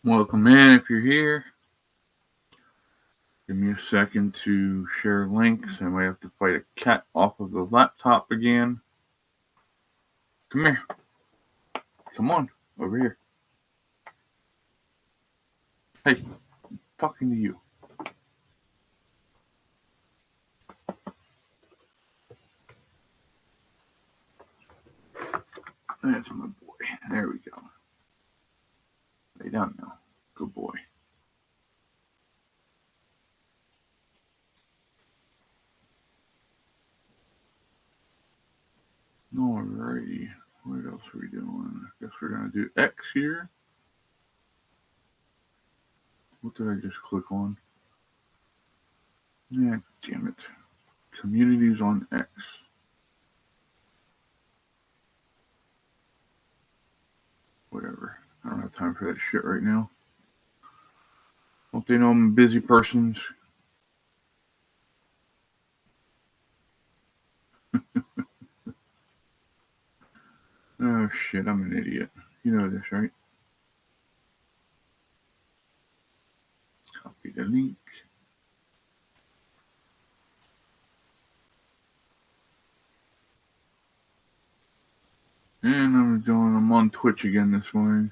Welcome in if you're here. Give me a second to share links. I might have to fight a cat off of the laptop again. Come here. Come on. Over here. Hey, talking to you. That's my boy. There we go. Lay down now. Good boy. Alrighty. What else are we doing? I guess we're going to do X here. What did I just click on? Yeah, damn it. Communities on X. Whatever. I don't have time for that shit right now. Don't they know I'm a busy person? Oh shit, I'm an idiot. You know this, right? Copy the link. And I'm on Twitch again this morning.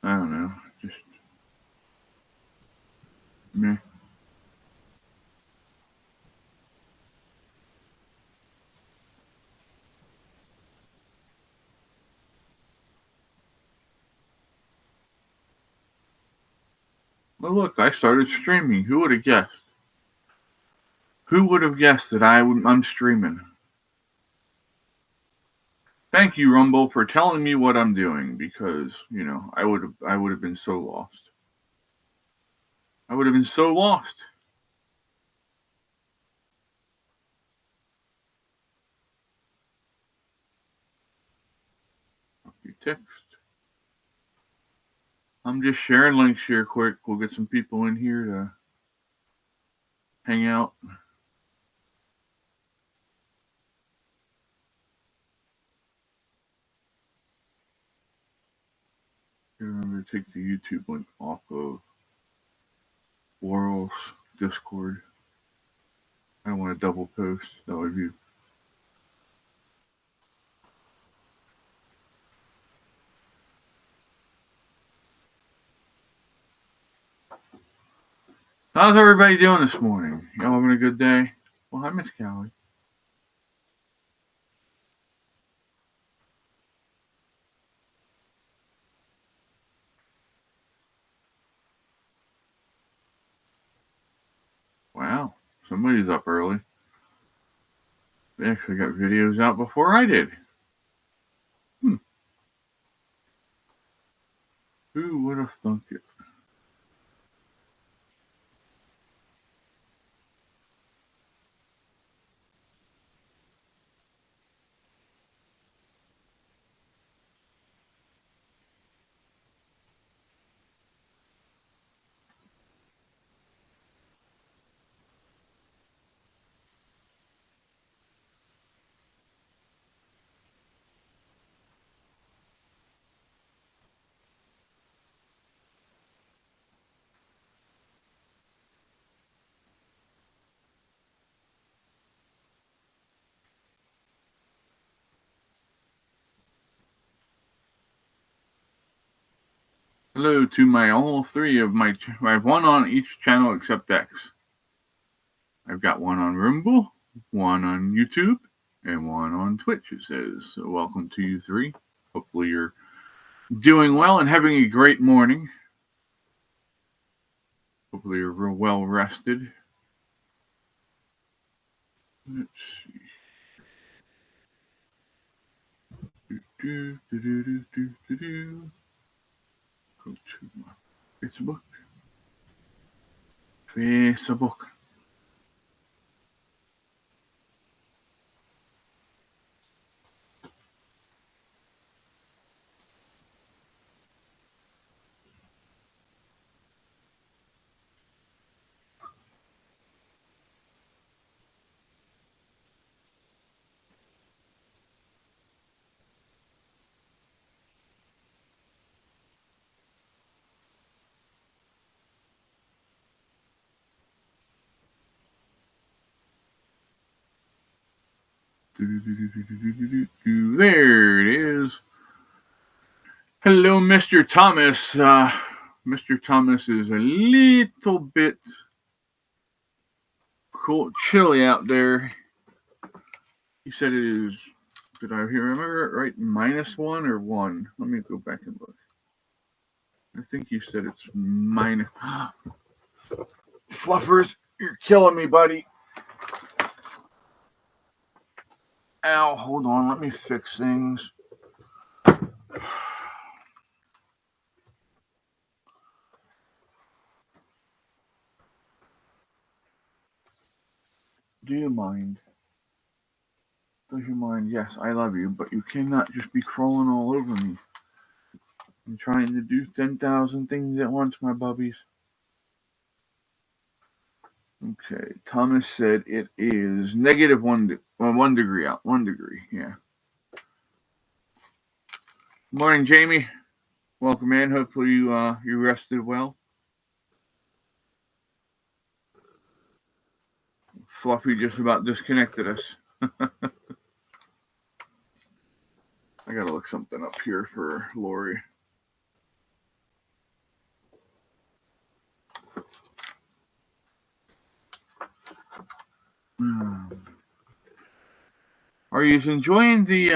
I don't know. Just meh. Well, look, I started streaming. Who would have guessed? Who would have guessed that I'm streaming? Thank you, Rumble, for telling me what I'm doing because I would have been so lost. I would have been so lost. Copy text. I'm just sharing links here quick. We'll get some people in here to hang out. Remember to take the YouTube link off of World's Discord. I don't want to double post. That would be. How's everybody doing this morning? Y'all having a good day? Well, hi, Miss Callie. Wow, somebody's up early. They actually got videos out before I did. Who would have thunk it? Hello to all three of my. I have one on each channel except X. I've got one on Rumble, one on YouTube, and one on Twitch. It says, so welcome to you three. Hopefully you're doing well and having a great morning. Hopefully you're real well rested. Let's see. Go to my Facebook. Facebook. There it is. Hello, Mr. Thomas. Mr. Thomas is a little bit chilly out there. He said it is, did I remember it right, -1 or 1? Let me go back and look. I think you said it's minus. Fluffers, you're killing me, buddy. Ow, hold on, let me fix things. Do you mind? Does you mind? Yes, I love you, but you cannot just be crawling all over me. I'm trying to do 10,000 things at once, my bubbies. Okay, Thomas said it is -1 degree out. 1 degree, yeah. Morning, Jamie. Welcome in. Hopefully you rested well. Fluffy just about disconnected us. I gotta look something up here for Lori. Are you enjoying the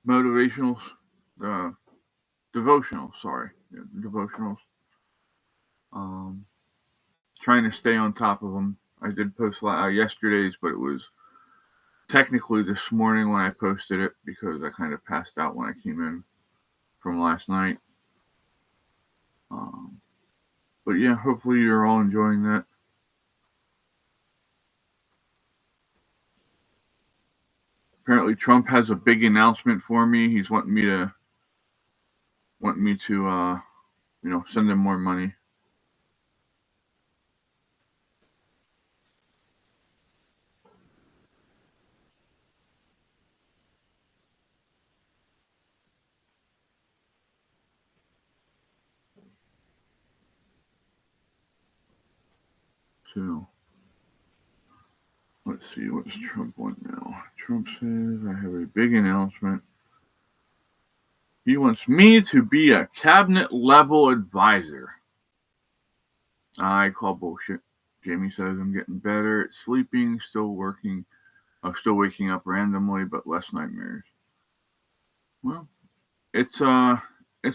motivationals, devotionals? Sorry, yeah, devotionals. Trying to stay on top of them. I did post yesterday's, but it was technically this morning when I posted it because I kind of passed out when I came in from last night. But yeah, hopefully you're all enjoying that. Apparently Trump has a big announcement for me. He's wanting me to send him more money. So let's see, what's Trump want now? Trump says, I have a big announcement. He wants me to be a cabinet level advisor. I call bullshit. Jamie says I'm getting better at sleeping, still waking up randomly, but less nightmares. Well, it's a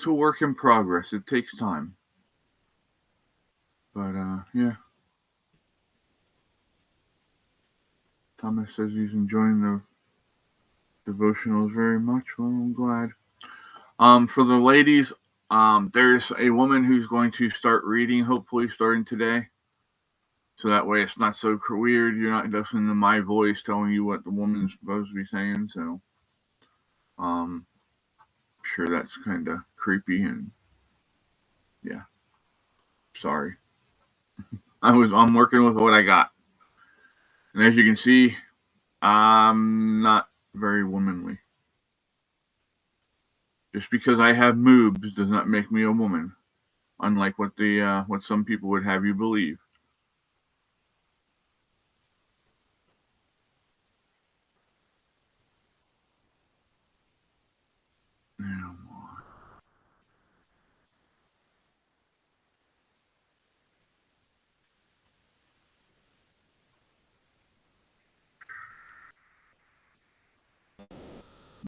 work in progress. It takes time. But yeah. Thomas says he's enjoying the devotionals very much. Well, I'm glad. For the ladies, there's a woman who's going to start reading, hopefully starting today. So that way it's not so weird. You're not listening to my voice telling you what the woman's supposed to be saying. So, I'm sure that's kind of creepy and yeah. Sorry. I'm working with what I got. And as you can see, I'm not very womanly. Just because I have moobs does not make me a woman, unlike what some people would have you believe.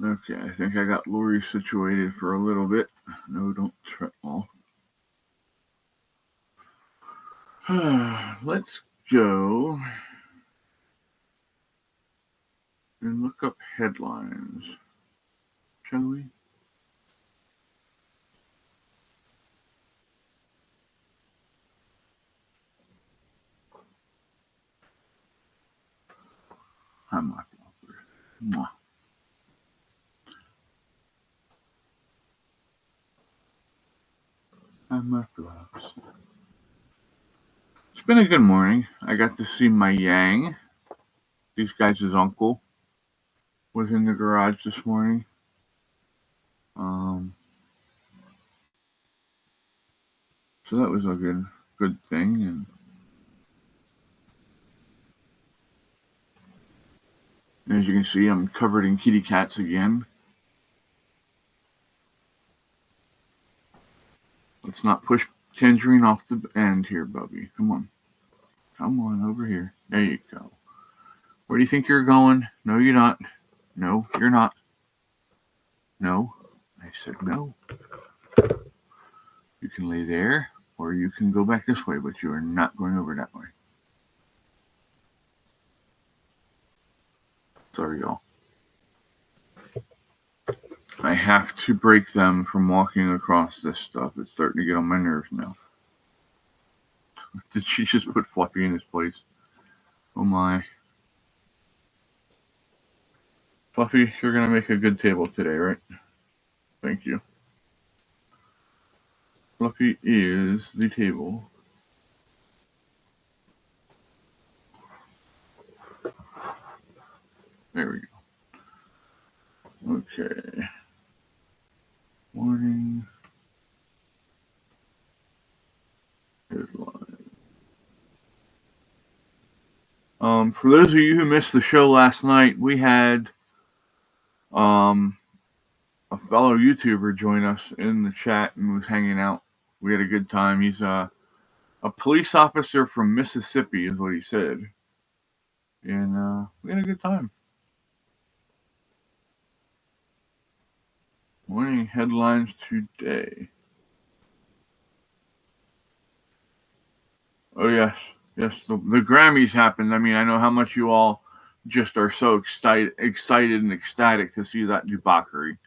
Okay, I think I got Lori situated for a little bit. No, don't try all. Let's go and look up headlines, shall we? Hi, my flowers. Hi, my flowers. It's been a good morning. I got to see my Yang. These guys' uncle was in the garage this morning. So that was a good thing. And as you can see, I'm covered in kitty cats again. Let's not push Tangerine off the end here, Bubby. Come on. Come on over here. There you go. Where do you think you're going? No, you're not. No, you're not. No. I said no. You can lay there, or you can go back this way, but you are not going over that way. Sorry, y'all. I have to break them from walking across this stuff. It's starting to get on my nerves now. Did she just put Fluffy in his place? Oh my. Fluffy, you're going to make a good table today, right? Thank you. Fluffy is the table. There we go. Okay. Morning. Headline. For those of you who missed the show last night, we had a fellow YouTuber join us in the chat and was hanging out. We had a good time. He's a police officer from Mississippi, is what he said. And we had a good time. Morning headlines today. Oh, yes. Yes, the Grammys happened. I mean, I know how much you all just are so excited and ecstatic to see that debauchery.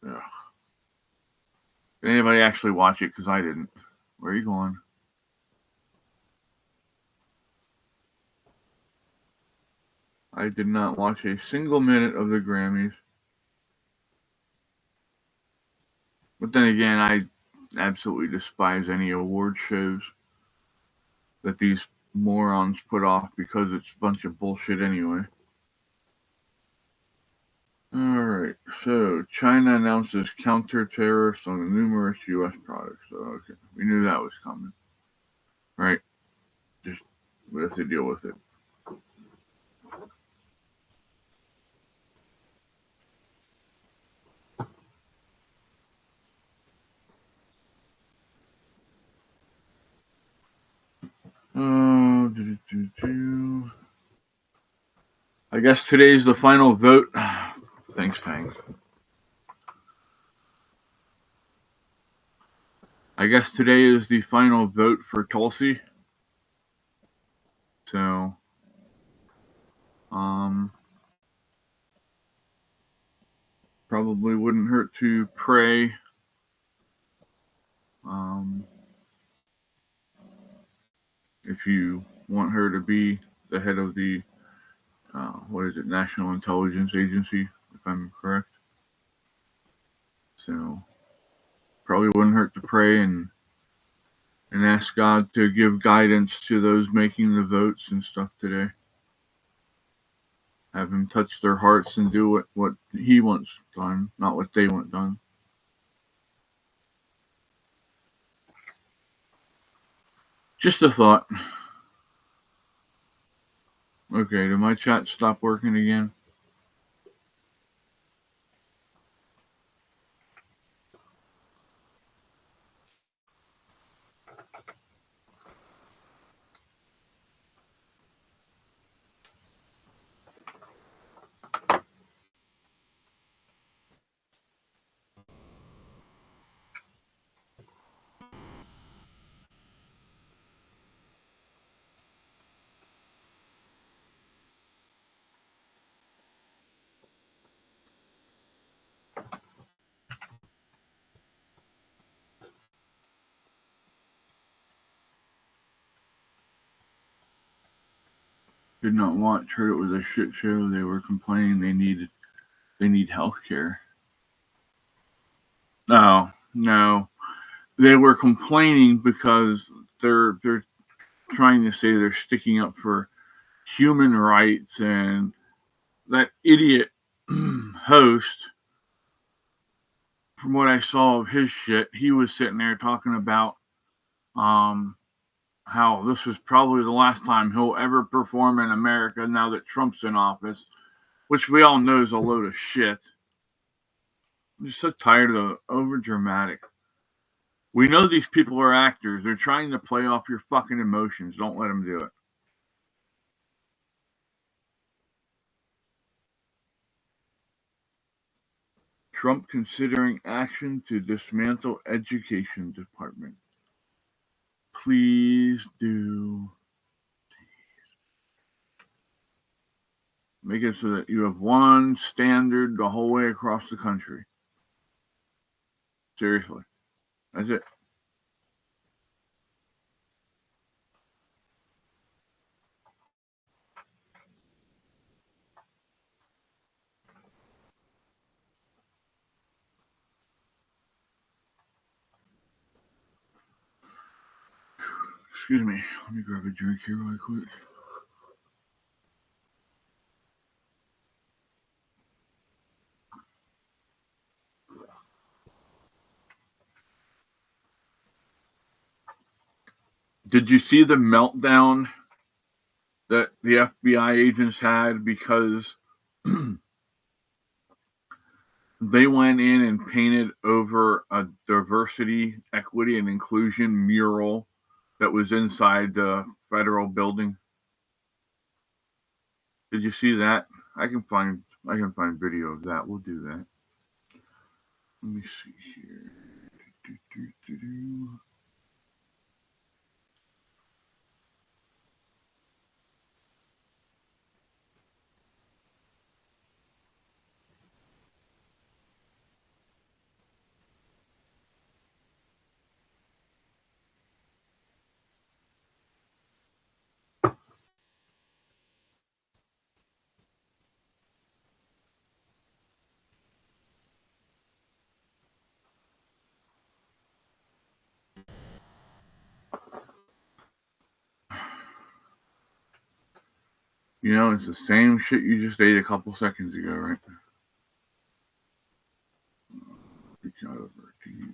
Ugh. Did anybody actually watch it? Because I didn't. Where are you going? I did not watch a single minute of the Grammys. But then again, I absolutely despise any award shows that these morons put off because it's a bunch of bullshit anyway. Alright, so China announces counter-terrorists on numerous U.S. products. So, okay, we knew that was coming. Right? Just, we have to deal with it. I guess today's the final vote. Thanks, Fang. I guess today is the final vote for Tulsi. So, probably wouldn't hurt to pray. If you want her to be the head of the National Intelligence Agency, if I'm correct. So probably wouldn't hurt to pray and ask God to give guidance to those making the votes and stuff today. Have him touch their hearts and do what he wants done, not what they want done. Just a thought. Okay, did my chat stop working again? Did not watch. Heard it was a shit show. They were complaining they need health care. No. They were complaining because they're trying to say they're sticking up for human rights, and that idiot host from what I saw of his shit, he was sitting there talking about how this was probably the last time he'll ever perform in America now that Trump's in office, which we all know is a load of shit. I'm just so tired of the over-dramatic. We know these people are actors. They're trying to play off your fucking emotions. Don't let them do it. Trump considering action to dismantle education department. Please do. Make it so that you have one standard the whole way across the country. Seriously. That's it. Excuse me. Let me grab a drink here really quick. Did you see the meltdown that the FBI agents had because they went in and painted over a diversity, equity, and inclusion mural that was inside the federal building? Did you see that? I can find video of that. We'll do that. Let me see here. You know, it's the same shit you just ate a couple seconds ago, right? Reach out over to you.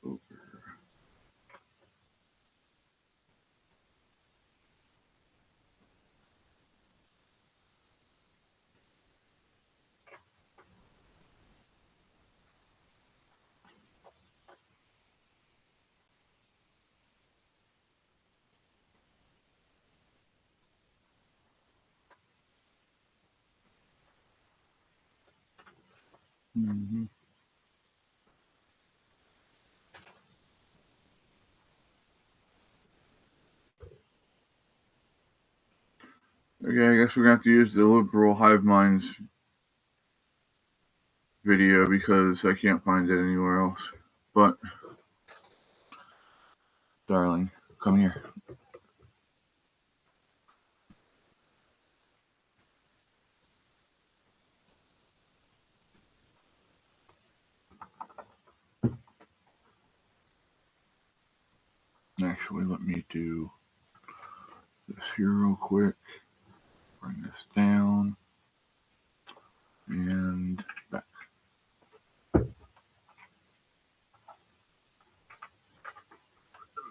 Over. Mm-hmm. Okay, I guess we're going to have to use the liberal hive minds video because I can't find it anywhere else. But, darling, come here. Actually, let me do this here real quick. Bring this down. And back.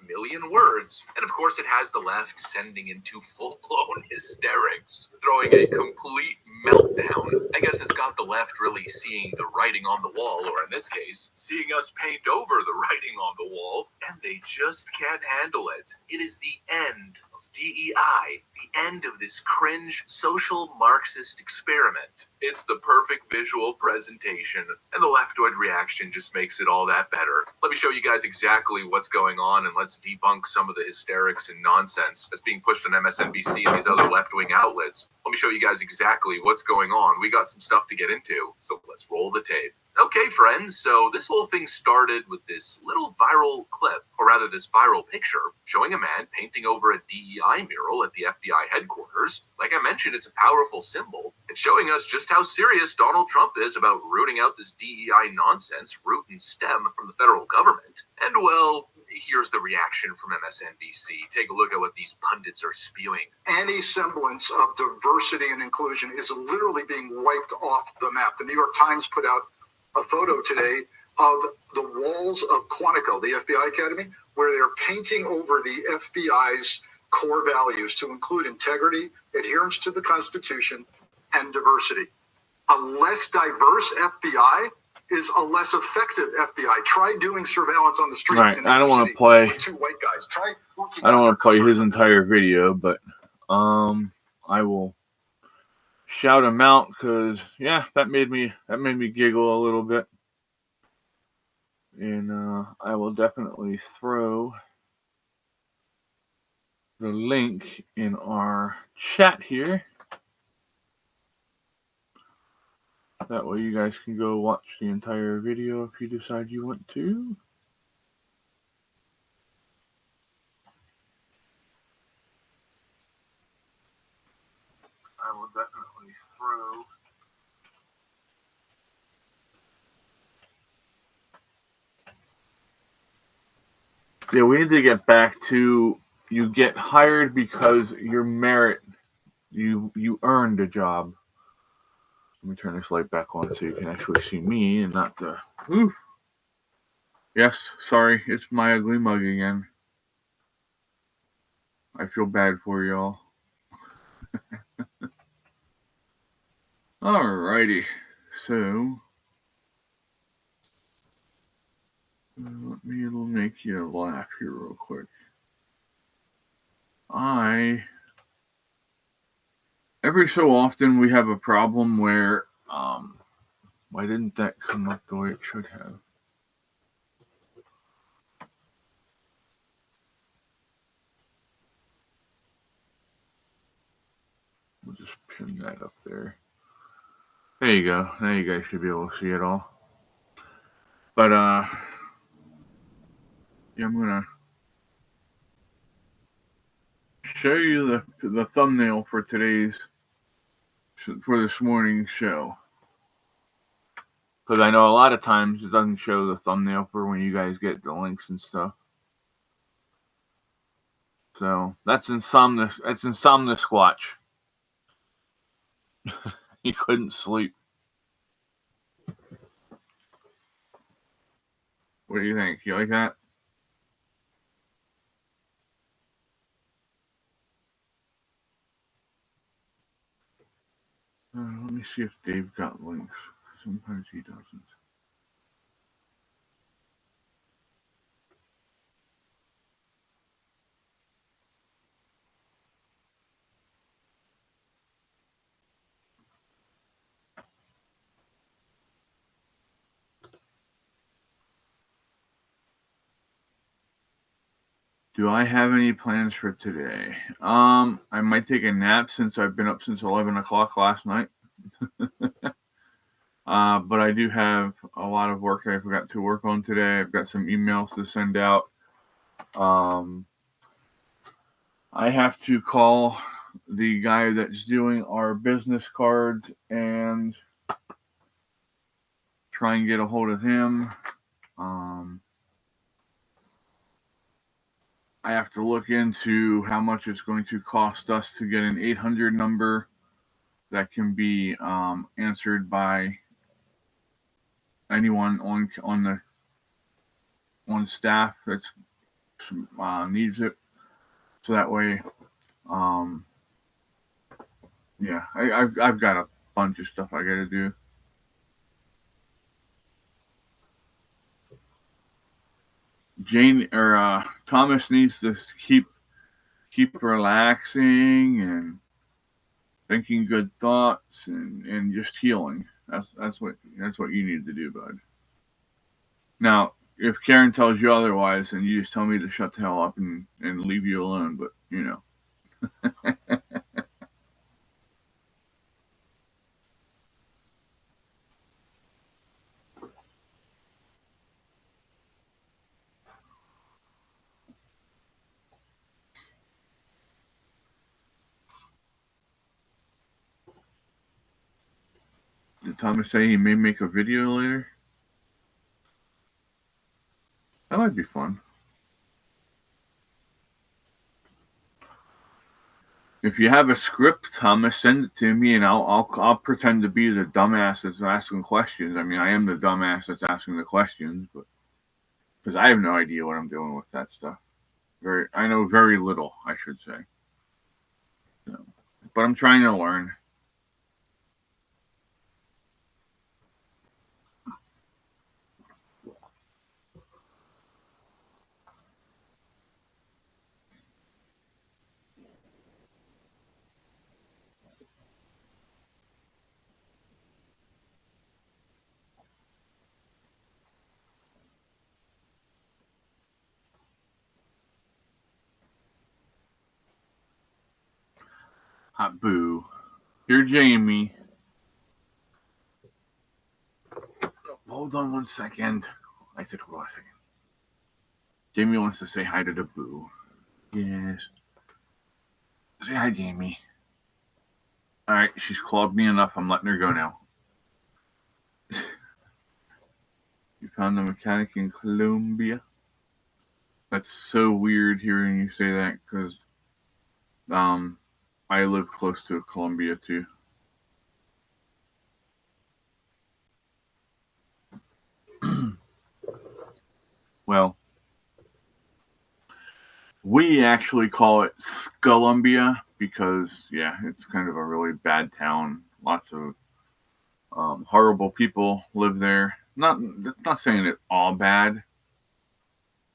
Million words. And of course it has the left sending into full-blown hysterics, throwing a complete meltdown. I guess it's got the left really seeing the writing on the wall, or in this case, seeing us paint over the writing on the wall, and they just can't handle it. It is the end of DEI, the end of this cringe social Marxist experiment. It's the perfect visual presentation, and the leftoid reaction just makes it all that better. Let me show you guys exactly what's going on, and let's debunk some of the hysterics and nonsense that's being pushed on MSNBC and these other left-wing outlets. Let me show you guys exactly what's going on. We got some stuff to get into, so let's roll the tape. Okay, friends, so this whole thing started with this little viral clip, or rather this viral picture, showing a man painting over a DEI mural at the FBI headquarters. supporters. Like I mentioned, it's a powerful symbol. It's showing us just how serious Donald Trump is about rooting out this DEI nonsense, root and stem, from the federal government. And well, here's the reaction from MSNBC. Take a look at what these pundits are spewing. Any semblance of diversity and inclusion is literally being wiped off the map. The New York Times put out a photo today of the walls of Quantico, the FBI Academy, where they're painting over the FBI's core values to include integrity, adherence to the Constitution, and diversity. A less diverse FBI is a less effective FBI. Try doing surveillance on the street. Right. I don't want to play. With two white guys. I don't want to play his entire video, but I will shout him out because that made me giggle a little bit, and I will definitely throw the link in our chat here. That way you guys can go watch the entire video if you decide you want to. I will definitely throw we need to get back to you get hired because your merit, you earned a job. Let me turn this light back on so you can actually see me and not the oof. Yes, sorry, it's my ugly mug again. I feel bad for y'all. Alrighty, so let me make you laugh here real quick. Every so often we have a problem where, why didn't that come up the way it should have? We'll just pin that up there. There you go. Now you guys should be able to see it all. But, I'm gonna show you the thumbnail for this morning's show. Because I know a lot of times it doesn't show the thumbnail for when you guys get the links and stuff. So that's Insomnia Squatch. He couldn't sleep. What do you think? You like that? Let me see if Dave got links. Sometimes he doesn't. Do I have any plans for today? I might take a nap since I've been up since 11 o'clock last night. But I do have a lot of work I forgot to work on today. I've got some emails to send out. I have to call the guy that's doing our business cards and try and get a hold of him. I have to look into how much it's going to cost us to get an 800 number that can be answered by anyone on staff that needs it. So that way, I've got a bunch of stuff I got to do. Thomas needs to keep relaxing and thinking good thoughts and just healing. That's what you need to do, bud. Now, if Karen tells you otherwise, then you just tell me to shut the hell up and leave you alone. But you know. Did Thomas say he may make a video later? That might be fun. If you have a script, Thomas, send it to me, and I'll pretend to be the dumbass that's asking questions. I mean, I am the dumbass that's asking the questions, but because I have no idea what I'm doing with that stuff. I know very little, I should say. So, but I'm trying to learn. Hot boo. You're Jamie. Hold on 1 second. I said, hold on a second. Jamie wants to say hi to the boo. Yes. Say hi, Jamie. Alright, she's clawed me enough. I'm letting her go now. You found the mechanic in Colombia? That's so weird hearing you say that, because I live close to Colombia too. Well, we actually call it Scolumbia because, yeah, it's kind of a really bad town. Lots of horrible people live there. Not saying it's all bad,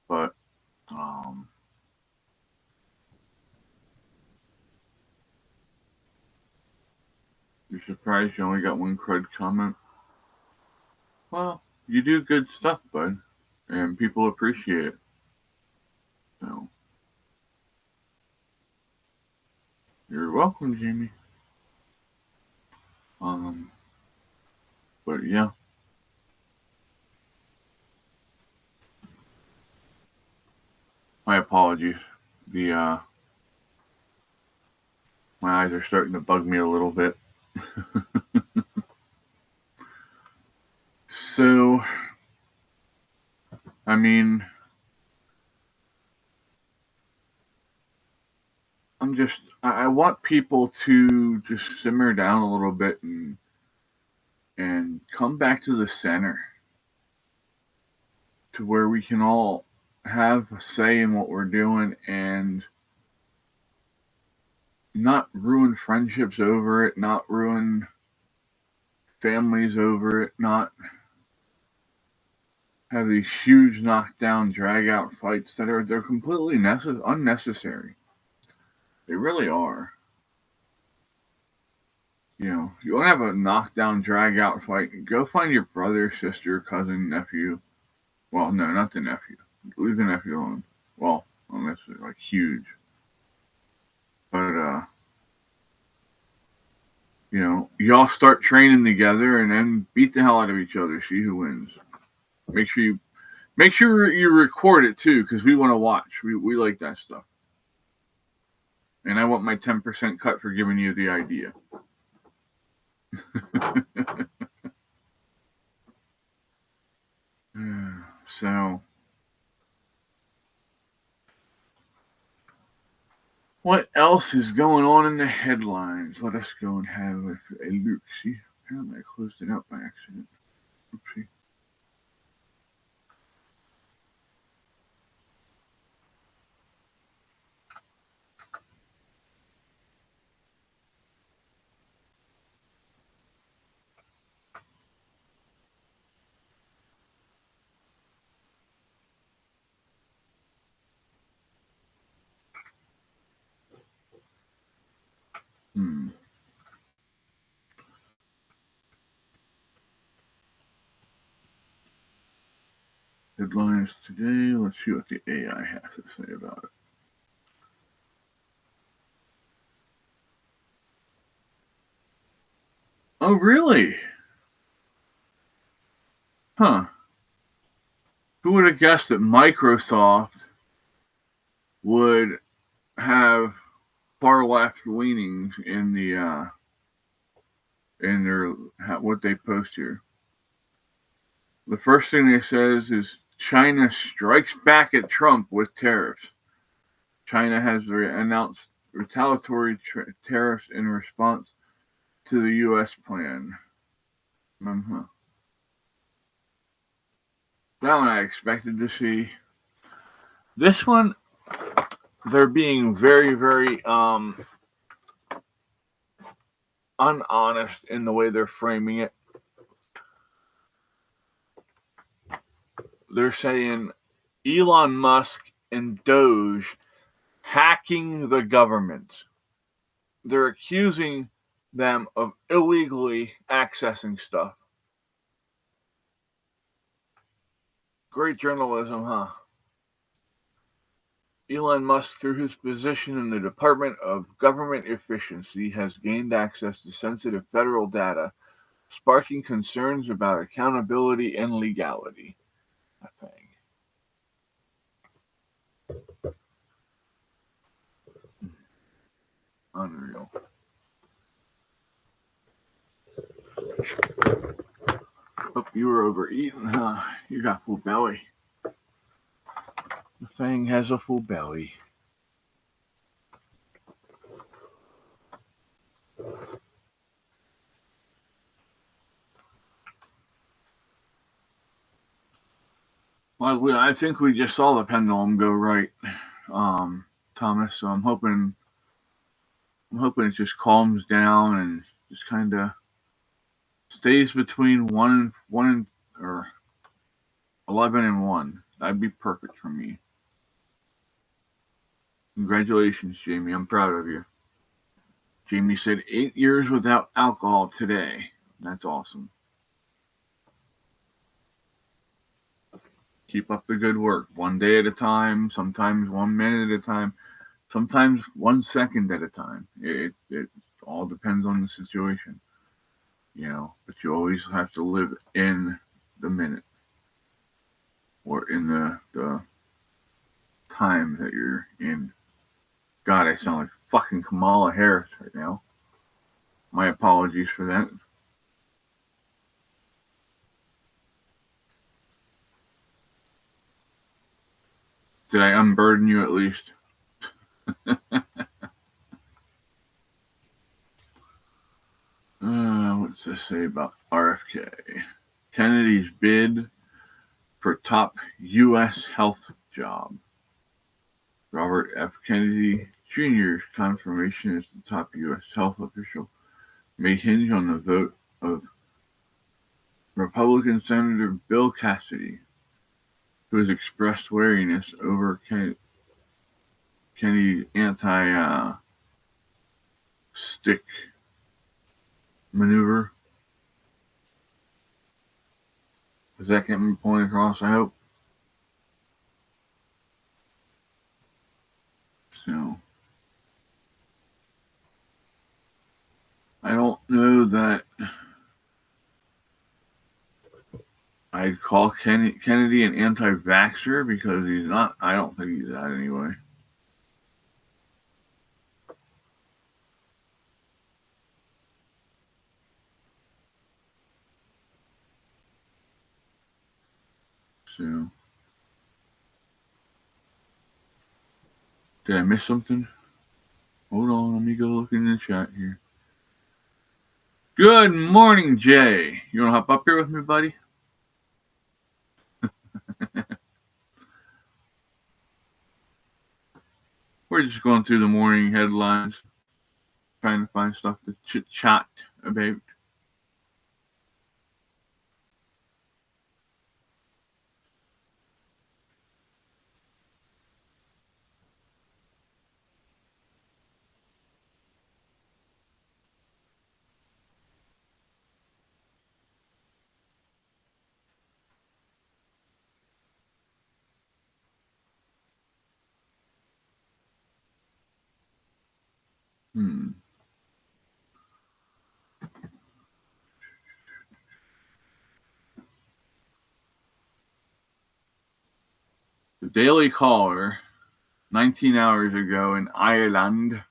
but you're surprised you only got one crud comment? Well, you do good stuff, bud, and people appreciate it. So, you're welcome, Jamie. But yeah. My apologies. My eyes are starting to bug me a little bit. So, I mean, I want people to just simmer down a little bit and come back to the center, to where we can all have a say in what we're doing and not ruin friendships over it, not ruin families over it, not have these huge knockdown, drag out fights they're completely unnecessary. They really are. You know, you want to have a knockdown, drag out fight, go find your brother, sister, cousin, nephew. Well, no, not the nephew. Leave the nephew alone. Well, unless they're like huge. But you know, y'all start training together and then beat the hell out of each other. See who wins. Make sure you record it too, because we want to watch. We like that stuff. And I want my 10% cut for giving you the idea. So, what else is going on in the headlines? Let us go and have a look. See, apparently I closed it out by accident. Oopsie. Headlines today. Let's see what the AI has to say about it. Oh, really? Huh. Who would have guessed that Microsoft would have far left leanings in the in their what they post here. The first thing they says is China strikes back at Trump with tariffs. China has announced retaliatory tariffs in response to the U.S. plan. That one I expected to see. This one, they're being very, very unhonest in the way they're framing it. They're saying Elon Musk and Doge hacking the government. They're accusing them of illegally accessing stuff. Great journalism, huh? Elon Musk, through his position in the Department of Government Efficiency, has gained access to sensitive federal data, sparking concerns about accountability and legality. I think. Unreal. Hope you were overeating, huh? You got full belly. The thing has a full belly. Well, I think we just saw the pendulum go right, Thomas. So I'm hoping it just calms down and just kind of stays between 1 or 11 and 1. That'd be perfect for me. Congratulations, Jamie. I'm proud of you. Jamie said 8 years without alcohol today. That's awesome. Keep up the good work. 1 day at a time, sometimes 1 minute at a time, sometimes 1 second at a time. It all depends on the situation, but you always have to live in the minute or in the time that you're in. God, I sound like fucking Kamala Harris right now. My apologies for that. Did I unburden you at least? What's this say about RFK? Kennedy's bid for top U.S. health job. Robert F. Kennedy Jr.'s confirmation as the top U.S. health official may hinge on the vote of Republican Senator Bill Cassidy, who has expressed wariness over Kennedy's anti-stick maneuver. Does that get my point across, I hope? So, I don't know that I'd call Kennedy an anti-vaxxer because he's not. I don't think he's that anyway. So, did I miss something? Hold on, let me go look in the chat here. Good morning, Jay. You want to hop up here with me, buddy? We're just going through the morning headlines, trying to find stuff to chit-chat about. The Daily Caller, 19 hours ago in Ireland,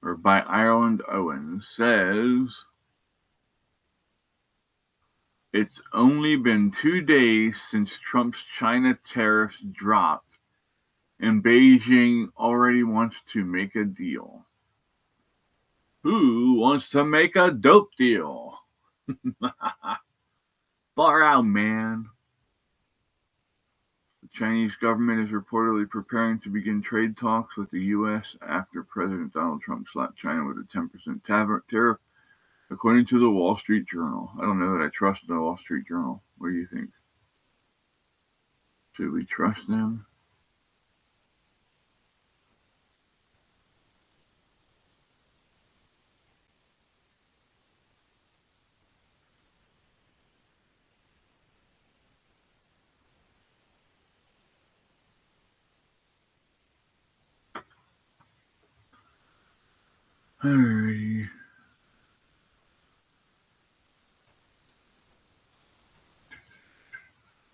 or by Ireland Owens, says it's only been 2 days since Trump's China tariffs dropped, and Beijing already wants to make a deal. Who wants to make a dope deal? Far out, man. The Chinese government is reportedly preparing to begin trade talks with the U.S. after President Donald Trump slapped China with a 10% tariff, according to the Wall Street Journal. I don't know that I trust the Wall Street Journal. What do you think? Should we trust them? Alrighty.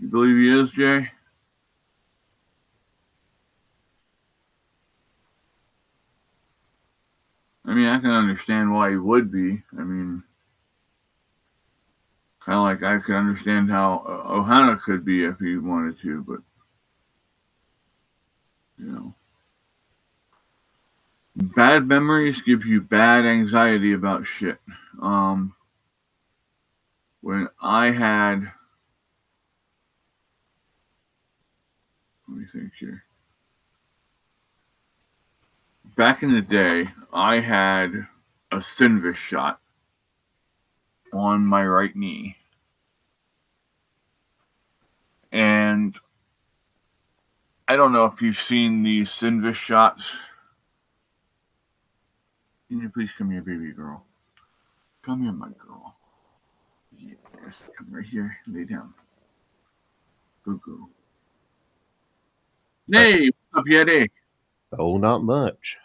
You believe he is, Jay? I mean, I can understand why he would be. I mean, kind of like I could understand how Ohana could be if he wanted to, but, you know. Bad memories give you bad anxiety about shit. When I had, let me think here. Back in the day, I had a Synvis shot on my right knee. And I don't know if you've seen these Synvis shots. Can you please come here, baby girl? Come here, my girl. Yes, come right here. Lay down. Go, go. Hey, what's up, Yeti? Oh, not much.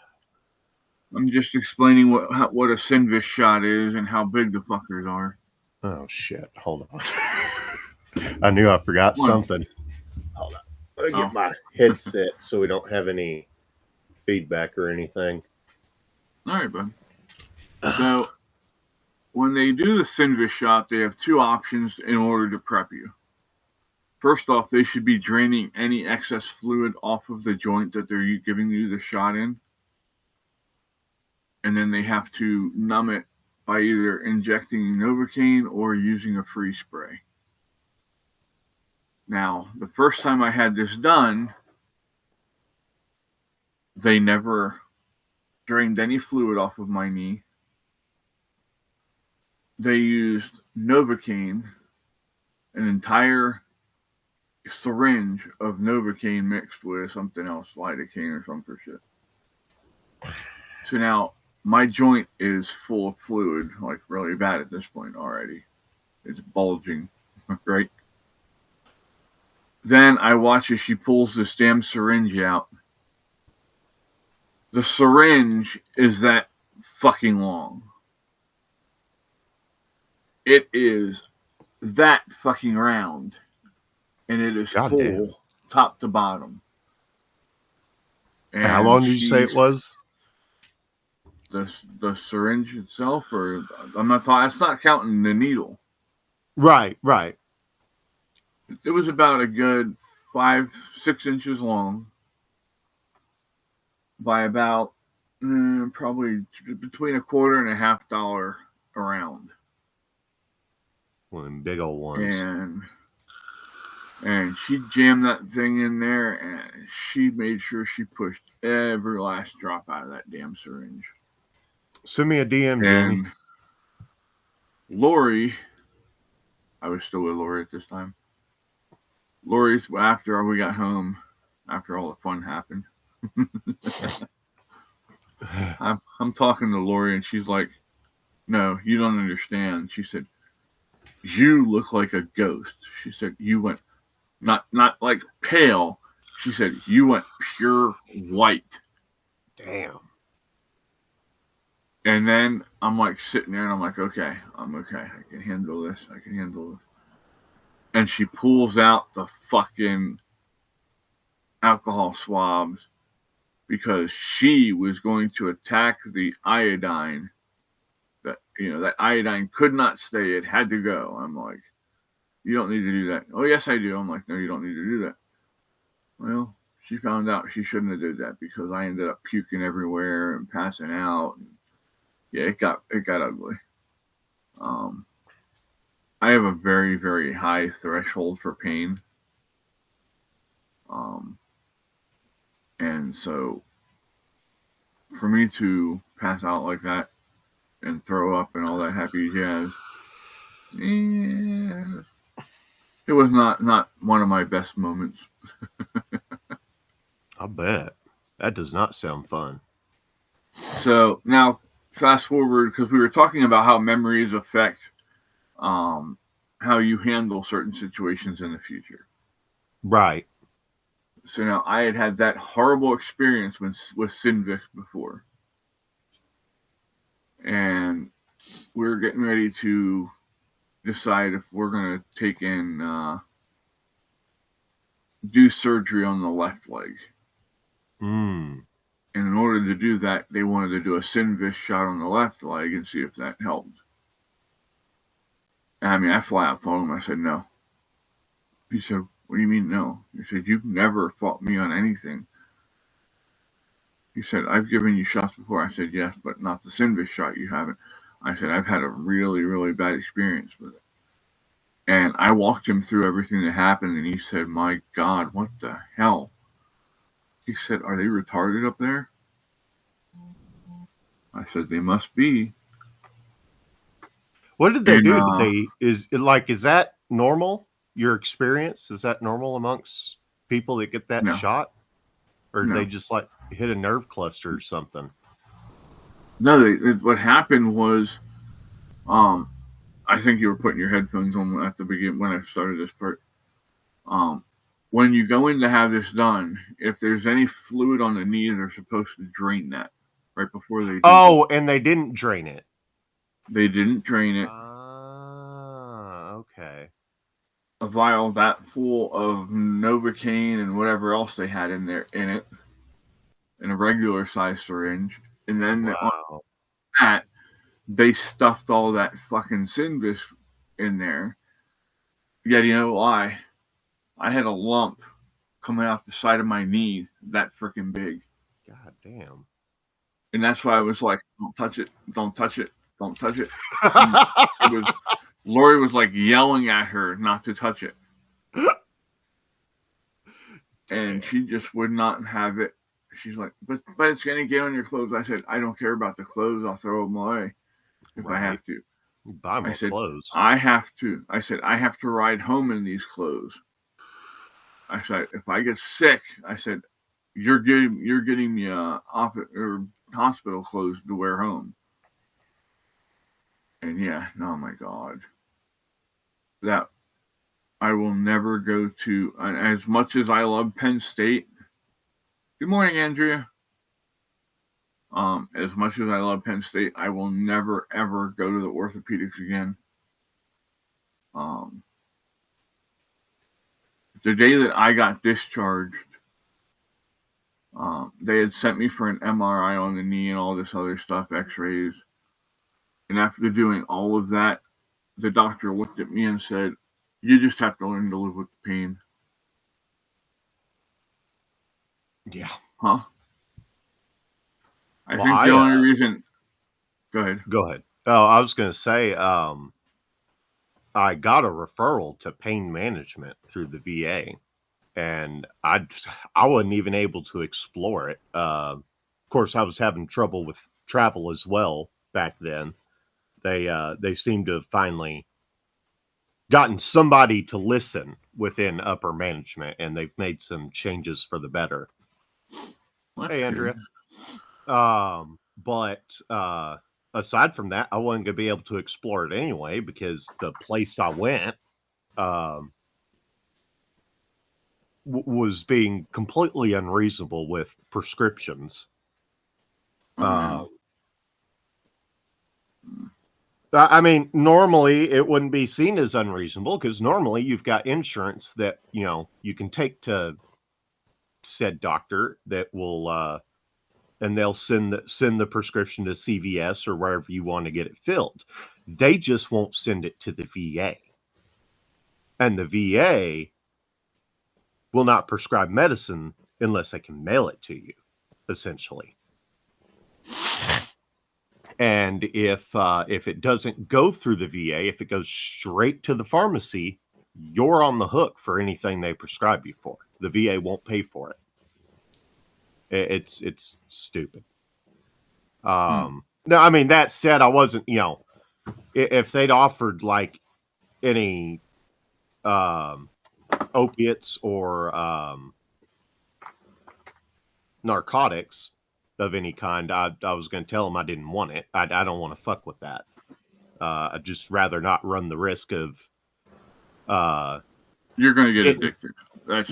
I'm just explaining what a Synvis shot is and how big the fuckers are. Oh, shit. Hold on. I knew I forgot something. Hold on. Let me get my headset so we don't have any feedback or anything. All right, bud. So, when they do the Synvis shot, they have two options in order to prep you. First off, they should be draining any excess fluid off of the joint that they're giving you the shot in. And then they have to numb it by either injecting Novocaine or using a freeze spray. Now, the first time I had this done, they never drained any fluid off of my knee. They used Novocaine, an entire syringe of Novocaine mixed with something else, lidocaine or some shit. So now my joint is full of fluid, like really bad at this point already. It's bulging, right? Then I watch as she pulls this damn syringe out. The syringe is that fucking long. It is that fucking round. And it is full top to bottom. And how long did you say it was? The syringe itself, or I'm not talking. It's not counting the needle. Right. It was about a good 5-6 inches long by about probably between $1.25 and $1.50 around. One of them big old ones. And she jammed that thing in there, and she made sure she pushed every last drop out of that damn syringe. Send me a DM, Jamie. Lori, I was still with Lori at this time. Lori's after we got home, after all the fun happened. I'm talking to Lori, and she's like, "No, you don't understand." She said, "You look like a ghost." She said, "You went not like pale." She said, "You went pure white." Damn. And then I'm like sitting there, and I'm like, "Okay, I'm okay. I can handle this. And she pulls out the fucking alcohol swabs because she was going to attack the iodine. That iodine could not stay; it had to go. I'm like, you don't need to do that. Oh, yes, I do. I'm like, no, you don't need to do that. Well, she found out she shouldn't have did that because I ended up puking everywhere and passing out. And yeah, it got ugly. I have a very, very high threshold for pain. And so for me to pass out like that and throw up and all that happy jazz, yeah, it was not one of my best moments. I bet. That does not sound fun. So now, fast forward, because we were talking about how memories affect how you handle certain situations in the future. Right. So now I had that horrible experience with Sinvix before. And we're getting ready to decide if we're going to take in, do surgery on the left leg. Mm. And in order to do that, they wanted to do a Sinvis shot on the left leg and see if that helped. I mean, I flat out told him, I said, no. He said, what do you mean, no? He said, you've never fought me on anything. He said, I've given you shots before. I said, yes, but not the Sinvis shot. You haven't. I said, I've had a really, really bad experience with it. And I walked him through everything that happened, and he said, my God, what the hell? He said, are they retarded up there? I said, they must be. What did they do? Is that normal? Your experience? Is that normal amongst people that get that shot? Or did they just like hit a nerve cluster or something? No, what happened was, I think you were putting your headphones on at the beginning when I started this part. When you go in to have this done, if there's any fluid on the knee, they're supposed to drain that right before they do. Oh, and they didn't drain it. They didn't drain it. Okay. A vial that full of Novocaine and whatever else they had in it, in a regular size syringe, and then on that they stuffed all that fucking Sinvis in there. Yeah, you know why? I had a lump coming out the side of my knee that freaking big. God damn. And that's why I was like, don't touch it, don't touch it, don't touch it. Lori was like yelling at her not to touch it. And she just would not have it. She's like, but it's going to get on your clothes. I said, I don't care about the clothes. I'll throw them away if I have to. Buy more clothes. I have to. I said, I have to ride home in these clothes. I said, if I get sick, I said, you're getting me hospital clothes to wear home. And yeah, oh my God. That I will never go to, as much as I love Penn State. Good morning, Andrea. As much as I love Penn State, I will never, ever go to the orthopedics again. The day that I got discharged, they had sent me for an MRI on the knee and all this other stuff, x-rays. And after doing all of that, the doctor looked at me and said, you just have to learn to live with the pain. Yeah. Huh? I think the only reason... Go ahead. Go ahead. Oh, I was going to say, I got a referral to pain management through the VA, and I wasn't even able to explore it. Of course, I was having trouble with travel as well back then. They seemed to have finally gotten somebody to listen within upper management, and they've made some changes for the better. Hey, Andrea. But aside from that, I wasn't going to be able to explore it anyway because the place I went was being completely unreasonable with prescriptions. I mean, normally it wouldn't be seen as unreasonable because normally you've got insurance that, you can take to said doctor that will and they'll send the prescription to CVS or wherever you want to get it filled. They just won't send it to the VA. And the VA will not prescribe medicine unless they can mail it to you, essentially. And if it doesn't go through the VA, if it goes straight to the pharmacy, you're on the hook for anything they prescribe you for. The VA won't pay for it. It's stupid. No, I mean, that said, I wasn't, if they'd offered like any opiates or narcotics of any kind, I was going to tell them I didn't want it. I don't want to fuck with that. I'd just rather not run the risk of you're going to get addicted. That's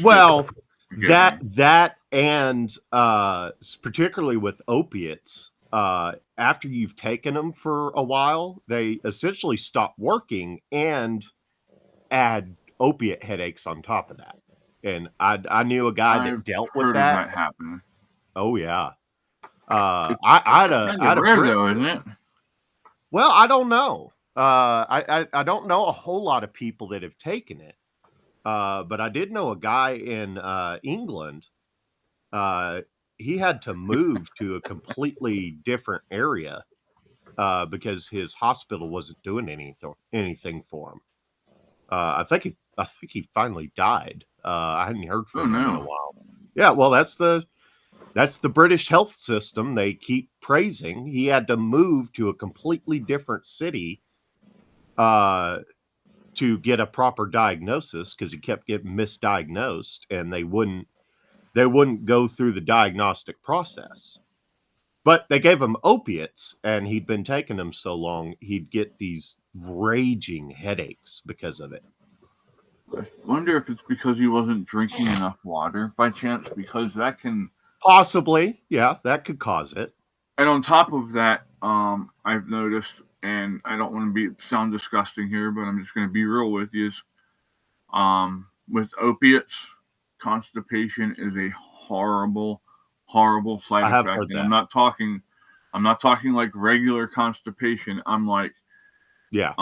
that and particularly with opiates, after you've taken them for a while, they essentially stop working and add opiate headaches on top of that. And I knew a guy that dealt with that. Happening. Oh yeah. I had a rare though, isn't it? Well, I don't know. I don't know a whole lot of people that have taken it. But I did know a guy in England. He had to move to a completely different area because his hospital wasn't doing anything for him. I think he finally died. I hadn't heard from him in a while. Yeah, well, that's the British health system they keep praising. He had to move to a completely different city to get a proper diagnosis because he kept getting misdiagnosed, and they wouldn't go through the diagnostic process. But they gave him opiates, and he'd been taking them so long, he'd get these raging headaches because of it. I wonder if it's because he wasn't drinking enough water by chance, because that can... Possibly, yeah, that could cause it. And on top of that, I've noticed, and I don't want to sound disgusting here, but I'm just going to be real with you, with opiates, constipation is a horrible side effect. And I'm not talking like regular constipation. I'm like, yeah.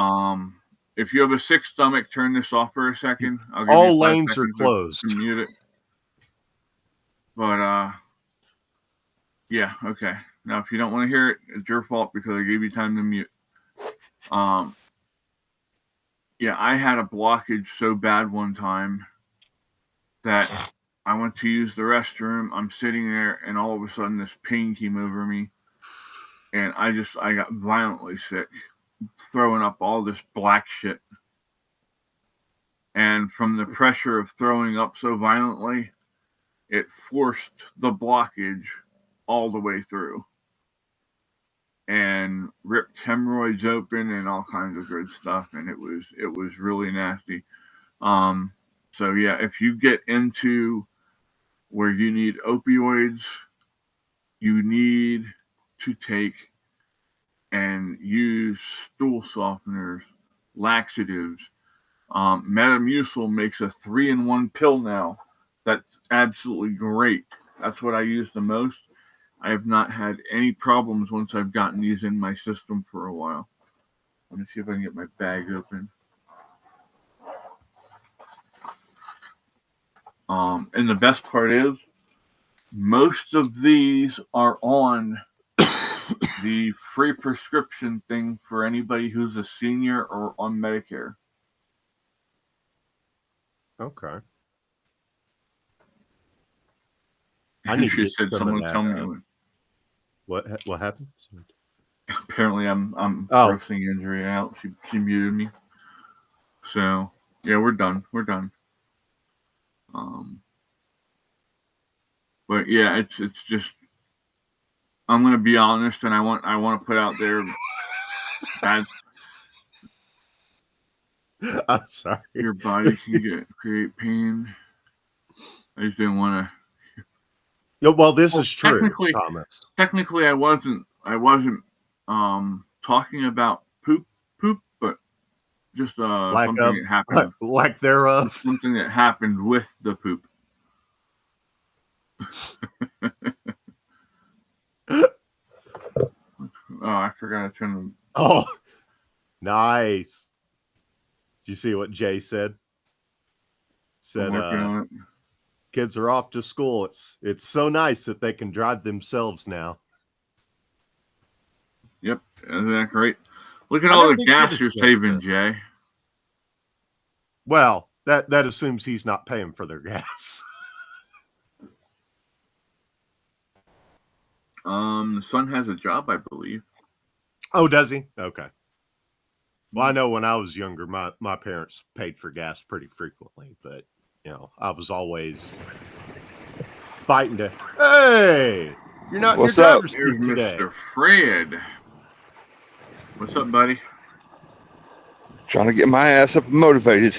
If you have a sick stomach, turn this off for a second. I'll give all you 5 lanes are closed. to mute it. But yeah, okay. Now, if you don't want to hear it, it's your fault because I gave you time to mute. Yeah, I had a blockage so bad one time that I went to use the restroom. I'm sitting there, and all of a sudden, this pain came over me, and I got violently sick, throwing up all this black shit. And from the pressure of throwing up so violently, it forced the blockage all the way through and ripped hemorrhoids open and all kinds of good stuff. And it was really nasty. So yeah, if you get into where you need opioids, you need to take and use stool softeners, laxatives. Metamucil makes a 3-in-1 pill now. That's absolutely great. That's what I use the most. I have not had any problems once I've gotten these in my system for a while. Let me see if I can get my bag open. And the best part is, most of these are on the free prescription thing for anybody who's a senior or on Medicare. Okay. I need to get someone tell me what happened. Apparently, I'm grossing Andrea out. She muted me. So yeah, we're done. But yeah, it's just, I'm gonna be honest, and I want to put out there that I'm sorry. Your body can create pain. I just didn't want to. Yeah, well, this is true, Thomas. Technically, I wasn't talking about poop, but just something that happened. Lack thereof. Something that happened with the poop. Oh, I forgot to turn them. Oh, nice. Did you see what Jay said? I'm working on it. Kids are off to school. It's so nice that they can drive themselves now. Yep, isn't that great? Look at all the gas you're saving, Jay. Well, that assumes he's not paying for their gas. The son has a job, I believe. Oh, does he? Okay. Well, I know when I was younger, my parents paid for gas pretty frequently, but I was always fighting to, hey, you're not in your driver's seat today. Mr. Fred. What's up, buddy? Trying to get my ass up and motivated.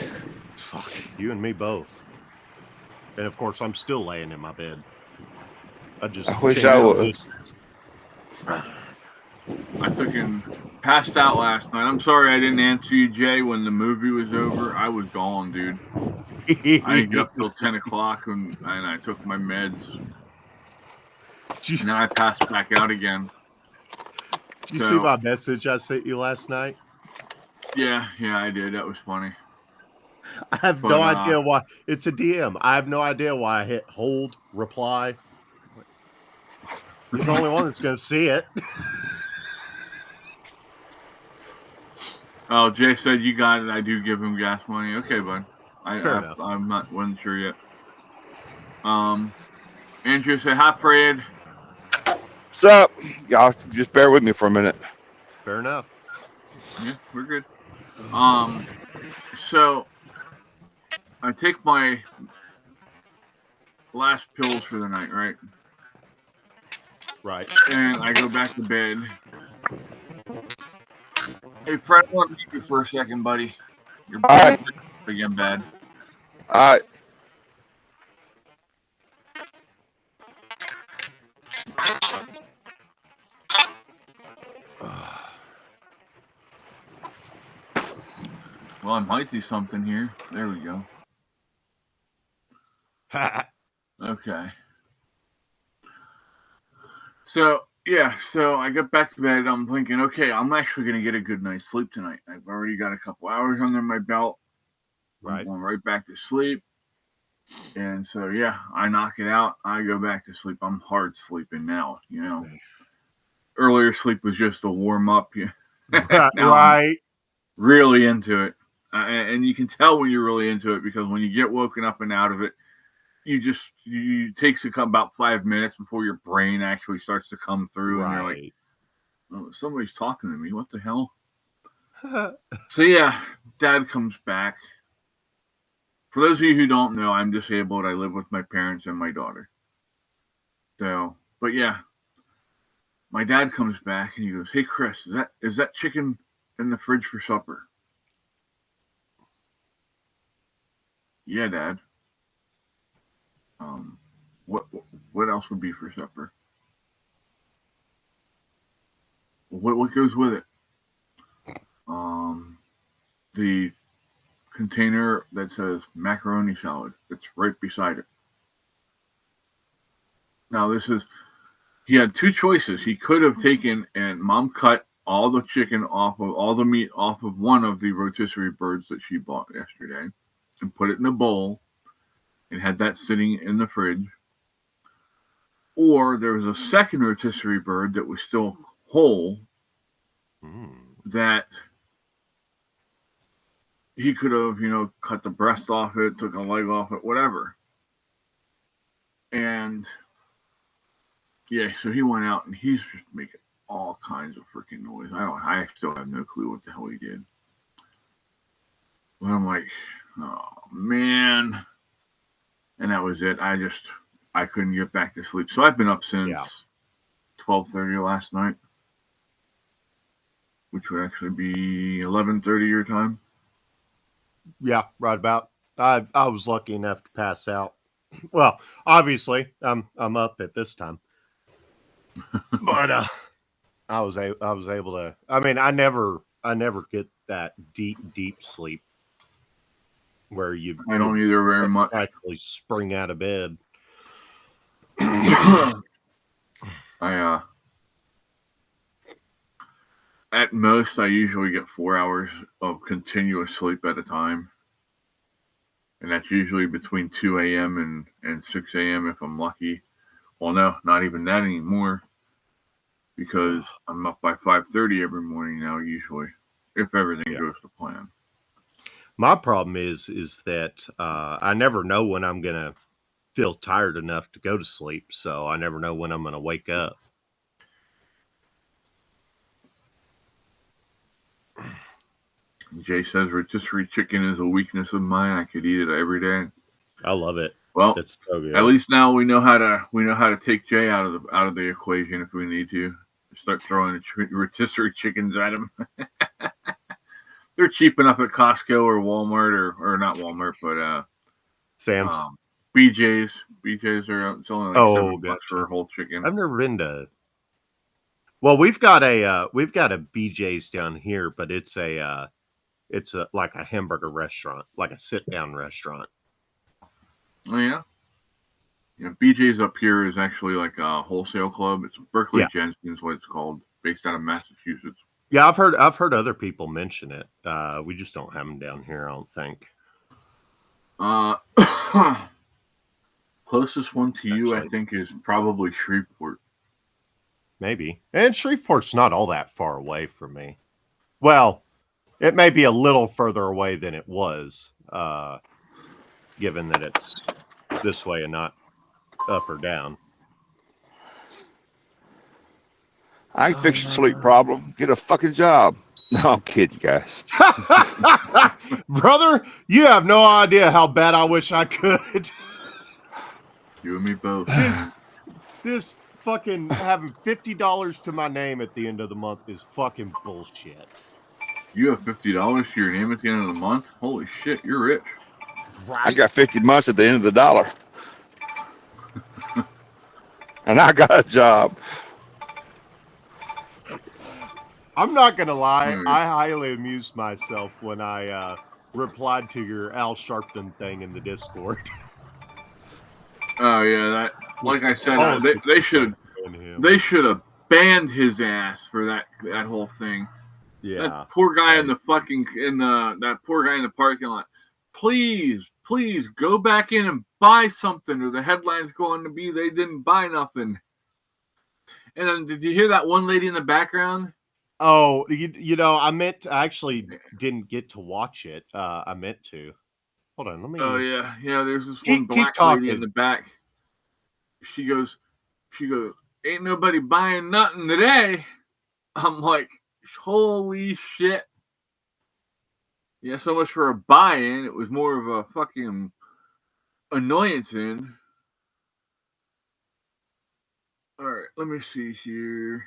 Fuck, you and me both. And of course, I'm still laying in my bed. I wish I was. I passed out last night. I'm sorry I didn't answer you, Jay, when the movie was over. I was gone, dude. I didn't get up till 10 o'clock and I took my meds. And then I passed back out again. Did you see my message I sent you last night? Yeah, I did. That was funny. I have no idea why. It's a DM. I have no idea why I hit hold, reply. He's the only one that's going to see it. Oh, Jay said you got it. I do give him gas money. Okay, bud. Wasn't sure yet. Andrew said, hi, Fred. What's up? Y'all just bear with me for a minute. Fair enough. Yeah, we're good. So I take my last pills for the night, right? Right. And I go back to bed. Hey, Fred, I want to meet you for a second, buddy. You're again bad. All right. Well, I might do something here. There we go. Okay. So I get back to bed. I'm thinking, okay, I'm actually going to get a good night's sleep tonight. I've already got a couple hours under my belt. Right. I'm going right back to sleep. And so, I knock it out. I go back to sleep. I'm hard sleeping now, Earlier sleep was just a warm up. Right. I'm really into it. And you can tell when you're really into it because when you get woken up and out of it, it takes about 5 minutes before your brain actually starts to come through. Right. And you're like, oh, somebody's talking to me. What the hell? So, Dad comes back. For those of you who don't know, I'm disabled. I live with my parents and my daughter. So, but my dad comes back and he goes, hey, Chris, is that chicken in the fridge for supper? Yeah, Dad. What else would be for supper? What goes with it? The container that says macaroni salad. It's right beside it. Now he had two choices. He could have taken and Mom cut all the chicken all the meat off of one of the rotisserie birds that she bought yesterday and put it in a bowl and had that sitting in the fridge. Or there was a second rotisserie bird that was still whole that he could have, cut the breast off it, took a leg off it, whatever. And so he went out and he's just making all kinds of freaking noise. I still have no clue what the hell he did. But I'm like, oh man. And that was it. I couldn't get back to sleep. So I've been up since 12:30 last night, which would actually be 11:30 your time. Yeah, right about. I was lucky enough to pass out. Well, obviously, I'm up at this time, but I was able to. I mean, I never get that deep sleep where I don't either very much. Actually, spring out of bed. At most, I usually get 4 hours of continuous sleep at a time. And that's usually between 2 a.m. and 6 a.m. if I'm lucky. Well, no, not even that anymore. Because I'm up by 5:30 every morning now, usually, if everything goes to plan. My problem is that I never know when I'm going to feel tired enough to go to sleep, so I never know when I'm going to wake up. Jay says rotisserie chicken is a weakness of mine. I could eat it every day. I love it. Well, it's so good. At least now we know how to take Jay out of the equation if we need to. Start throwing rotisserie chickens at him. They're cheap enough at Costco or Walmart or not Walmart, but Sam's. BJ's. BJ's are it's only like $7 for a whole chicken. I've never been to. Well, we've got a BJ's down here, but it's like a hamburger restaurant, like a sit down restaurant. Oh yeah. Yeah, BJ's up here is actually like a wholesale club. It's Berkeley Jensen's what it's called, based out of Massachusetts. Yeah, I've heard other people mention it. We just don't have them down here, I don't think. Closest one to you, I think, is probably Shreveport. Maybe. And Shreveport's not all that far away from me. Well, it may be a little further away than it was, given that it's this way and not up or down. I can fix your sleep problem. Get a fucking job. No, I'm kidding, guys. Brother, you have no idea how bad I wish I could. You and me both. This fucking having $50 to my name at the end of the month is fucking bullshit. You have $50 to your name at the end of the month? Holy shit, you're rich. Right? I got 50 months at the end of the dollar. And I got a job. I'm not going to lie. I highly amused myself when I replied to your Al Sharpton thing in the Discord. Oh, yeah. That, like I said, they should have banned his ass for that whole thing. Yeah. That poor guy in the parking lot. Please go back in and buy something, or the headline's going to be they didn't buy nothing. And then, did you hear that one lady in the background? Oh, you know, I actually didn't get to watch it. I meant to. Hold on, let me. Oh yeah. There's this one black lady in the back. She goes, ain't nobody buying nothing today. I'm like, holy shit. Yeah, so much for a buy-in. It was more of a fucking annoyance in. All right, let me see here.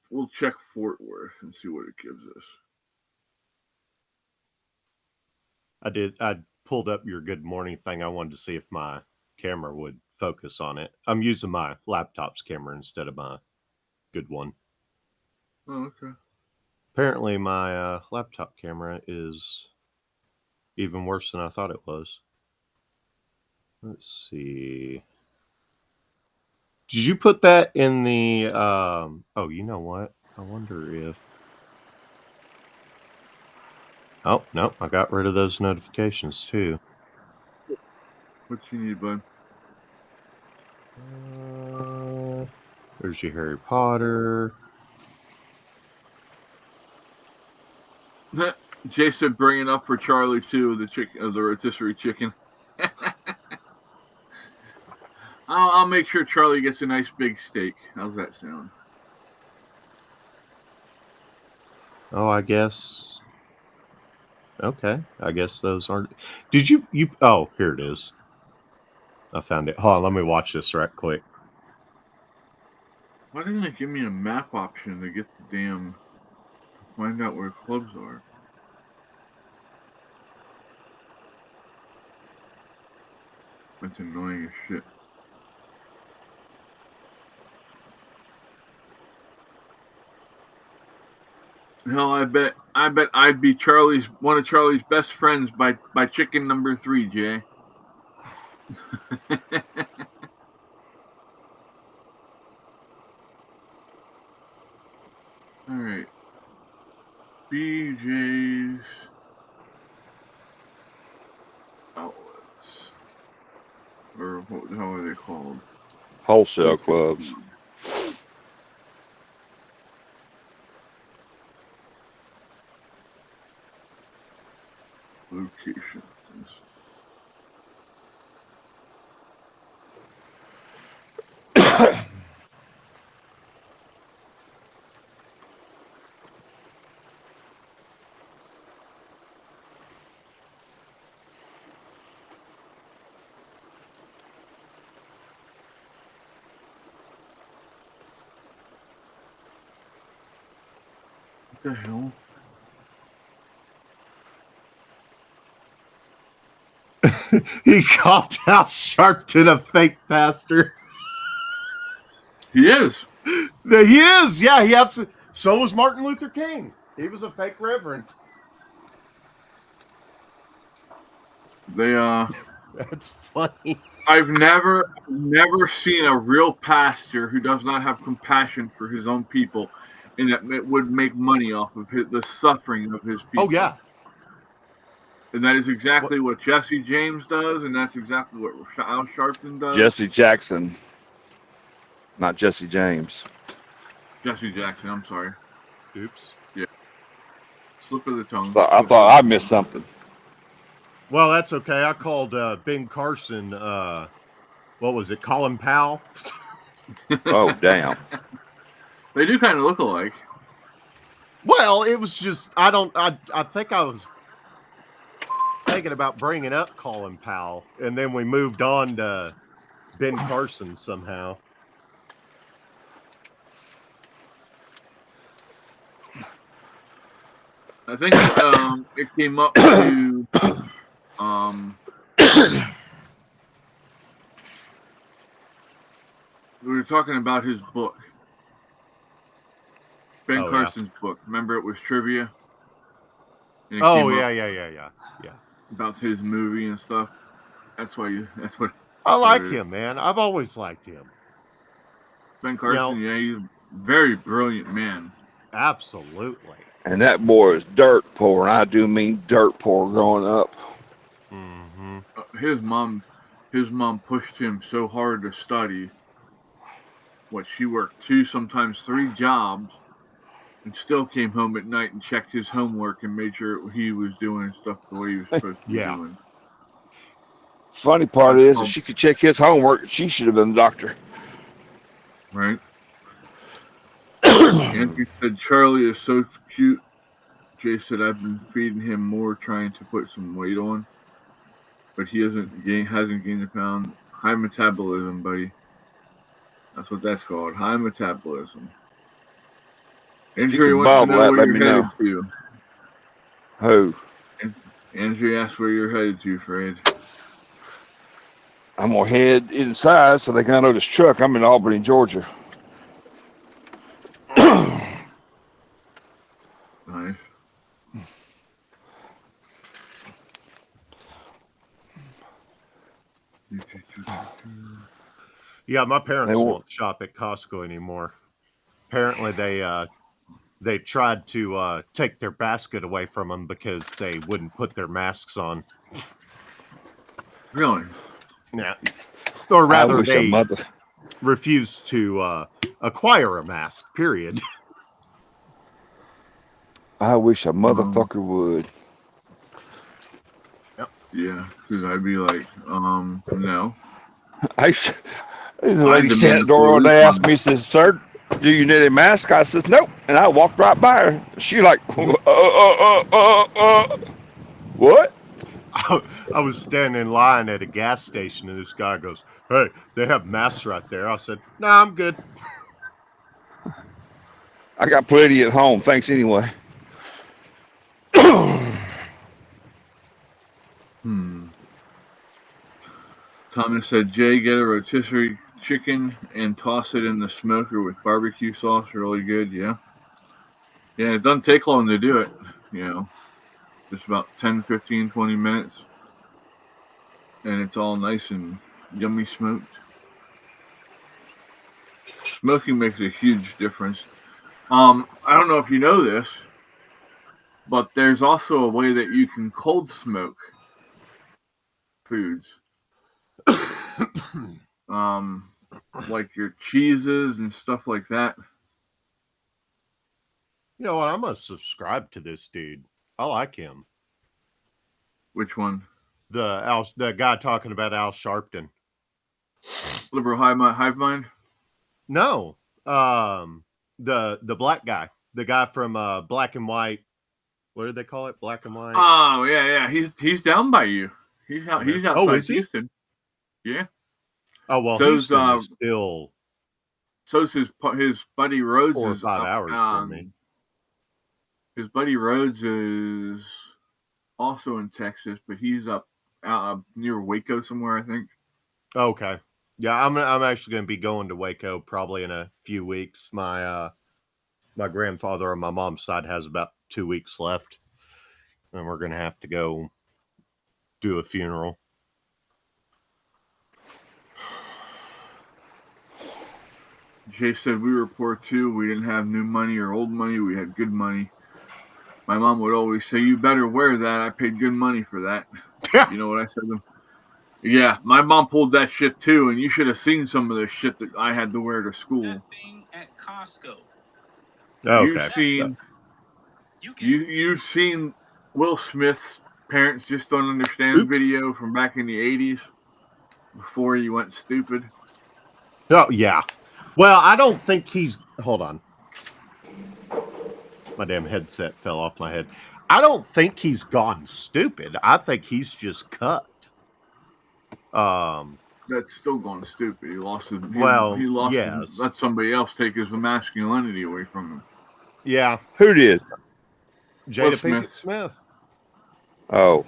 We'll check Fort Worth and see what it gives us. I pulled up your good morning thing. I wanted to see if my camera would focus on it. I'm using my laptop's camera instead of my good one. Oh, okay. Apparently my laptop camera is even worse than I thought it was. Let's see. Did you put that in the oh, you know what? I wonder if oh, no, I got rid of those notifications too. What you need, bud? There's your Harry Potter. Jay said bring it up for Charlie too, the rotisserie chicken. I'll make sure Charlie gets a nice big steak. How's that sound? Oh, I guess. Okay, I guess those aren't. Did you? Oh, here it is. I found it. Hold on, let me watch this right quick. Why didn't it give me a map option to get the damn... find out where clubs are? That's annoying as shit. Hell, I bet I'd be one of Charlie's best friends by chicken number 3, Jay. All right. BJ's outlets, or how are they called? Wholesale clubs. Locations. What the hell? He called out Sharpton a fake pastor. He is. He is. Yeah, he absolutely. So was Martin Luther King. He was a fake reverend. They That's funny. I've never seen a real pastor who does not have compassion for his own people, and that would make money off of the suffering of his people. Oh yeah. And that is exactly what Jesse James does, and that's exactly what Al Sharpton does. Jesse Jackson, not Jesse James. Jesse Jackson, I'm sorry. Oops. Yeah. Slip of the tongue. I thought I missed something. Well, that's okay. I called Ben Carson, what was it, Colin Powell? Oh, damn. They do kind of look alike. Well, it was just, I think I was thinking about bringing up Colin Powell, and then we moved on to Ben Carson somehow. I think it came up to we were talking about his book, Ben Carson's book. Remember, it was trivia. Oh yeah. About his movie and stuff. That's what. I like him, man. I've always liked him. Ben Carson, yeah, he's a very brilliant man. Absolutely. And that boy is dirt poor, and I do mean dirt poor growing up. Mm-hmm. His mom pushed him so hard to study. She worked 2, sometimes 3 jobs, and still came home at night and checked his homework and made sure he was doing stuff the way he was supposed to be doing. Funny part is, if she could check his homework, she should have been the doctor. Right. Andrew said Charlie is so cute. Jay said I've been feeding him more, trying to put some weight on, but he hasn't gained a pound. High metabolism, buddy. That's what that's called. High metabolism. Andrew wants to know where you're headed to. Who? Andrew asked where you're headed to, Fred. I'm gonna head inside so they can unload this truck. I'm in Albany, Georgia. Nice. Yeah, my parents won't shop at Costco anymore. Apparently, they tried to take their basket away from them because they wouldn't put their masks on. Really? Yeah. Or rather, they refused to acquire a mask, period. I wish a motherfucker would. Yeah, because I'd be like, no. The lady sat at the door and they asked me, says, "Sir, do you need a mask?" I said, "Nope." And I walked right by her. She like, what? I was standing in line at a gas station and this guy goes, "Hey, they have masks right there." I said, "Nah, I'm good. I got plenty at home. Thanks anyway. Thomas said, Jay, get a rotisserie chicken and toss it in the smoker with barbecue sauce. Really good, yeah. Yeah, it doesn't take long to do it, Just about 10, 15, 20 minutes. And it's all nice and yummy smoked. Smoking makes a huge difference. I don't know if you know this, but there's also a way that you can cold smoke foods. Like your cheeses and stuff like that. You know what? I'm gonna subscribe to this dude. I like him. Which one? The guy talking about Al Sharpton. Liberal hive mind? No, the black guy, the guy from Black and White. What did they call it? Black and White. Oh yeah. He's down by you. He's out. He's outside is he? Houston. Yeah. Oh well, so's, Houston is still. So's his buddy Rhodes 4 or is 5 up, hours from me. His buddy Rhodes is also in Texas, but he's up near Waco somewhere, I think. Okay. Yeah, I'm actually going to be going to Waco probably in a few weeks. My grandfather on my mom's side has about 2 weeks left, and we're going to have to go do a funeral. Jay said we were poor too. We didn't have new money or old money. We had good money. My mom would always say, "You better wear that. I paid good money for that." You know what I said to them? Yeah, my mom pulled that shit too, and you should have seen some of the shit that I had to wear to school. That thing at Costco. Okay. You've seen Will Smith's Parents Just Don't Understand video from back in the 80s before you went stupid. Oh yeah. Well, I don't think he's. Hold on. My damn headset fell off my head. I don't think he's gone stupid. I think he's just cut. That's still going stupid. He lost his. Well, he lost. yes. Let somebody else take his masculinity away from him. Yeah. Who did? Jada Pinkett Smith. Oh.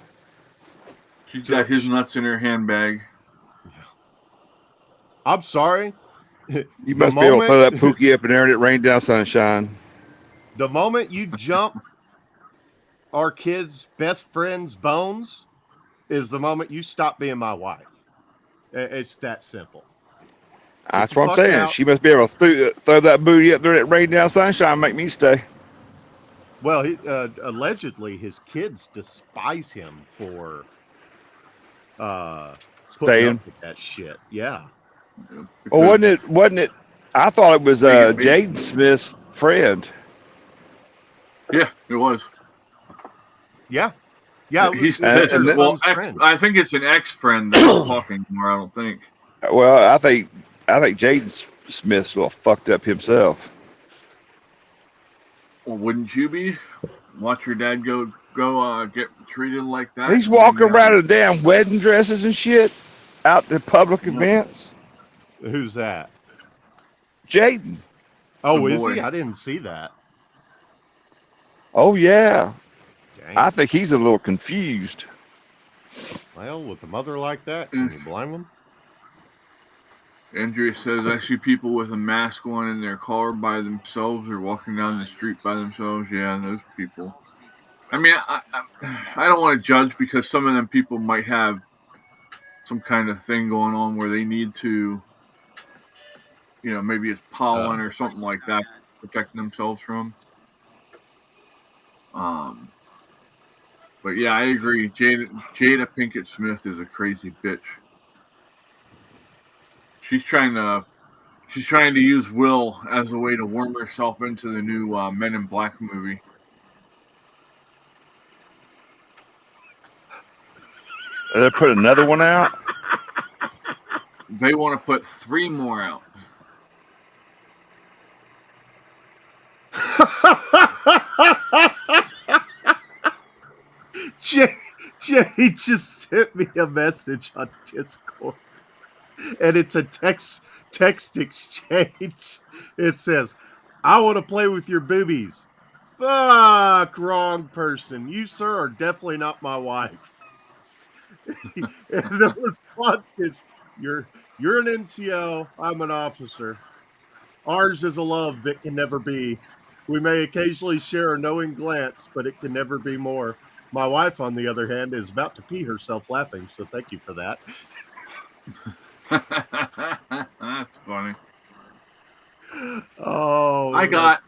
She's got his nuts in her handbag. I'm sorry. You must be able to throw that Pookie up in there and it rained down sunshine. The moment you jump our kid's best friend's bones is the moment you stop being my wife. It's that simple. That's what I'm saying. She must be able to throw that booty up there and it rained down sunshine and make me stay. Well, allegedly his kids despise him for putting up with that shit. Yeah. Well, wasn't it? I thought it was Jaden Smith's friend. Yeah, it was. Yeah. Yeah, I think it's an ex-friend that's talking more. I don't think. Well, I think Jaden Smith's all fucked up himself. Well, wouldn't you be? Watch your dad go get treated like that. He's walking around in damn wedding dresses and shit out to public events. Who's that? Jaden. Oh, is he? I didn't see that. Oh yeah. Dang. I think he's a little confused. Well, with a mother like that, can you blame him? Andrea says, I see people with a mask on in their car by themselves or walking down the street by themselves. Yeah, those people. I mean, I don't want to judge because some of them people might have some kind of thing going on where they need to, maybe it's pollen or something like that, protecting themselves from. But yeah, I agree. Jada Pinkett Smith is a crazy bitch. She's trying to use Will as a way to worm herself into the new Men in Black movie. They put another one out? They want to put 3 more out. Jay just sent me a message on Discord, and it's a text exchange. It says, "I want to play with your boobies." Fuck, wrong person. You, sir, are definitely not my wife. And the response is, you're an NCO, I'm an officer. Ours is a love that can never be. We may occasionally share a knowing glance, but it can never be more. My wife, on the other hand, is about to pee herself laughing, so thank you for that. That's funny. Oh, I that's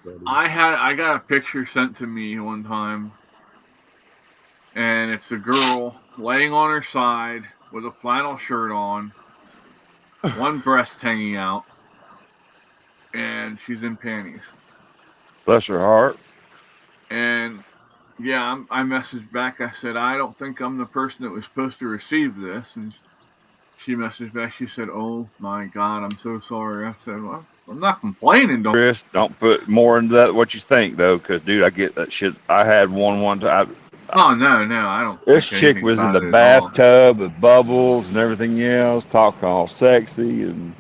got a picture sent to me one time, and it's a girl laying on her side with a flannel shirt on, one breast hanging out, and she's in panties. Bless her heart. And yeah, I messaged back. I said, I don't think I'm the person that was supposed to receive this. And she messaged back. She said, "Oh my God, I'm so sorry." I said, "Well, I'm not complaining. Don't." Chris, don't put more into that what you think though, because dude, I get that shit. I had one time. Oh no, I don't This think chick anything was in about the it at all. bathtub with bubbles and everything else, talking all sexy and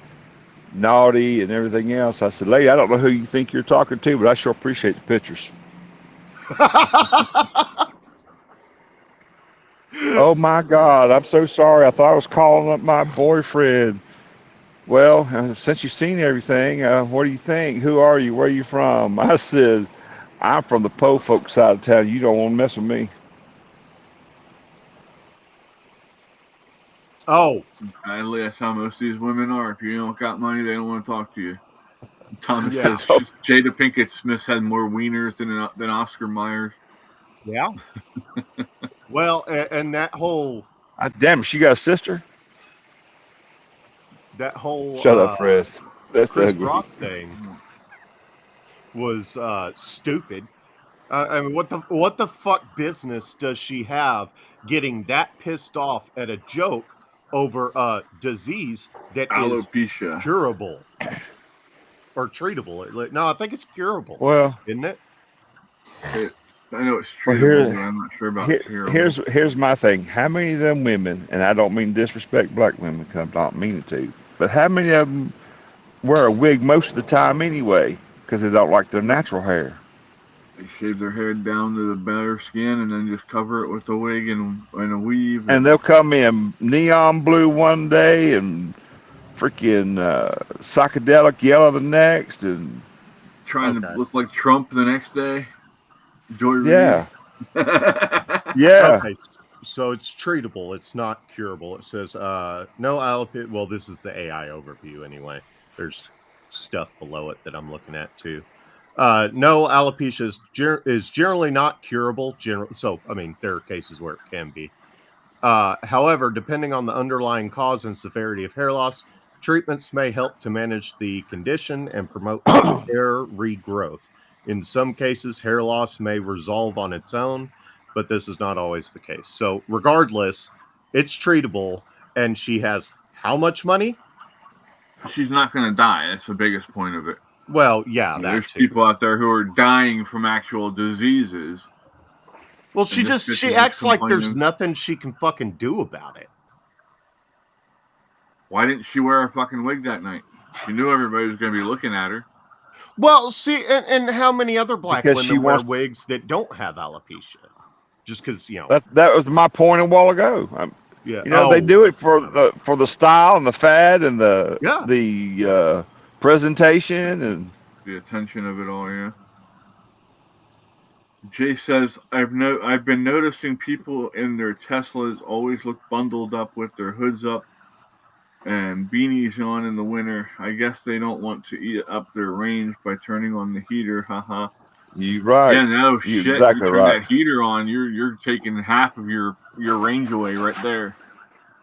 naughty and everything else. I said, lady, I don't know who you think you're talking to, but I sure appreciate the pictures. Oh my God, I'm so sorry. I thought I was calling up my boyfriend. Well, since you've seen everything, what do you think? Who are you? Where are you from? I said, I'm from the po folk side of town. You don't want to mess with me. Oh, Sadly, that's how most of these women are. If you don't got money, they don't want to talk to you. Thomas yeah, says Jada Pinkett Smith had more wieners than Oscar Myers. yeah. Well, and that whole Damn it, she got a sister? Shut up, Fred. That's Chris ugly. Rock thing was stupid. I mean, what the fuck business does she have getting that pissed off at a joke over a disease that is Alopecia. curable or treatable? No, I think it's curable, Well, isn't it? I know it's well treatable, but I'm not sure about curable. here's my thing. How many of them women, and I don't mean disrespect black women, because I don't mean it to, but how many of them wear a wig most of the time anyway, because they don't like their natural hair? They shave their head down to the bare skin and then just cover it with a wig and a weave. And they'll come in neon blue one day and freaking psychedelic yellow the next, and trying to look like Trump the next day. Joy Reid. yeah, yeah. Okay, so it's treatable. It's not curable. It says no alopecia. Well, this is the AI overview anyway. There's stuff below it that I'm looking at too. No, alopecia is generally not curable. So, I mean, there are cases where it can be. However, depending on the underlying cause and severity of hair loss, treatments may help to manage the condition and promote hair regrowth. In some cases, hair loss may resolve on its own, but this is not always the case. So, regardless, it's treatable, and she has how much money? She's not going to die. That's the biggest point of it. Well, yeah, there's people out there who are dying from actual diseases. Well, she acts like there's nothing she can fucking do about it. Why didn't she wear a fucking wig that night? She knew everybody was going to be looking at her. Well, see, and how many other black women wear wigs that don't have alopecia? Just because, you know. That was my point a while ago. Yeah. You know, they do it for the style and the fad and the presentation and the attention of it all. Yeah. Jay says, I've been noticing people in their Teslas always look bundled up with their hoods up and beanies on in the winter. I guess they don't want to eat up their range by turning on the heater. Haha. You right. Yeah, no shit. Exactly you turn right. that heater on, you're taking half of your range away right there.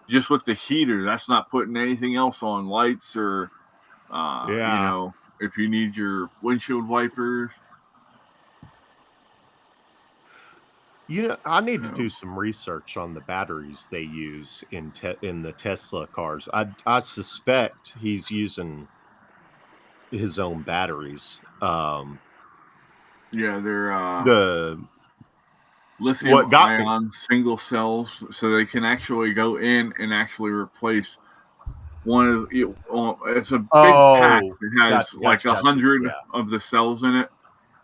Just with the heater, that's not putting anything else on, lights or you know, if you need your windshield wipers. You know, I need to do some research on the batteries they use in the Tesla cars. I suspect he's using his own batteries. Yeah, they're the lithium-ion single cells, so they can actually go in and actually replace one of it's a big pack. It has like 100 of the cells in it.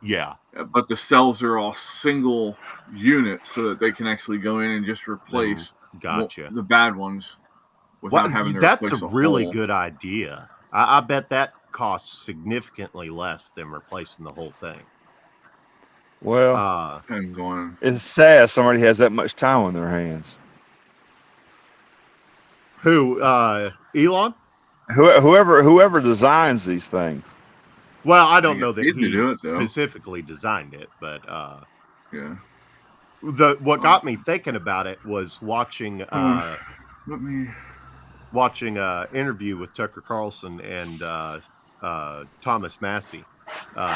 Yeah, but the cells are all single units, so that they can actually go in and just replace the bad ones without having to replace That's a really good idea. I bet that costs significantly less than replacing the whole thing. Well, it's sad somebody has that much time on their hands. Who? Elon? Whoever designs these things. Well, I I don't get know that paid to he do it though. specifically designed it, but Yeah. what got me thinking about it was watching Let me. an interview with Tucker Carlson and Thomas Massey.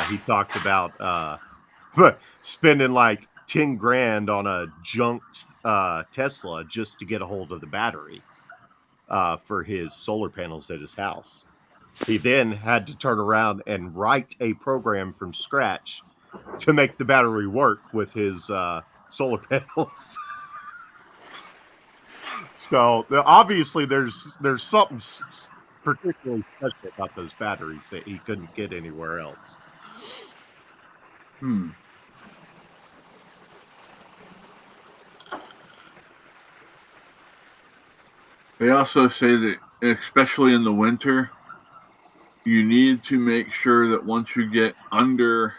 He talked about spending like 10 grand on a junked Tesla just to get a hold of the battery for his solar panels at his house. He then had to turn around and write a program from scratch to make the battery work with his solar panels. So obviously, there's something particularly special about those batteries that he couldn't get anywhere else. They also say that, especially in the winter, you need to make sure that once you get under,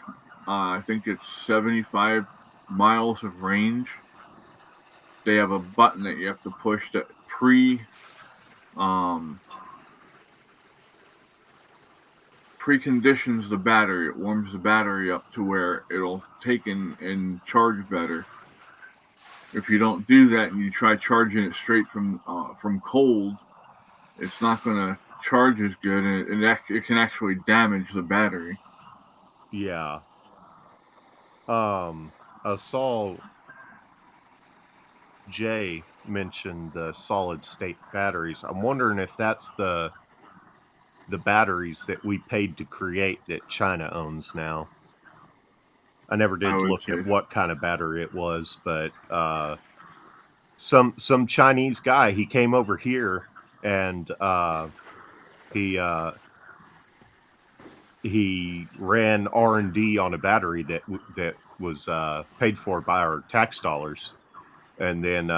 I think it's 75 miles of range, they have a button that you have to push that preconditions the battery. It warms the battery up to where it'll take and charge better. If you don't do that and you try charging it straight from cold, it's not going to charge as good, and it can actually damage the battery. Yeah. I saw Jay mention the solid state batteries. I'm wondering if that's the batteries that we paid to create that China owns now. I never I did would look say. at what kind of battery it was, but some Chinese guy, he came over here and he ran R&D on a battery that was paid for by our tax dollars, and then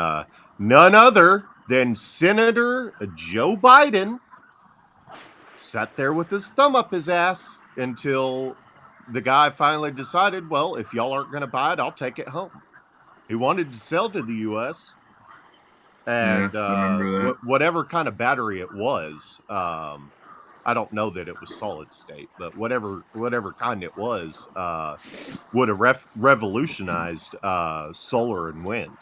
none other than Senator Joe Biden sat there with his thumb up his ass until the guy finally decided, well, if y'all aren't going to buy it, I'll take it home. He wanted to sell to the U.S. Yeah, and I remember that. whatever kind of battery it was, I don't know that it was solid state, but whatever kind it was, would have revolutionized solar and wind.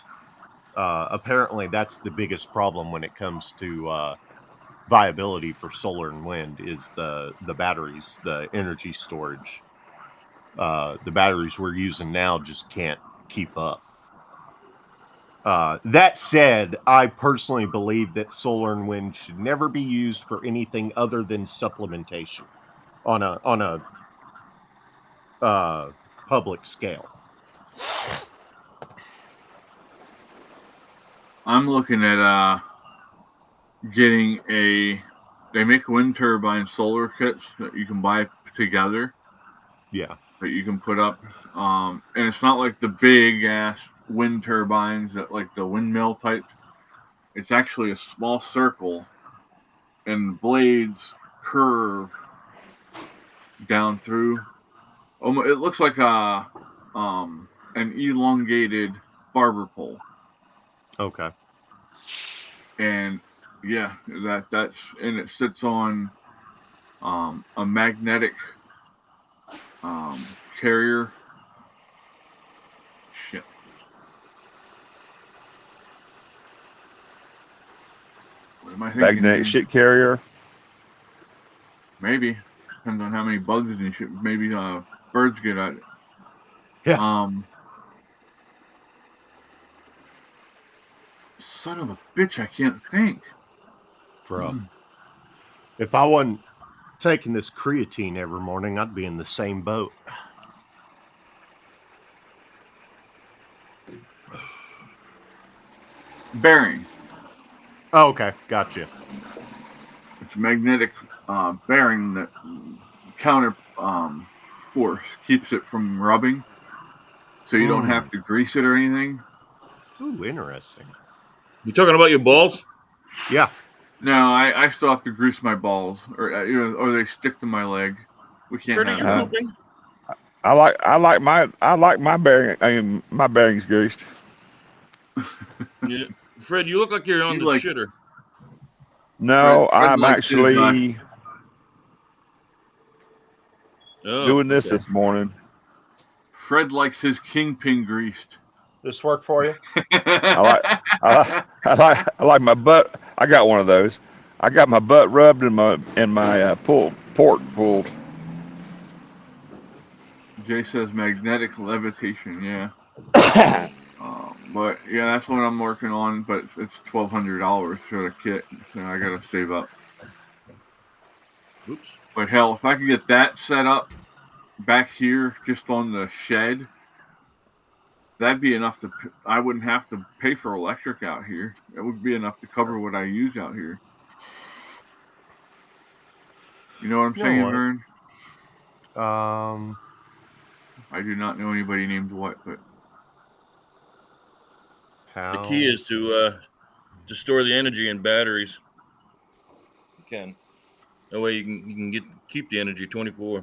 Apparently, that's the biggest problem when it comes to viability for solar and wind is the batteries, the energy storage. The batteries we're using now just can't keep up. That said, I personally believe that solar and wind should never be used for anything other than supplementation on a public scale. I'm looking at getting they make wind turbine solar kits that you can buy together. Yeah. That you can put up. And it's not like the big ass wind turbines that like the windmill type. It's actually a small circle and blades curve down through. It looks like an elongated barber pole. Okay. And yeah, that's and it sits on a magnetic carrier. Shit. What am I thinking? Magnetic shit carrier. Maybe. Depends on how many bugs and shit. Maybe birds get at it. Yeah. Son of a bitch, I can't think. Bro. If I wasn't taking this creatine every morning, I'd be in the same boat. Bearing. Oh, okay. Gotcha. It's a magnetic bearing that counter force keeps it from rubbing. So you don't have to grease it or anything. Ooh, interesting. You talking about your balls? Yeah. No, I still have to grease my balls, or they stick to my leg. We can't Fred, are have you that. pooping? I like my bearing. My bearings greased. Yeah. Fred, you look like you're on the shitter. No, Fred I'm likes actually. doing this okay. this morning. Fred likes his kingpin greased. This work for you? I like my butt. I got one of those. I got my butt rubbed and my port pulled. Jay says magnetic levitation. Yeah. But yeah, that's what I'm working on. But it's $1,200 for the kit, so I gotta save up. Oops. But hell, if I could get that set up back here, just on the shed, that'd be enough to. I wouldn't have to pay for electric out here. That would be enough to cover what I use out here. You know what I'm saying, what? Vern? I I do not know anybody named what, but how? The key is to store the energy in batteries. You can. That way you can keep the energy 24.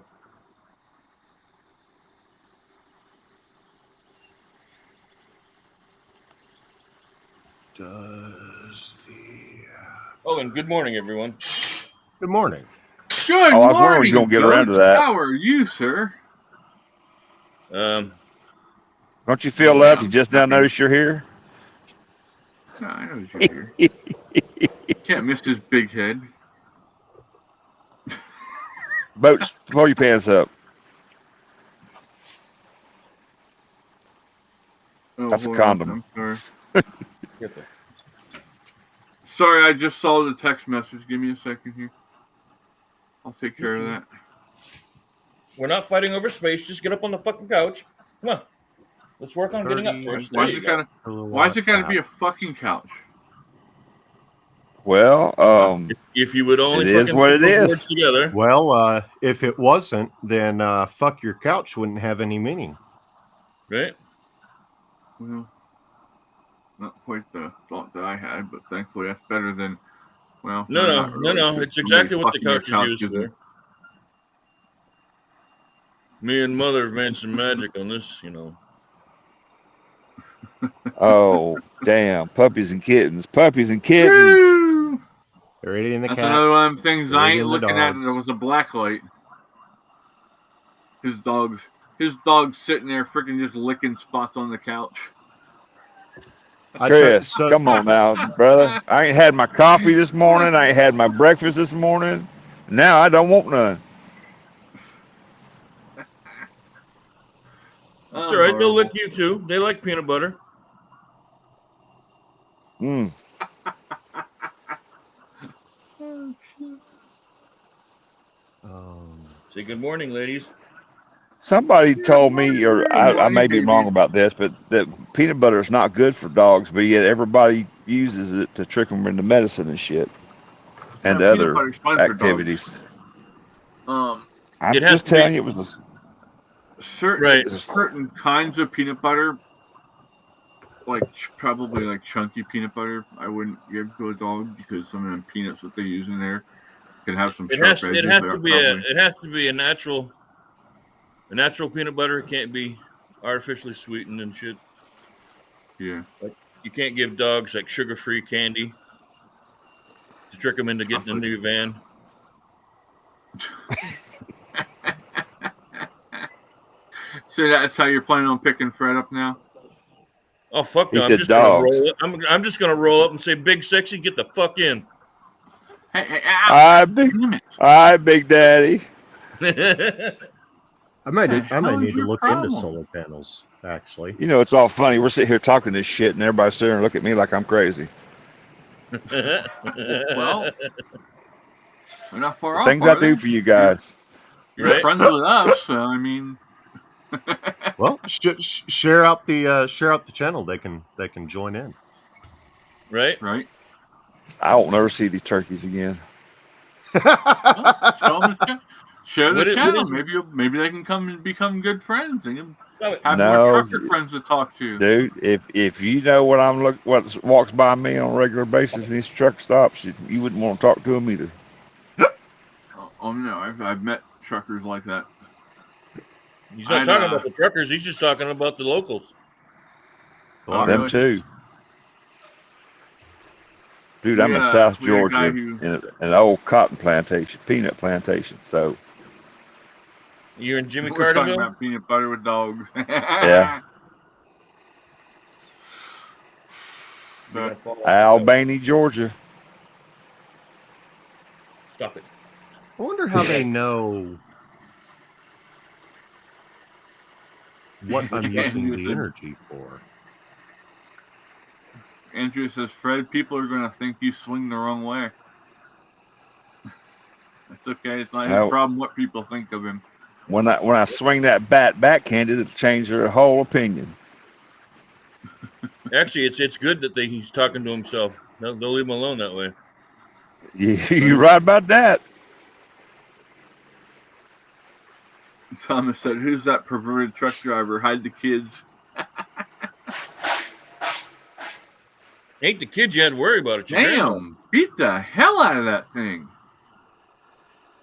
Does the Oh, and good morning, everyone. Good morning. good I was wondering when morning, you're gonna get around to Ghost. that. How are you, sir? Don't you feel left? You just now noticed you're here. No, I know you're here. Can't miss his big head. Boats, pull your pants up. Oh, That's a hold on. condom. I'm sorry. Sorry, I just saw the text message. Give me a second here. I'll take care of that. We're not fighting over space. Just get up on the fucking couch. Come on. Let's work on getting up first. Why There is you it go. gotta be a fucking couch? Well, If you would only it is fucking what put it those is. words together. Well, if it wasn't, then fuck your couch wouldn't have any meaning. Right? Well, not quite the thought that I had, but thankfully that's better than, well, No. It's exactly what the Somebody couch is fucking used their couch for. Me and Mother have made some magic on this, Oh, damn. Puppies and kittens. Puppies and kittens. Woo! They're eating the That's cats. another one of them things They're I ain't eating the looking at, and dogs. there was a black light. His dog's sitting there freaking just licking spots on the couch. Chris, come on now, brother. I ain't had my coffee this morning. I ain't had my breakfast this morning. Now I don't want none. That's all right. They'll lick you too. They like peanut butter. Mm. Say good morning, ladies. Somebody told me, or I may be wrong about this, but that peanut butter is not good for dogs, but yet everybody uses it to trick them into medicine and shit, and other activities. I'm just telling you, it was certain kinds of peanut butter, like probably like chunky peanut butter, I wouldn't give to a dog because some of them peanuts that they use in there can have some sharp edges. It has to be a natural peanut butter. It can't be artificially sweetened and shit. Yeah. Like, you can't give dogs like sugar-free candy to trick them into getting a new van. So that's how you're planning on picking Fred up now? Oh fuck no! I'm just gonna roll up and say, "Big sexy, get the fuck in." Hi, Big Daddy. I might need to look into solar panels, actually. You know, it's all funny. We're sitting here talking this shit, and everybody's staring and look at me like I'm crazy. Well, we're not far off. Things I do for you guys. You're friends with us, so I mean. Well, share out the channel. They can join in. Right. I won't never see these turkeys again. Share the channel. Maybe they can come and become good friends. They can have more trucker friends to talk to. Dude, if you know what walks by me on a regular basis in these truck stops, you wouldn't want to talk to them either. Oh no, I've met truckers like that. He's not talking about the truckers. He's just talking about the locals. Them too. Dude, I'm in South Georgia in an old cotton plantation, peanut plantation. So You're in Jimmy We're talking Carterville? about peanut butter with dogs. Yeah. You're gonna fall off the couch. Albany, Georgia. Stop it. I wonder how they know what I'm using the energy for. Andrew says, Fred, people are going to think you swing the wrong way. That's okay. It's not his problem what people think of him. When I swing that bat backhanded, it'll change their whole opinion. Actually, it's good that he's talking to himself. They'll leave him alone that way. You're right about that. Thomas said, who's that perverted truck driver? Hide the kids. Ain't the kids you had to worry about it. Damn, beat the hell out of that thing.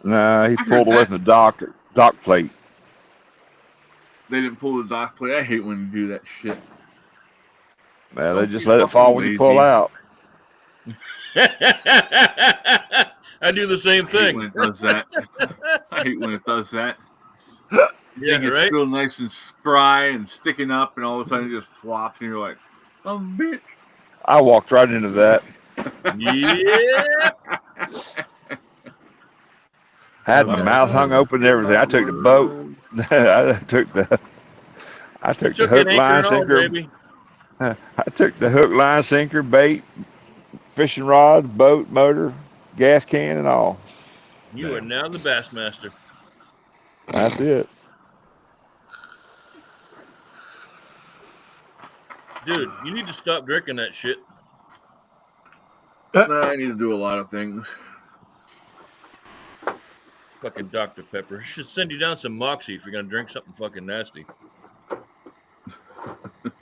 Nah, he pulled away from the dock plate. They didn't pull the dock plate. I hate when you do that shit. Man, they just let it fall when you pull out. I do the same thing. I hate when it does that. I hate when it does that. Yeah, it's right? real nice and spry and sticking up, and all of a sudden it just flops, and you're like, oh, bitch. I walked right into that. Yeah. Had my mouth hung open and everything. I took the boat. I took the hook, line, sinker. I took the hook, line, sinker, bait, fishing rod, boat, motor, gas can, and all. You are now the Bassmaster. That's it. Dude, you need to stop drinking that shit. I need to do a lot of things. Fucking Dr. Pepper. Should send you down some Moxie if you're gonna drink something fucking nasty.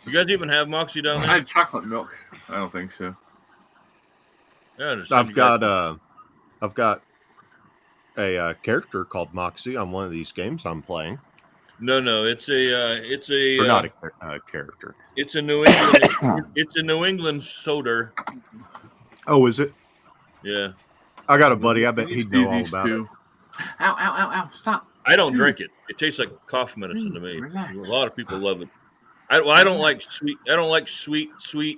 You guys even have Moxie down there? I had chocolate milk. I don't think so. Yeah, I've got a character called Moxie on one of these games I'm playing. No, it's a Or not a character. It's a New England. It's a New England soda. Oh, is it? Yeah. I got a buddy. I bet he'd know all about it. Ow! Stop! I don't drink it. It tastes like cough medicine to me. Relax. A lot of people love it. I don't like sweet. I don't like sweet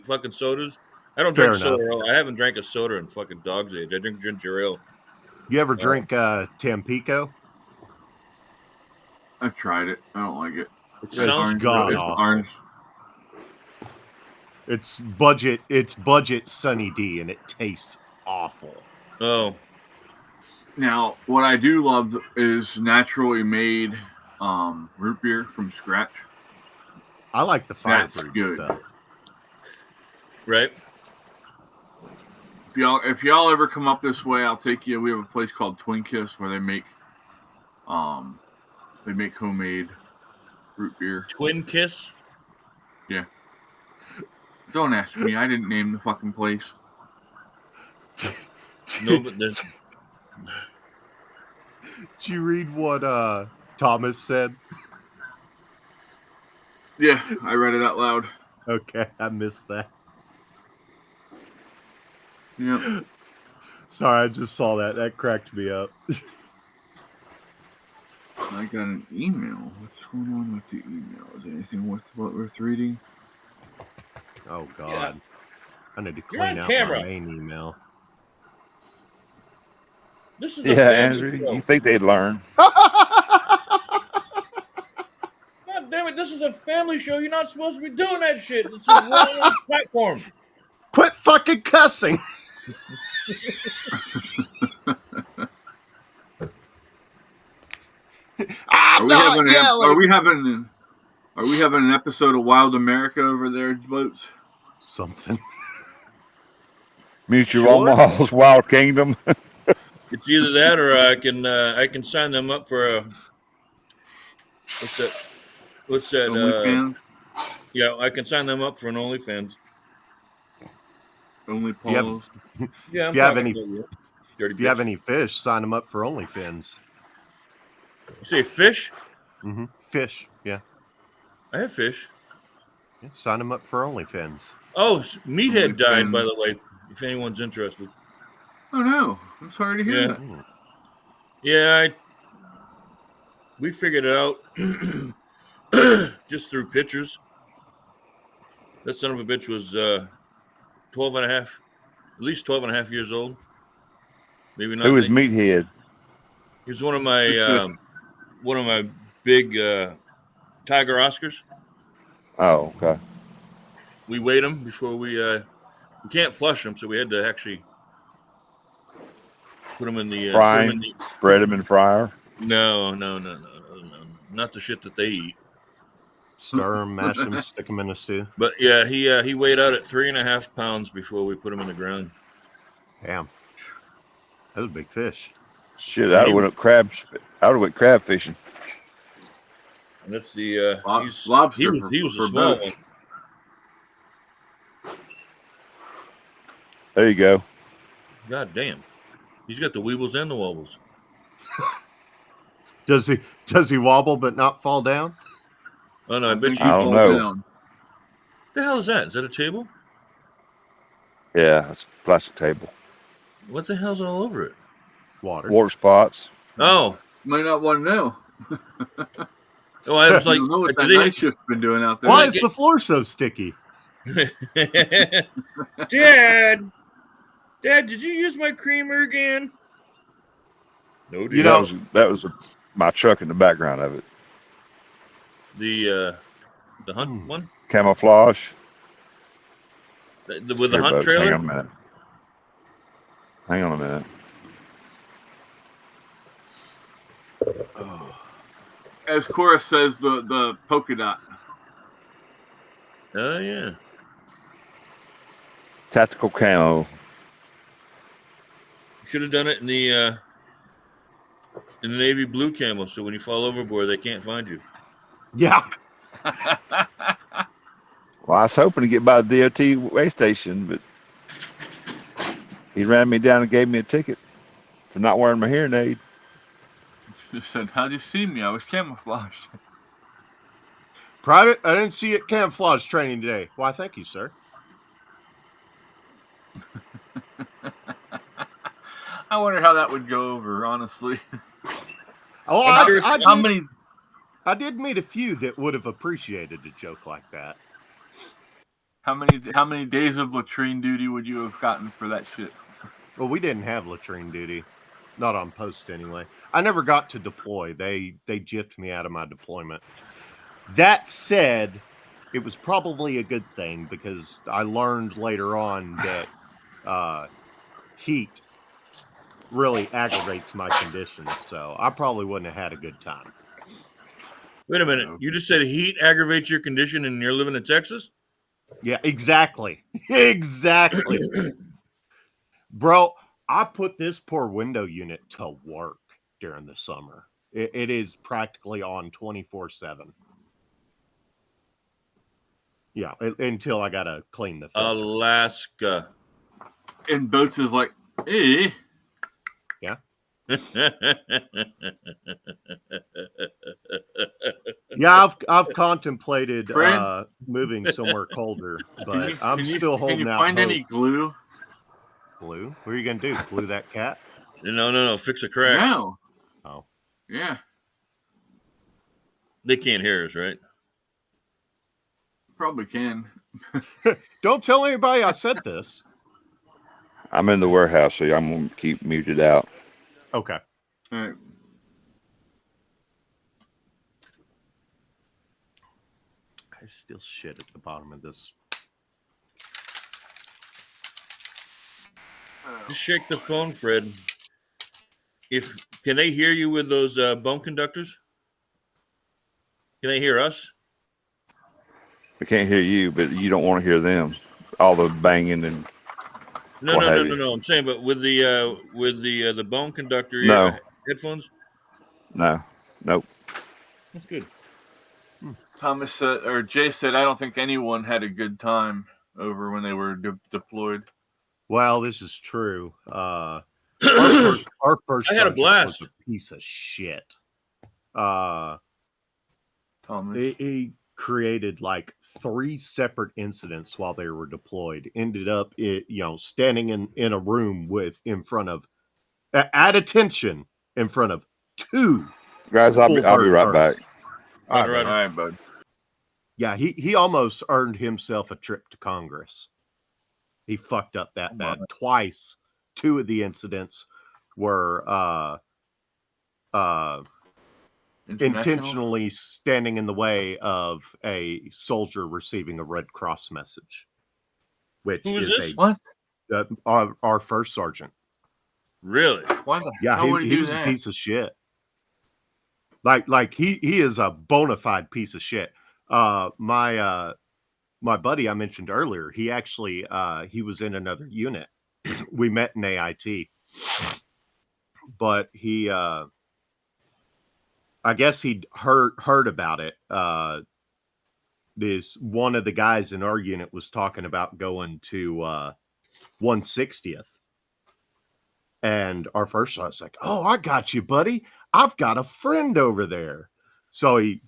fucking sodas. I don't drink soda. I haven't drank a soda in fucking dog's age. I drink ginger ale. You ever drink Tampico? I tried it. I don't like it. It sounds orange. It's budget Sunny D, and it tastes awful. Oh. Now, what I do love is naturally made root beer from scratch. I like the That's fireproof good. stuff. Right. If y'all ever come up this way, I'll take you. We have a place called Twin Kiss where they make homemade root beer. Twin Kiss? Yeah. Don't ask me. I didn't name the fucking place. No, but this. Did you read what Thomas said? Yeah, I read it out loud. Okay, I missed that. Yep. Sorry, I just saw that. That cracked me up. I got an email. What's going on with the email? Is anything worth what worth reading? Oh God, Yeah. I need to You're on clean out camera. my main email. This is a Yeah, family Andrew, show. you think they'd learn? God damn it! This is a family show. You're not supposed to be doing that shit. This is one platform. Quit fucking cussing. I'm not yelling. Are we having an episode of Wild America over there, Boats? Something. Mutual Sure. Omaha's Wild Kingdom. It's either that or I can sign them up for a what's that? OnlyFans? Yeah, I can sign them up for an OnlyFans. Only you have- Pauls. Yeah, If you have any- dirty If you have bitch. any fish, sign them up for OnlyFans. You say fish? Mm-hmm. Fish, yeah. I have fish. Yeah, sign them up for OnlyFans. Oh, Meathead died, OnlyFans. by the way. If anyone's interested. Oh no! I'm sorry to hear Yeah. that. Mm. Yeah, We figured it out just through pictures. That son of a bitch was 12 and a half, at least 12 and a half years old. Maybe not. Who is Meathead? He was one of my big tiger Oscars. Oh, okay. We weighed him before we can't flush him, so we had to actually put him in the bread him in fryer. No, not the shit that they eat. Stir him, mash him, stick him in a stew. But yeah, he weighed out at 3.5 pounds before we put him in the ground. Damn, that was a big fish. Shit, I would have crab fishing. And that's the lobster. He was a small one. There you go. God damn, he's got the weebles and the wobbles. Does he wobble but not fall down? Oh no, I bet you. I don't know. Down. The hell is that? Is that a table? Yeah, it's a plastic table. What the hell's all over it? Water spots. Oh, Might not want to know. oh, I was like, I don't know what that do night shift's been doing out there. Why is the floor so sticky? Dad, did you use my creamer again? No, dude. That was my truck in the background of it. The hunt one? Camouflage. With the hunt trailer? Hang on a minute. As Cora says, the polka dot. Oh yeah. Tactical camo. Should have done it in the navy blue camo, so when you fall overboard, they can't find you. Yeah. Well, I was hoping to get by the DOT way station, but he ran me down and gave me a ticket for not wearing my hearing aid. She said, "How'd you see me? I was camouflaged." Private, I didn't see you at camouflage training today. Why, thank you, sir. I wonder how that would go over, honestly. Oh, I did meet a few that would have appreciated a joke like that. How many days of latrine duty would you have gotten for that shit? Well, we didn't have latrine duty. Not on post, anyway. I never got to deploy. They gypped me out of my deployment. That said, it was probably a good thing because I learned later on that heat really aggravates my condition. So I probably wouldn't have had a good time. Wait a minute. You just said heat aggravates your condition and you're living in Texas? Yeah, exactly. Exactly. Bro, I put this poor window unit to work during the summer. It is practically on 24/7. Yeah, until I got to clean the filter. Alaska. And Boats is like, "Hey." Yeah. Yeah, I've contemplated moving somewhere colder, but I'm still holding out. Can you find any glue? Glue? What are you gonna do? Glue that cat? No. Fix a crack. No. Oh. Yeah. They can't hear us, right? Probably can. Don't tell anybody I said this. I'm in the warehouse, so I'm going to keep muted out. Okay. All right. There's still shit at the bottom of this. Just shake the phone, Fred. Can they hear you with those bone conductors? Can they hear us? I can't hear you, but you don't want to hear them. All the banging and No. I'm saying, but with the bone conductor headphones. No, nope. That's good. Thomas said, or Jay said, I don't think anyone had a good time over when they were deployed. Well, this is true. Our first I had a blast. Was a piece of shit. Thomas. He created like 3 separate incidents while they were deployed. Ended up, standing in a room at attention in front of 2 Guys, I'll be right Fulbert back. All right, Roger, All right, bud. Yeah, he almost earned himself a trip to Congress. He fucked up that bad twice. 2 of the incidents were intentionally standing in the way of a soldier receiving a Red Cross message, which Who is this? What? Our first sergeant. Really? Why the Yeah, hell would he do was that? a piece of shit. Like he is a bona fide piece of shit. My buddy I mentioned earlier, he actually he was in another unit. We met in AIT, but he I guess he'd heard about it. This one of the guys in our unit was talking about going to 160th. And our first shot's like, "Oh, I got you, buddy. I've got a friend over there." So he,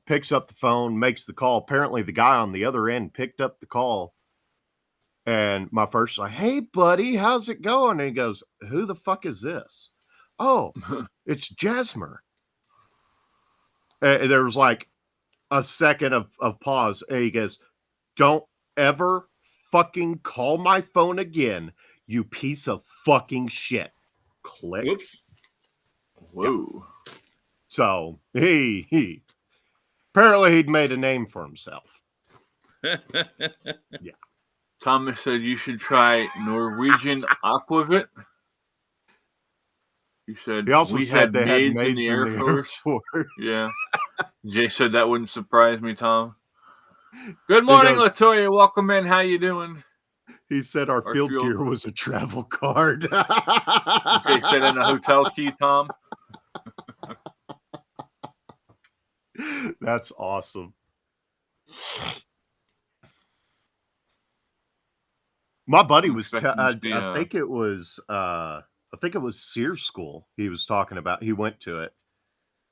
picks up the phone, makes the call. Apparently, the guy on the other end picked up the call. And my first like, "Hey, buddy, how's it going?" And he goes, "Who the fuck is this?" "Oh, it's Jasmer." And there was like a second of pause. And he goes, "Don't ever fucking call my phone again, you piece of fucking shit." Click. Whoops. Whoa. So he apparently he'd made a name for himself. Thomas said you should try Norwegian Aquavit. He said He also we said had they had maids maids in the Air Force. Yeah. Jay said that wouldn't surprise me, Tom. Good morning, goes- Latoya. Welcome in. How you doing? He said our field gear was a travel card. Jay said in a hotel key, Tom. That's awesome. My buddy was I think it was Sears School he was talking about. He went to it,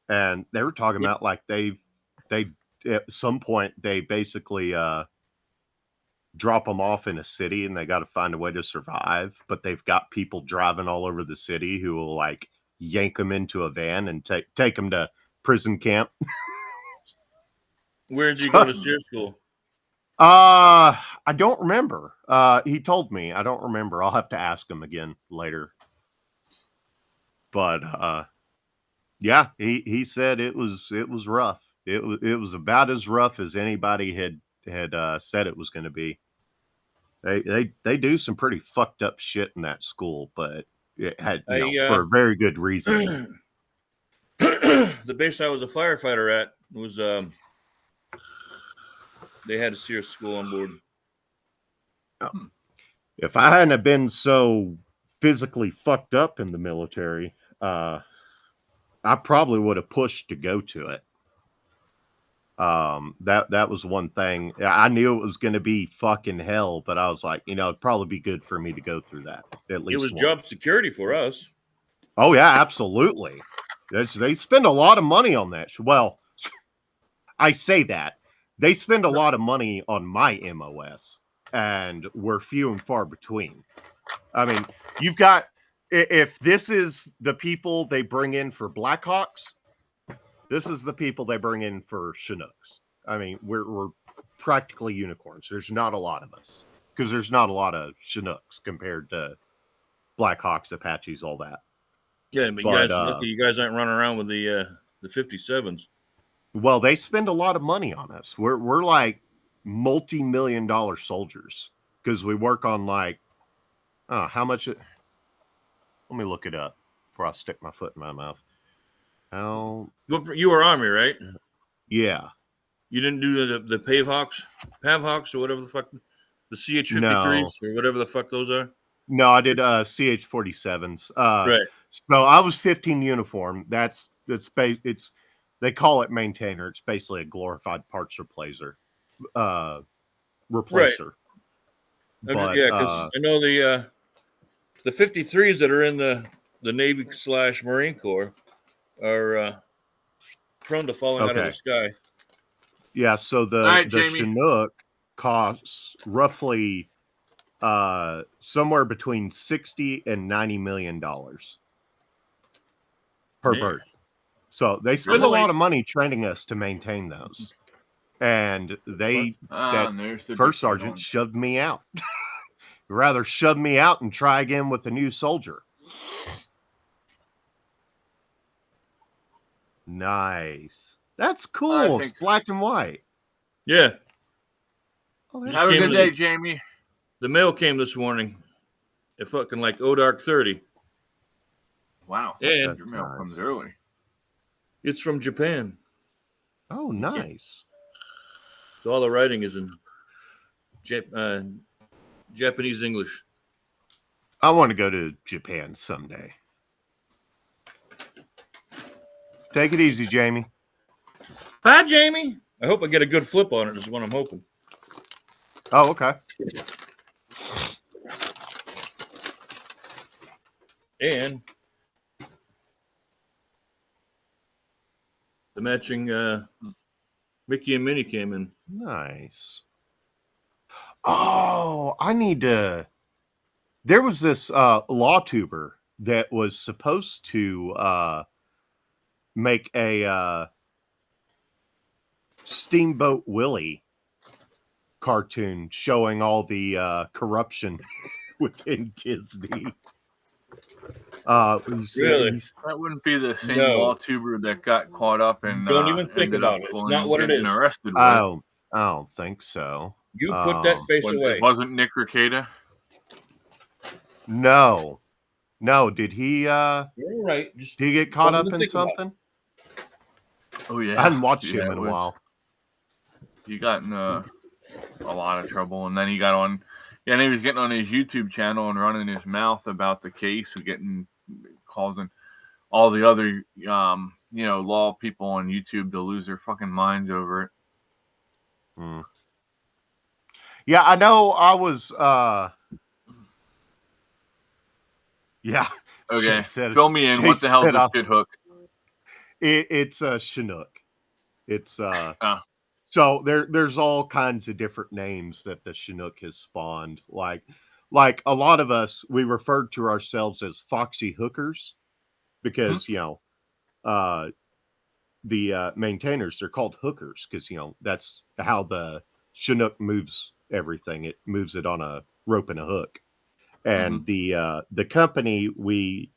and they were talking about like they at some point they basically drop them off in a city and they got to find a way to survive, but they've got people driving all over the city who will like yank them into a van and take them to prison camp. Where did you go to Sears School? I don't remember. He told me. I don't remember. I'll have to ask him again later. But yeah, he said it was rough. It was about as rough as anybody had said it was going to be. They do some pretty fucked up shit in that school, but it had for a very good reason. The base I was a firefighter at was they had a Sears School on board. If I hadn't have been so physically fucked up in the military, I probably would have pushed to go to it. That was one thing. I knew it was going to be fucking hell, but I was like, it'd probably be good for me to go through that at least. It was once. job security for us. Oh yeah, absolutely. They spend a lot of money on that. Well, I say that they spend a lot of money on my MOS, and we're few and far between. I mean, you've got, if this is the people they bring in for Blackhawks, this is the people they bring in for Chinooks. I mean, we're practically unicorns. There's not a lot of us because there's not a lot of Chinooks compared to Blackhawks, Apaches, all that. Yeah, but you guys, lucky you guys aren't running around with the 57s. Well, they spend a lot of money on us. We're like multi-million-dollar soldiers because we work on like, how much? Let me look it up before I stick my foot in my mouth. How? You were Army, right? Yeah. You didn't do the Pavhawks or whatever the fuck, the CH-53s or whatever the fuck those are? No, I did CH-47s. Right. So I was 15 uniform. It's they call it maintainer. It's basically a glorified parts replacer. Right. But, yeah, because I know the 53s that are in the Navy / Marine Corps are prone to falling out of the sky. Yeah, so the Chinook costs roughly somewhere between $60 and $90 million per bird. So they spend a Really? lot of money training us to maintain those. And that and there's the first different sergeant one. shoved me out. Rather shove me out and try again with a new soldier. Nice. That's cool. It's black and white. Yeah. Oh, Just Have a came good to day, Jamie. The mail came this morning at fucking like dark 30. Wow. And Your mail nice. comes early. It's from Japan. Oh, nice. So all the writing is in Japanese English. I want to go to Japan someday. Take it easy, Jamie. Hi, Jamie. I hope I get a good flip on it is what I'm hoping. Oh, okay. And the matching Mickey and Minnie came in. Nice. Oh, I need to. There was this law tuber that was supposed to make a Steamboat Willie cartoon showing all the corruption within Disney. Really? That wouldn't be the same No. law tuber that got caught up and Don't even think ended about up it. It's going not what it getting is. arrested. I don't think so. You put that face away. It wasn't Nick Rekieta? No. Did he? You're all right. Just Did he get caught don't up even in think about it. something? Oh yeah. I hadn't watched Yeah, him in a while. He got in a lot of trouble, and then he got on. Yeah, and he was getting on his YouTube channel and running his mouth about the case, and causing all the other law people on YouTube to lose their fucking minds over it. Hmm. Yeah, I know. I was. Yeah. Okay, fill me in. What the hell's a shit hook? It's a Chinook. It's So there's all kinds of different names that the Chinook has spawned. Like a lot of us, we referred to ourselves as foxy hookers because the maintainers, they're called hookers because that's how the Chinook moves everything. It moves it on a rope and a hook. And the company we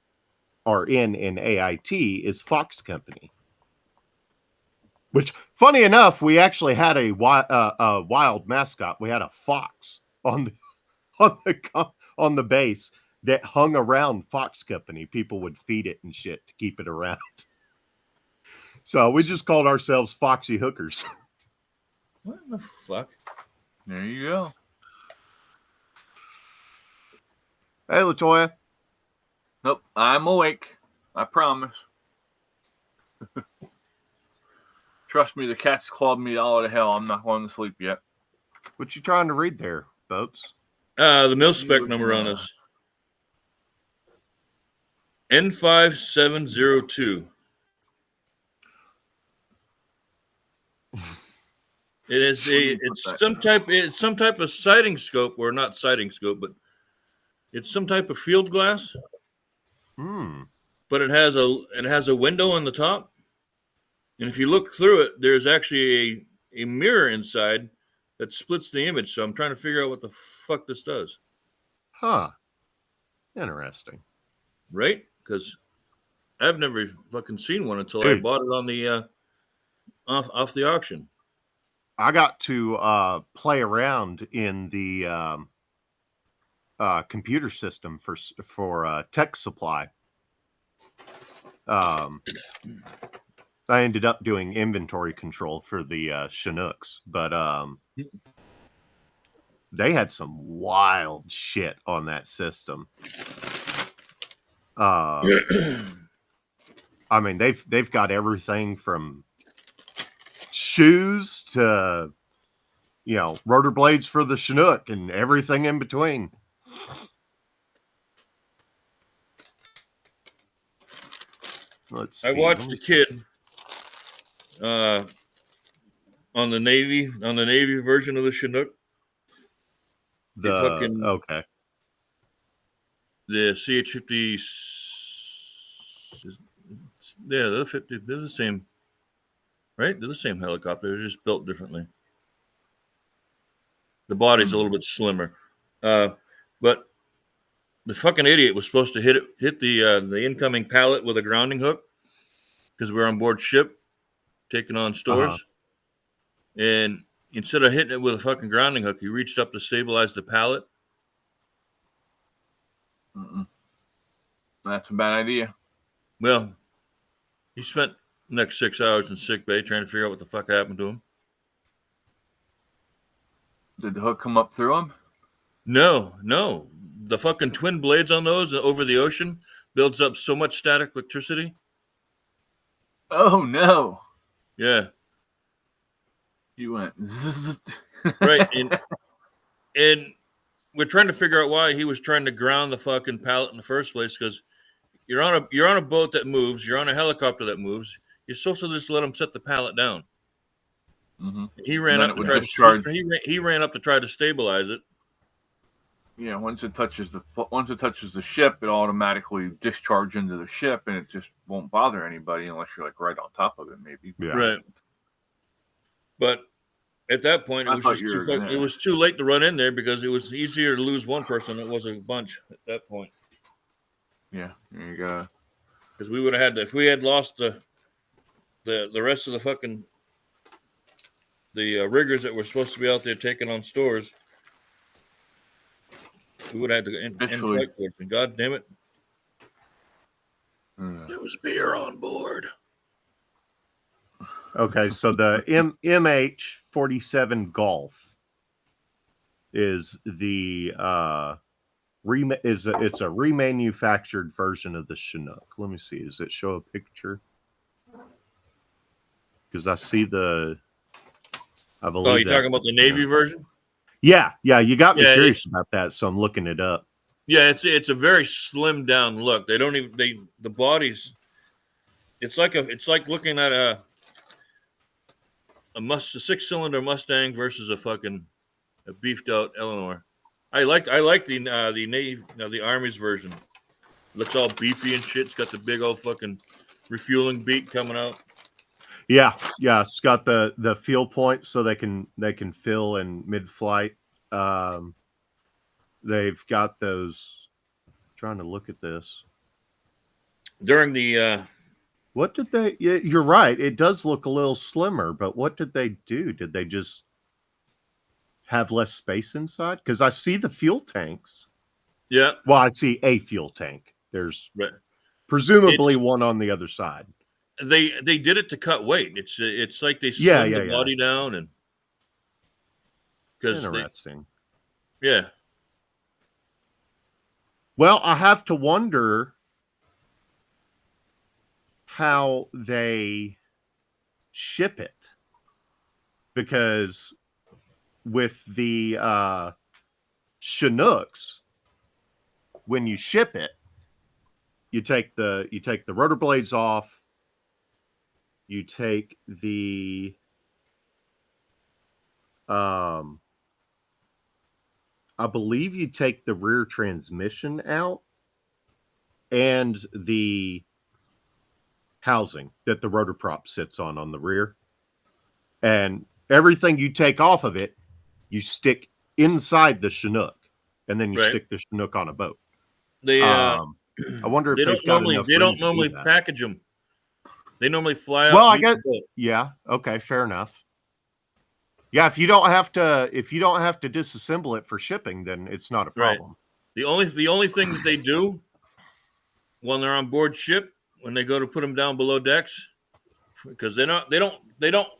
are in AIT is Fox Company. Which, funny enough, we actually had a wild mascot. We had a fox on the base that hung around Fox Company. People would feed it and shit to keep it around. So we just called ourselves Foxy Hookers. What the fuck? There you go. Hey, LaToya. Nope, I'm awake. I promise. Trust me, the cat's clawed me all to hell. I'm not going to sleep yet. What you trying to read there, folks? The mil spec number on this. N5702. It's some type of sighting scope, or not sighting scope, but it's some type of field glass. But it has a window on the top, and if you look through it, there's actually a mirror inside that splits the image. So I'm trying to figure out what the fuck this does. Huh. Interesting. Right? Because I've never fucking seen one until I bought it on the off the auction. I got to play around in the computer system for tech supply. I ended up doing inventory control for the Chinooks, but they had some wild shit on that system. I mean, they've got everything from shoes to rotor blades for the Chinook and everything in between. Let's see. I watched a kid on the Navy version of the Chinook. Okay. The CH-50 Yeah, they're the same, right? They're the same helicopter. They're just built differently. The body's a little bit slimmer, but the fucking idiot was supposed to hit the incoming pallet with a grounding hook because we're on board ship taking on stores, and instead of hitting it with a fucking grounding hook, he reached up to stabilize the pallet. That's a bad idea. Well, he spent the next 6 hours in sick bay trying to figure out what the fuck happened to him. Did the hook come up through him? No. The fucking twin blades on those over the ocean builds up so much static electricity. Oh, no. Yeah. You went. Right. And we're trying to figure out why he was trying to ground the fucking pallet in the first place, because you're on a boat that moves, you're on a helicopter that moves. You're supposed to just let him set the pallet down. Mm-hmm. He ran Then up it to would try discharge. he ran up to try to stabilize it. Yeah, once it touches the ship, it automatically discharges into the ship, and it just won't bother anybody unless you're like right on top of it, maybe. Yeah. Right. But at that point, it was too late to run in there because it was easier to lose one person than it was a bunch at that point. Yeah, you gotta. Because we would have had if we had lost the rest of the fucking riggers that were supposed to be out there taking on stores, we would have had to end flight course. And God damn it, there was beer on board. Okay, so the MH-47 Golf is the it's a remanufactured version of the Chinook. Let me see. Does it show a picture? Because I see I believe. Oh, you're talking about the Navy version? Yeah. You got me curious about that, so I'm looking it up. Yeah, it's a very slimmed down look. They don't even the bodies. It's like looking at a 6-cylinder Mustang versus a beefed out Eleanor. I like the Navy, the Army's version. Looks all beefy and shit. It's got the big old fucking refueling beak coming out. Yeah. It's got the fuel points so they can fill in mid-flight. They've got those. I'm trying to look at this during the. What did they? You're right. It does look a little slimmer, but what did they do? Did they just have less space inside? Because I see the fuel tanks. Yeah. Well, I see a fuel tank. There's presumably one on the other side. They did it to cut weight. It's like they slimmed the body down and. Interesting. Yeah. Well, I have to wonder how they ship it, because with the Chinooks, when you ship it, you take the rotor blades off, you take the I believe you take the rear transmission out and the housing that the rotor prop sits on the rear, and everything you take off of it, you stick inside the Chinook, and then you stick the Chinook on a boat. I wonder if they don't normally package them. They normally fly out. Well, I guess. Yeah. Okay. Fair enough. Yeah. If you don't have to disassemble it for shipping, then it's not a problem. Right. The only thing that they do when they're on board ship, when they go to put them down below decks, because they don't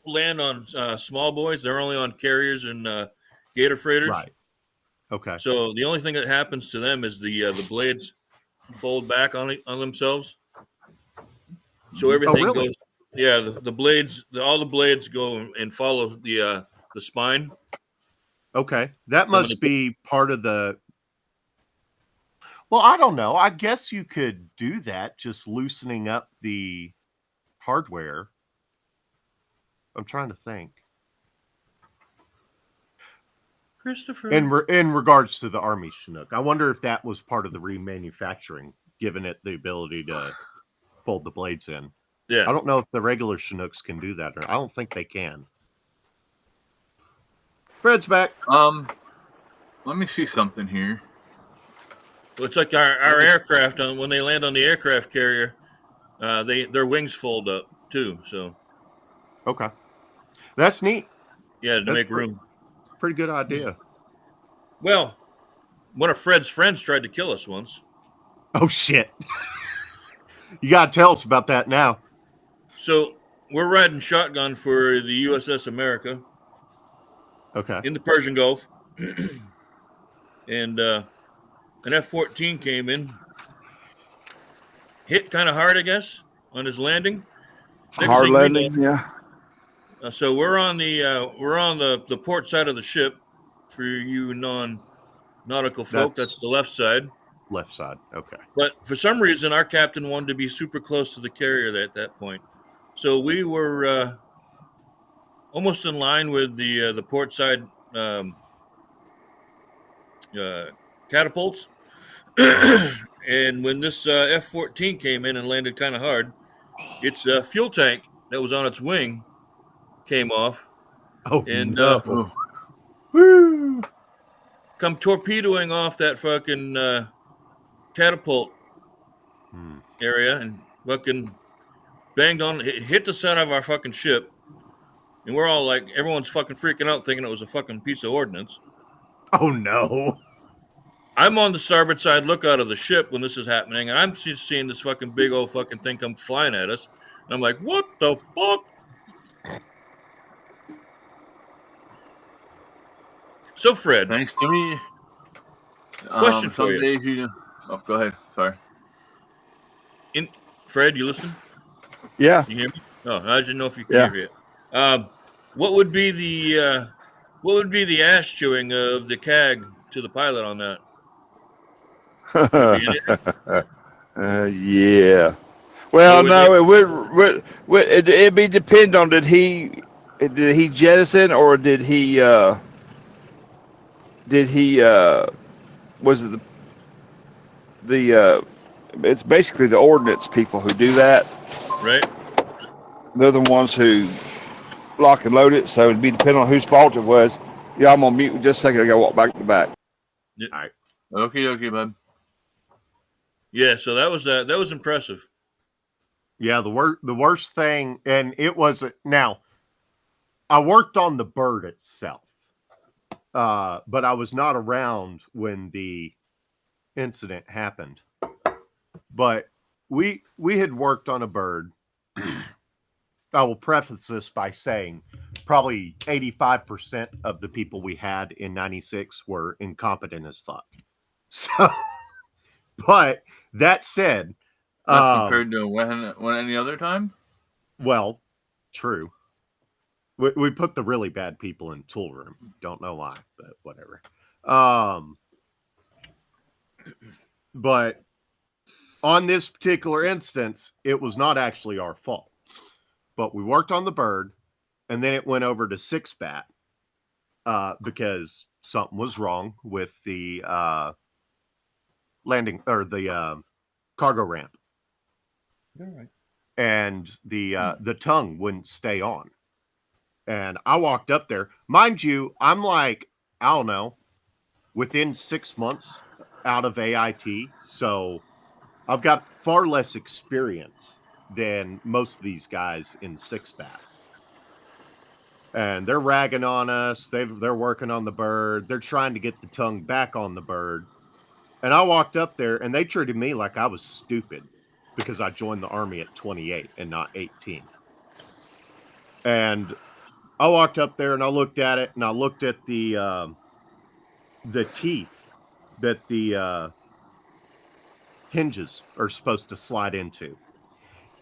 land on small boys. They're only on carriers and gator freighters. Right. Okay. So the only thing that happens to them is the blades fold back on themselves. So everything goes. Yeah, the blades, all the blades go and follow the spine. Okay, that must be part of the. Well, I don't know. I guess you could do that, just loosening up the hardware. I'm trying to think. Christopher. In regards to the Army Chinook, I wonder if that was part of the remanufacturing, giving it the ability to fold the blades in. Yeah. I don't know if the regular Chinooks can do that, or I don't think they can. Fred's back. Let me see something here. Well, it's like our aircraft when they land on the aircraft carrier, their wings fold up too. So Okay, that's neat. yeah, to That's make room. Pretty good idea. Well, one of Fred's friends tried to kill us once. Oh shit! You gotta tell us about that now. So we're riding shotgun for the USS America. Okay. In the Persian Gulf, and an F-14 came in, hit kind of hard, I guess, on his landing. Next Hard thing landing, we know, yeah. so we're on the port side of the ship. For you non-nautical folk, that's the left side. Left side. Okay. But for some reason, our captain wanted to be super close to the carrier at that point, so we were almost in line with the port side catapults. And when this F-14 came in and landed kind of hard, its fuel tank that was on its wing came off. Oh, and no. Woo! Come torpedoing off that fucking catapult area and fucking banged on, hit the side of our fucking ship. And we're all like, everyone's fucking freaking out thinking it was a fucking piece of ordnance. Oh, no. I'm on the starboard side lookout of the ship when this is happening, and I'm just seeing this fucking big old fucking thing come flying at us. And I'm like, what the fuck? So, Fred. Thanks to me. Question for you. Oh, go ahead. Sorry. Fred, you listen? Yeah. You hear me? No, I didn't know if you could hear it. What would be the ass chewing of the CAG to the pilot on that? Yeah. Well, no, it'd be depend on did he jettison or did he was it the it's basically the ordnance people who do that. Right. They're the ones who lock and load it, so it'd be depending on whose fault it was. Yeah, I'm on mute just a second. I gotta walk back to back. Yeah. All right. Okay, bud. Yeah, so that was impressive. Yeah, the worst thing, and it was now. I worked on the bird itself, but I was not around when the incident happened. But we had worked on a bird. I will preface this by saying probably 85% of the people we had in 96 were incompetent as fuck. So, but that said, that's compared to when any other time. Well, true. We put the really bad people in tool room. Don't know why, but whatever. But on this particular instance, it was not actually our fault. But we worked on the bird, and then it went over to 6-bat because something was wrong with the landing or the cargo ramp. All right. And the tongue wouldn't stay on. And I walked up there. Mind you, I'm like, I don't know, within 6 months out of AIT. So I've got far less experience than most of these guys in 6-bat. And they're ragging on us. They're working on the bird. They're trying to get the tongue back on the bird. And I walked up there, and they treated me like I was stupid because I joined the Army at 28 and not 18. And I walked up there, and I looked at it, and I looked at the teeth that the hinges are supposed to slide into.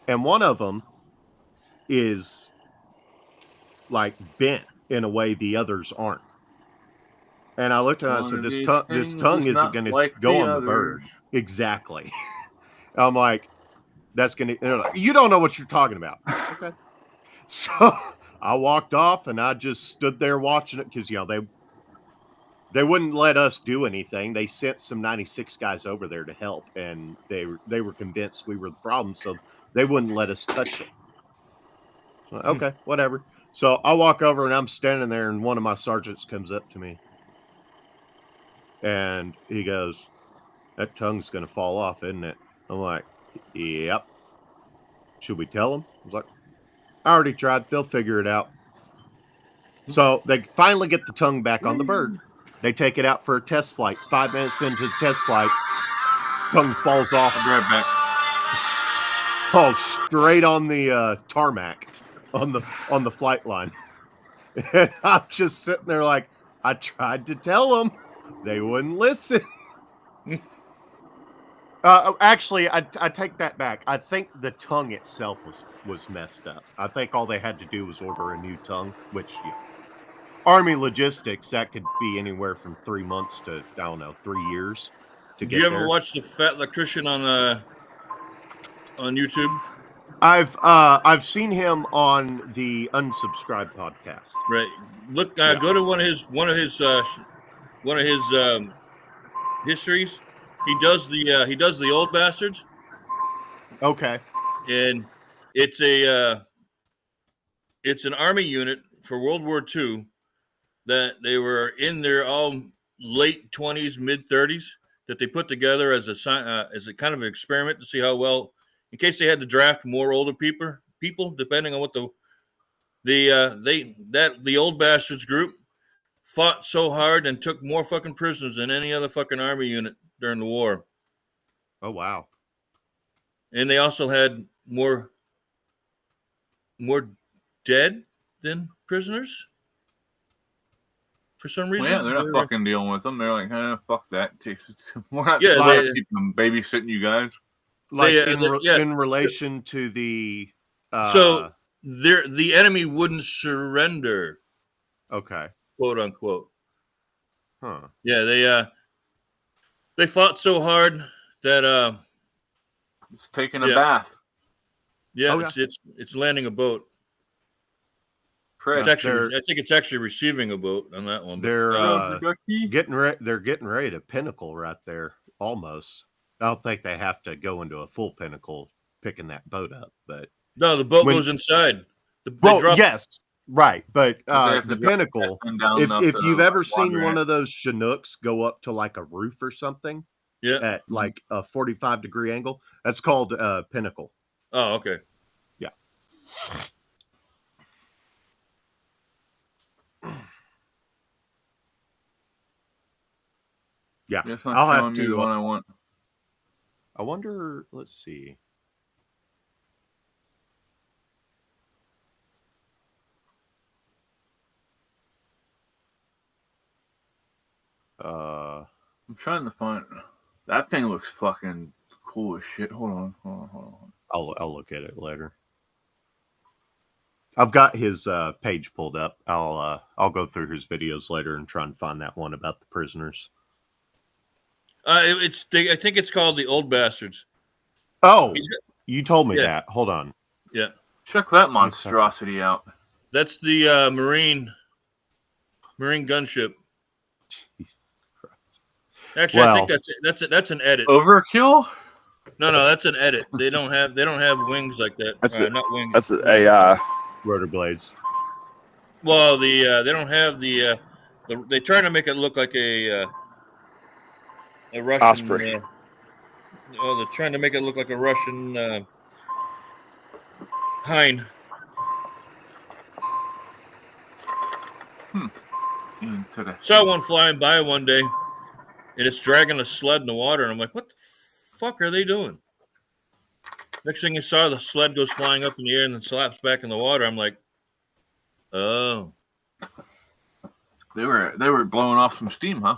And one of them is like bent in a way the others aren't. And I looked at it and I said, this tongue isn't going to go on the bird. Exactly. I'm like, that's going to, they're like, you don't know what you're talking about. Okay. So I walked off and I just stood there watching it because, They wouldn't let us do anything. They sent some 96 guys over there to help, and they were convinced we were the problem, so they wouldn't let us touch it. Okay, whatever. So I walk over and I'm standing there, and one of my sergeants comes up to me, and he goes, "That tongue's going to fall off, isn't it?" I'm like, "Yep." Should we tell them? I was like, "I already tried. They'll figure it out." So they finally get the tongue back on the bird. They take it out for a test flight. 5 minutes into the test flight, tongue falls off. I'll be right back. Falls straight on the tarmac on the flight line. And I'm just sitting there like, I tried to tell them. They wouldn't listen. Actually, I take that back. I think the tongue itself was messed up. I think all they had to do was order a new tongue, which Army logistics, that could be anywhere from 3 months to, I don't know, 3 years to get there. Did you ever watch the Fat Electrician on YouTube? I've seen him on the Unsubscribed podcast. Right. Look, go to one of his histories. He does the Old Bastards. Okay. And it's an army unit for World War II that they were in their all late 20s, mid 30s, that they put together as a kind of an experiment to see how well, in case they had to draft more older people, depending on what the Old Bastards group fought so hard and took more fucking prisoners than any other fucking army unit during the war. Oh wow. And they also had more dead than prisoners for some reason. Well, yeah, they're not fucking dealing with them. They're like, fuck that. We're not keeping them babysitting you guys. Like in relation to the so the enemy wouldn't surrender. Okay. Quote unquote. Huh. Yeah, they fought so hard that it's taking a bath. Yeah, it's landing a boat. I think it's actually receiving a boat on that one. They're getting ready to pinnacle right there, almost. I don't think they have to go into a full pinnacle picking that boat up, but no, the boat goes inside. Yes, right, but the pinnacle. If you've ever seen one of those Chinooks go up to like a roof or something, at like a 45-degree angle, that's called pinnacle. Oh, okay. Yeah. Yeah, I'll have to. The one I want. I wonder. Let's see. I'm trying to find. That thing looks fucking cool as shit. Hold on. I'll look at it later. I've got his page pulled up. I'll go through his videos later and try and find that one about the prisoners. I think it's called the Old Bastards. Oh, you told me that. Hold on. Yeah. Check that monstrosity out. That's the Marine gunship. Jesus Christ. Actually, I think that's an edit. Overkill? No, that's an edit. They don't have wings like that. Not wings. That's an AI. Rotor blades. Well, they don't have the they try to make it look like a Russian Osprey. They're trying to make it look like a Russian hind. Saw one flying by one day, and it's dragging a sled in the water, and I'm like, what the fuck are they doing? Next thing I saw, the sled goes flying up in the air and then slaps back in the water. I'm like, oh. They were blowing off some steam, huh?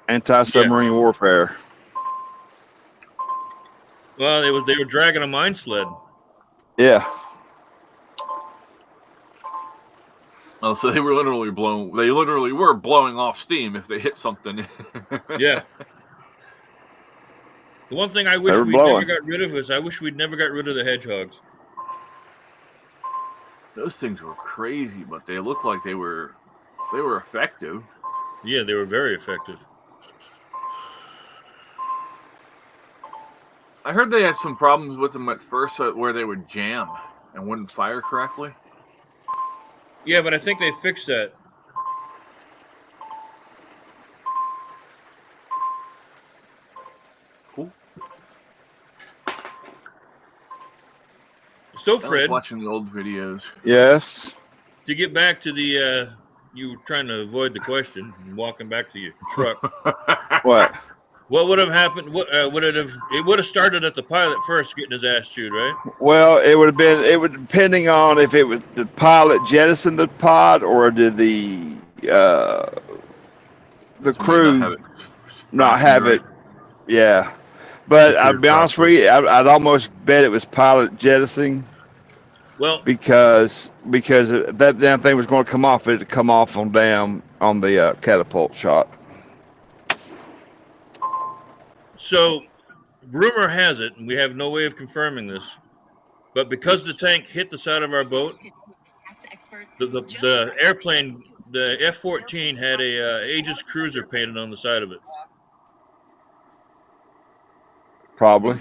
Anti-submarine warfare. Well, they were dragging a mine sled. Yeah. Oh, so they literally were blowing off steam if they hit something. Yeah. The one thing I wish we never got rid of is I wish we'd never got rid of the hedgehogs. Those things were crazy, but they looked like they were effective. Yeah, they were very effective. I heard they had some problems with them at first where they would jam and wouldn't fire correctly. Yeah, but I think they fixed that. Cool. So, I like Fred, watching the old videos. Yes. to get back to the, you were trying to avoid the question and walking back to your truck. What? What would have happened? What would it have? It would have started at the pilot first, getting his ass chewed, right? Well, it would have been. It would depending on if it was the pilot jettisoned the pod or did the crew not have it. Yeah, but I'll be honest with you, I'd almost bet it was pilot jettisoning. Well, because that damn thing was going to come off. It'd come off on the catapult shot. So, rumor has it, and we have no way of confirming this, but because the tank hit the side of our boat, the airplane, the F-14, had a Aegis cruiser painted on the side of it. Probably.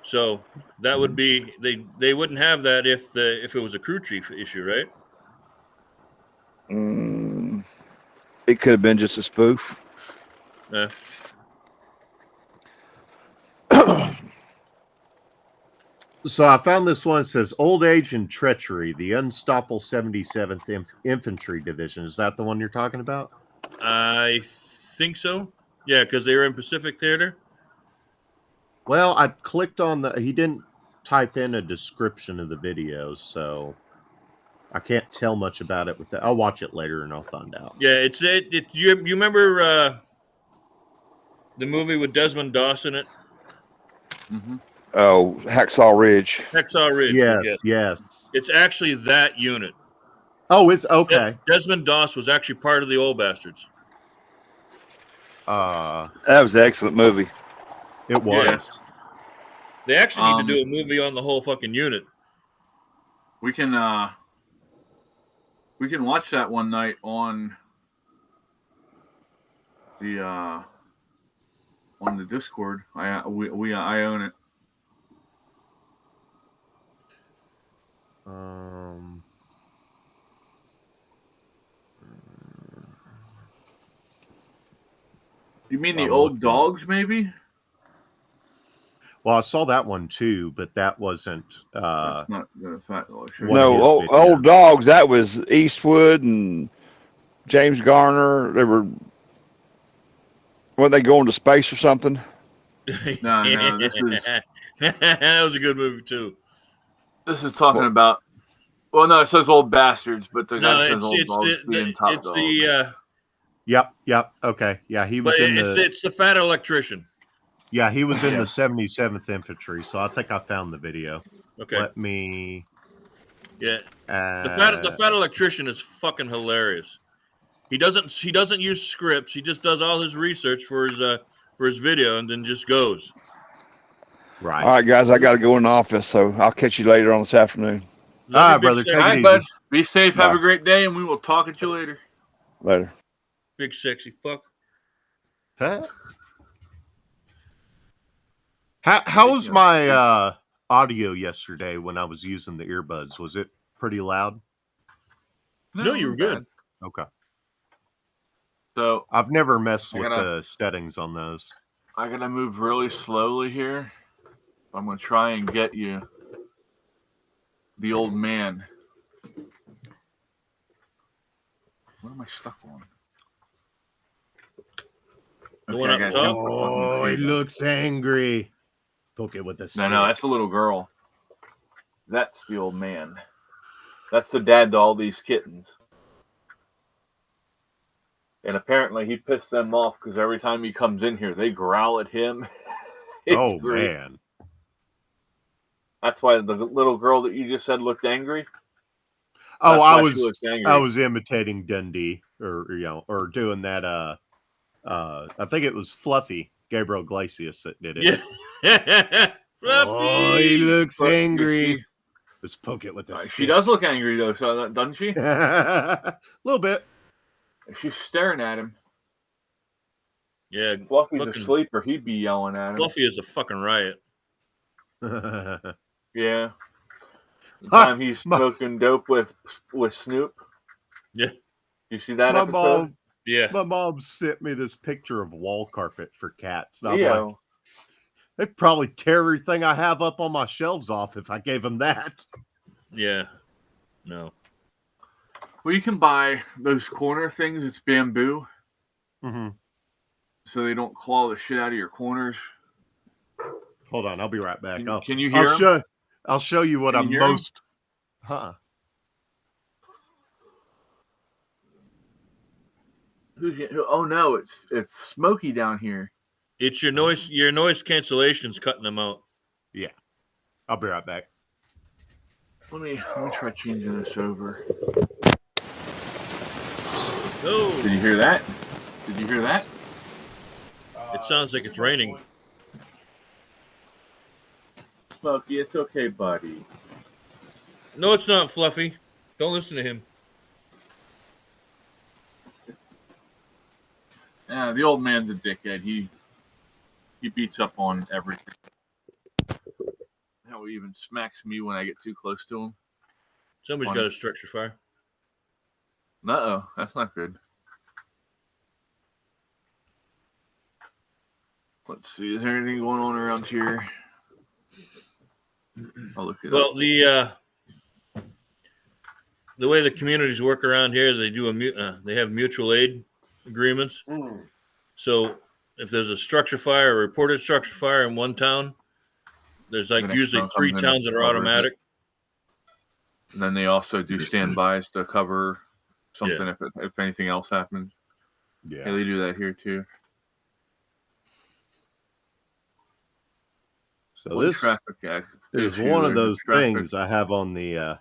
So that would be they wouldn't have that if it was a crew chief issue, right? It could have been just a spoof. Yeah. So I found this one. It says Old Age and Treachery, the Unstoppable 77th Infantry Division. Is that the one you're talking about? I think so. Yeah, because they were in Pacific Theater. Well, I clicked on he didn't type in a description of the video, so I can't tell much about it. I'll watch it later and I'll find out. Yeah, you remember the movie with Desmond Doss in it? Mm-hmm. Oh, Hacksaw Ridge. Hacksaw Ridge. Yes. It's actually that unit. Oh, it's okay. Desmond Doss was actually part of the Old Bastards. That was an excellent movie. It was. Yeah. They actually need to do a movie on the whole fucking unit. We can watch that one night on the Discord. I own it. You mean the old dogs, maybe? Well, I saw that one too, but that wasn't. That's not the fact. No, old dogs. That was Eastwood and James Garner. They were. Weren't they going to space or something? No, this is. That was a good movie too. This is talking about. Well, no, it says Old Bastards, but the guy says Old Dogs being top dogs. Yep. Okay. Yeah, he was it's the fat electrician. Yeah, he was in the 77th Infantry, so I think I found the video. Okay. Let me. Yeah. The fat electrician is fucking hilarious. He doesn't use scripts. He just does all his research for his video and then just goes. Right. All right, guys, I got to go in the office, so I'll catch you later on this afternoon. All right, brother. All right, bud. Be safe. Bye. Have a great day, and we will talk at you later. Later. Big sexy fuck. Huh? How was my audio yesterday when I was using the earbuds? Was it pretty loud? No, you were good. Okay. So I've never messed with the settings on those. I gotta move really slowly here. I'm gonna try and get you the old man. What am I stuck on? The one up top? Oh, he looks angry. Poke it with a stick. No, that's the little girl. That's the old man. That's the dad to all these kittens. And apparently he pissed them off because every time he comes in here, they growl at him. Oh, great. Man. That's why the little girl that you just said looked angry. Oh, I was imitating Dundee or doing that. I think it was Fluffy, Gabriel Iglesias that did it. Yeah. Fluffy. Oh, he looks angry. Let's poke it with a stick. She does look angry though, so doesn't she? A little bit. She's staring at him. Yeah, Fluffy's fucking asleep, or he'd be yelling at him. Fluffy is a fucking riot. Yeah. The time he's smoking dope with Snoop. Yeah. You see that my episode? Yeah. My mom sent me this picture of wall carpet for cats. And I'm Yeah. like, they'd probably tear everything I have up on my shelves off if I gave them that. Yeah. No. Well, you can buy those corner things. It's bamboo. Mm-hmm. So they don't claw the shit out of your corners. Hold on, I'll be right back. Can you hear them? I'll show you what I'm most... Huh. Oh no, it's smoky down here. It's your noise cancellation's cutting them out. Yeah. I'll be right back. Let me try changing this over. Oh. Did you hear that? Did you hear that? It sounds like it's raining. Smokey, it's okay, buddy. No, it's not, Fluffy. Don't listen to him. Yeah, the old man's a dickhead. He beats up on everything. How he even smacks me when I get too close to him. Somebody's got a structure fire. Uh-oh, that's not good. Let's see, is there anything going on around here? I'll look it up. Well, the way the communities work around here, they do they have mutual aid agreements. So if there's a structure fire, a reported structure fire in one town, there's like usually 3 towns that are automatic. And then they also do standbys to cover something if anything else happens. Yeah, they do that here too. So this is one of those things I have on the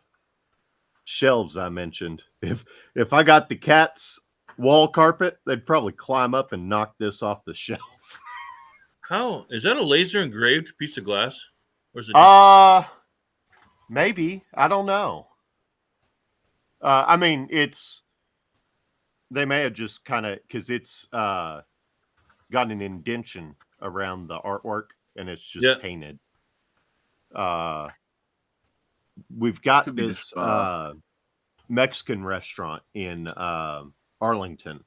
shelves I mentioned. If I got the cat's wall carpet, they'd probably climb up and knock this off the shelf. How is that a laser engraved piece of glass? Or is it maybe. I don't know. I mean, they may have just kind of, because it's got an indentation around the artwork and it's just painted. We've got this Mexican restaurant in Arlington.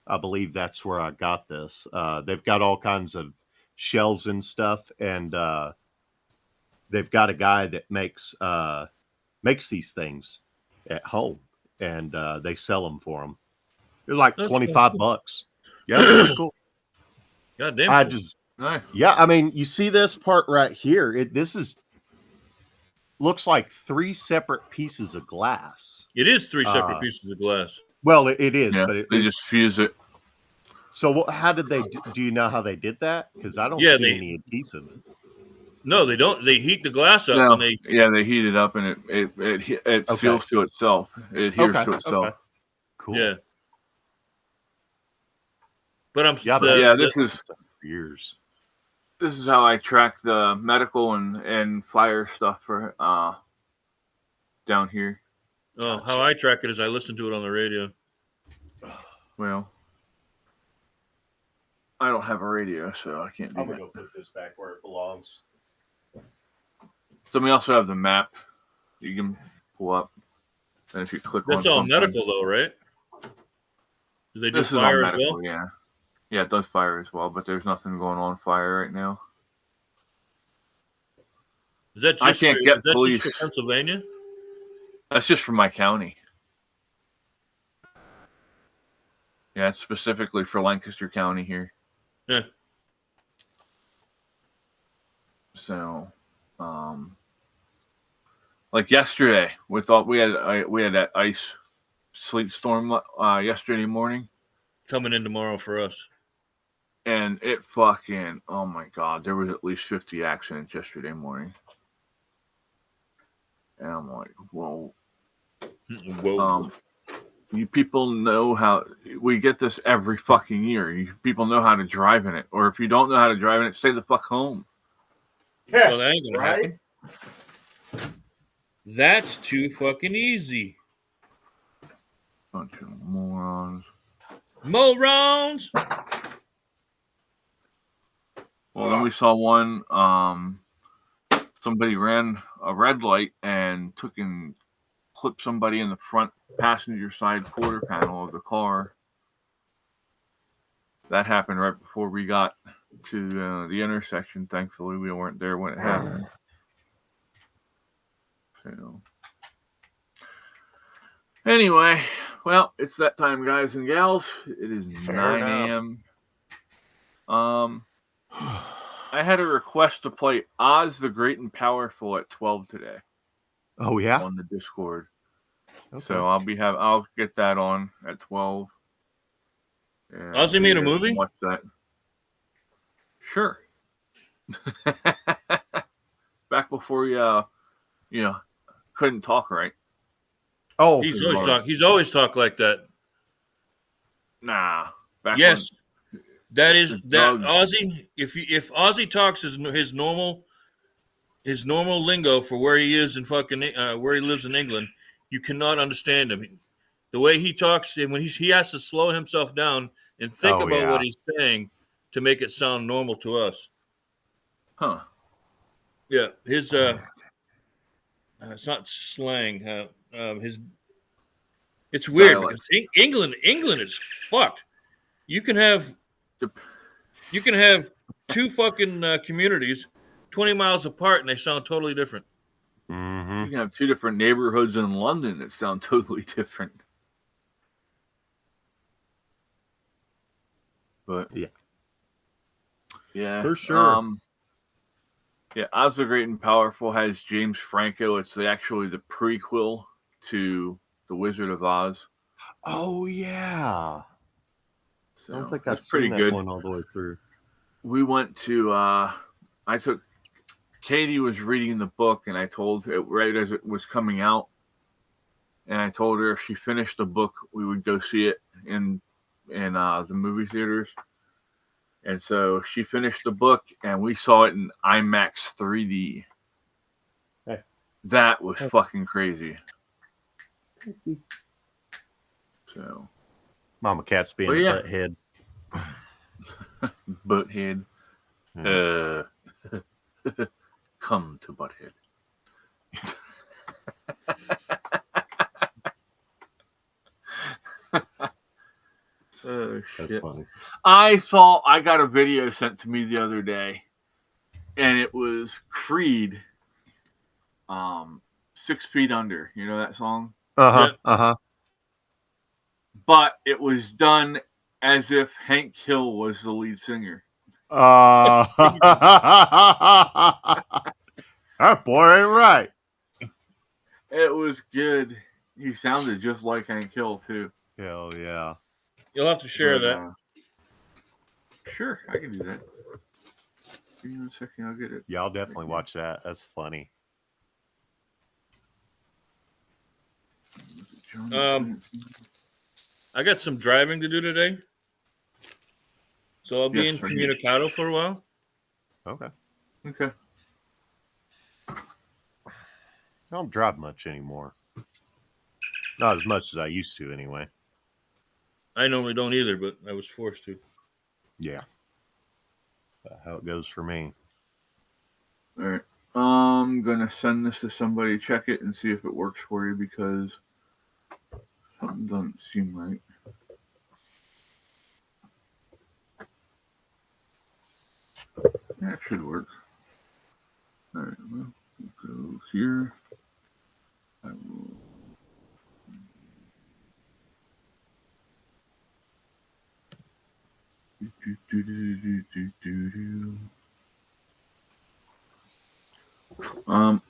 I believe that's where I got this. They've got all kinds of shelves and stuff, and they've got a guy that makes these things at home, and they sell them for them. They're like $25. Yeah, that's cool. God damn. Nice. Yeah, I mean, you see this part right here. This looks like 3 separate pieces of glass. It is 3 separate pieces of glass. Well, it is, yeah, but they just fuse it. So how did they? Do you know how they did that? Because I don't see any adhesive. No, they don't. They heat the glass up, and they they heat it up, and it seals to itself. It adheres to itself. Okay. Cool. Yeah. But this is years. This is how I track the medical and fire stuff for down here. Oh, how I track it is I listen to it on the radio. Well, I don't have a radio, so I can't do that. I'm going to go put this back where it belongs. So we also have the map you can pull up. And if you click That's all medical, though, right? Do they do fire as well? Yeah. Yeah, it does fire as well, but there's nothing going on fire right now. Is that just just for Pennsylvania? That's just for my county. Yeah, it's specifically for Lancaster County here. Yeah. So, like yesterday, we thought we had that ice sleet storm yesterday morning. Coming in tomorrow for us. And it fucking, oh my God, there was at least 50 accidents yesterday morning. And I'm like, whoa. You people know how, we get this every fucking year. You people know how to drive in it. Or if you don't know how to drive in it, stay the fuck home. Yeah, well, that ain't gonna happen. That's too fucking easy. Bunch of morons. Morons. Well, then we saw one. Somebody ran a red light and clipped somebody in the front passenger side quarter panel of the car. That happened right before we got to the intersection. Thankfully, we weren't there when it happened. So, anyway, well, it's that time, guys and gals. It is Fair 9 a.m. I had a request to play Oz the Great and Powerful at 12 today. Oh yeah, on the Discord. okay. So I'll get that on at 12. And Ozzy made a movie? Watch that. Sure. Back before you couldn't talk right. Oh, he's always talked like that. Nah. Yes. That Ozzy. If Ozzy talks his normal lingo for where he is in fucking where he lives in England, you cannot understand him. The way he talks, when he has to slow himself down and think about what he's saying to make it sound normal to us. Huh. Yeah, his it's not slang. It's weird because England is fucked. You can have two fucking communities 20 miles apart and they sound totally different. Mm-hmm. You can have two different neighborhoods in London that sound totally different. But yeah, for sure. Oz the Great and Powerful has James Franco. It's actually the prequel to The Wizard of Oz. Oh yeah. So I don't think I've seen that one all the way through. We went to Katie was reading the book, and I told her right as it was coming out, and I told her if she finished the book, we would go see it in the movie theaters. And so she finished the book, and we saw it in IMAX 3D. Hey. That was fucking crazy. So, Mama Cat's being a butthead. Butthead. Yeah. Come to Butthead. Oh shit! That's funny. I got a video sent to me the other day, and it was Creed, 6 Feet Under. You know that song? But it was done as if Hank Hill was the lead singer. That boy ain't right. It was good. He sounded just like Hank Hill too. Hell yeah! You'll have to share that. Sure, I can do that. Give me a second, I'll get it. Yeah, I'll definitely watch that. That's funny. I got some driving to do today, so I'll be in Communicado for a while. Okay. I don't drive much anymore. Not as much as I used to, anyway. I normally don't either, but I was forced to. Yeah. That's how it goes for me. All right. I'm going to send this to somebody, check it, and see if it works for you, because something doesn't seem right. That should work. All right. Well, we'll go here. I will...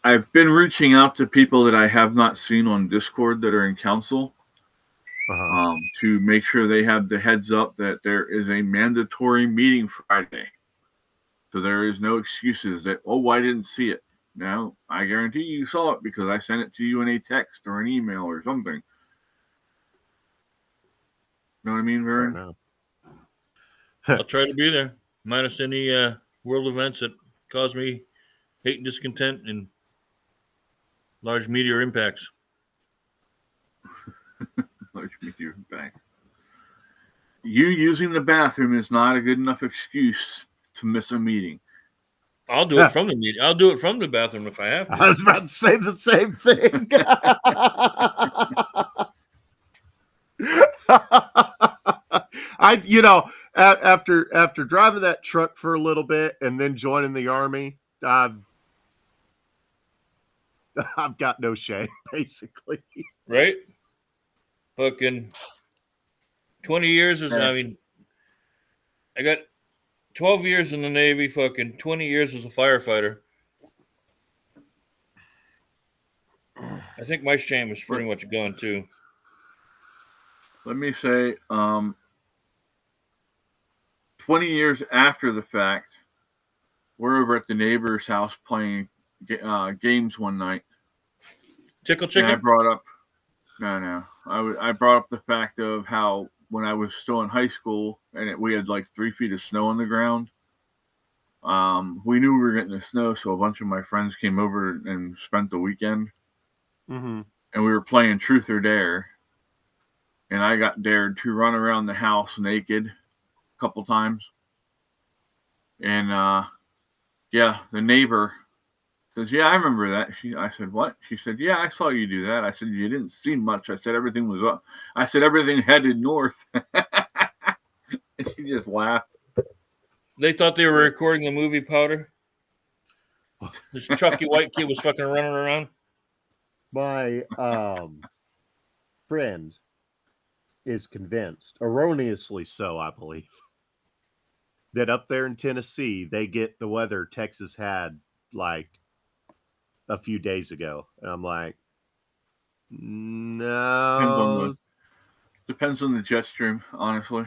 I've been reaching out to people that I have not seen on Discord that are in council to make sure they have the heads up that there is a mandatory meeting Friday. So there is no excuses that, I didn't see it. No, I guarantee you saw it because I sent it to you in a text or an email or something. Know what I mean, Vern? I'll try to be there, minus any world events that cause me hate and discontent and large meteor impacts. Large meteor you using the bathroom is not a good enough excuse to miss a meeting. I'll do it from the meeting. I'll do it from the bathroom if I have to. I was about to say the same thing. After driving that truck for a little bit and then joining the Army, I've got no shame, basically. Right? Fucking 20 years is, I mean, I got 12 years in the Navy, fucking 20 years as a firefighter. I think my shame is pretty much gone too. Let me say, 20 years after the fact, we're over at the neighbor's house playing games one night. Tickle chicken? And I brought up, I brought up the fact of how when I was still in high school and we had like 3 feet of snow on the ground, we knew we were getting the snow, so a bunch of my friends came over and spent the weekend. Mm-hmm. And we were playing Truth or Dare. And I got dared to run around the house naked a couple times. And, the neighbor says, yeah, I remember that. I said, what? She said, yeah, I saw you do that. I said, you didn't see much. I said, everything was up. I said, everything headed north. And she just laughed. They thought they were recording the movie Powder. This Chucky White kid was fucking running around. My friend is convinced, erroneously so, I believe, that up there in Tennessee, they get the weather Texas had like a few days ago. And I'm like, no. Depends on the jet stream, honestly.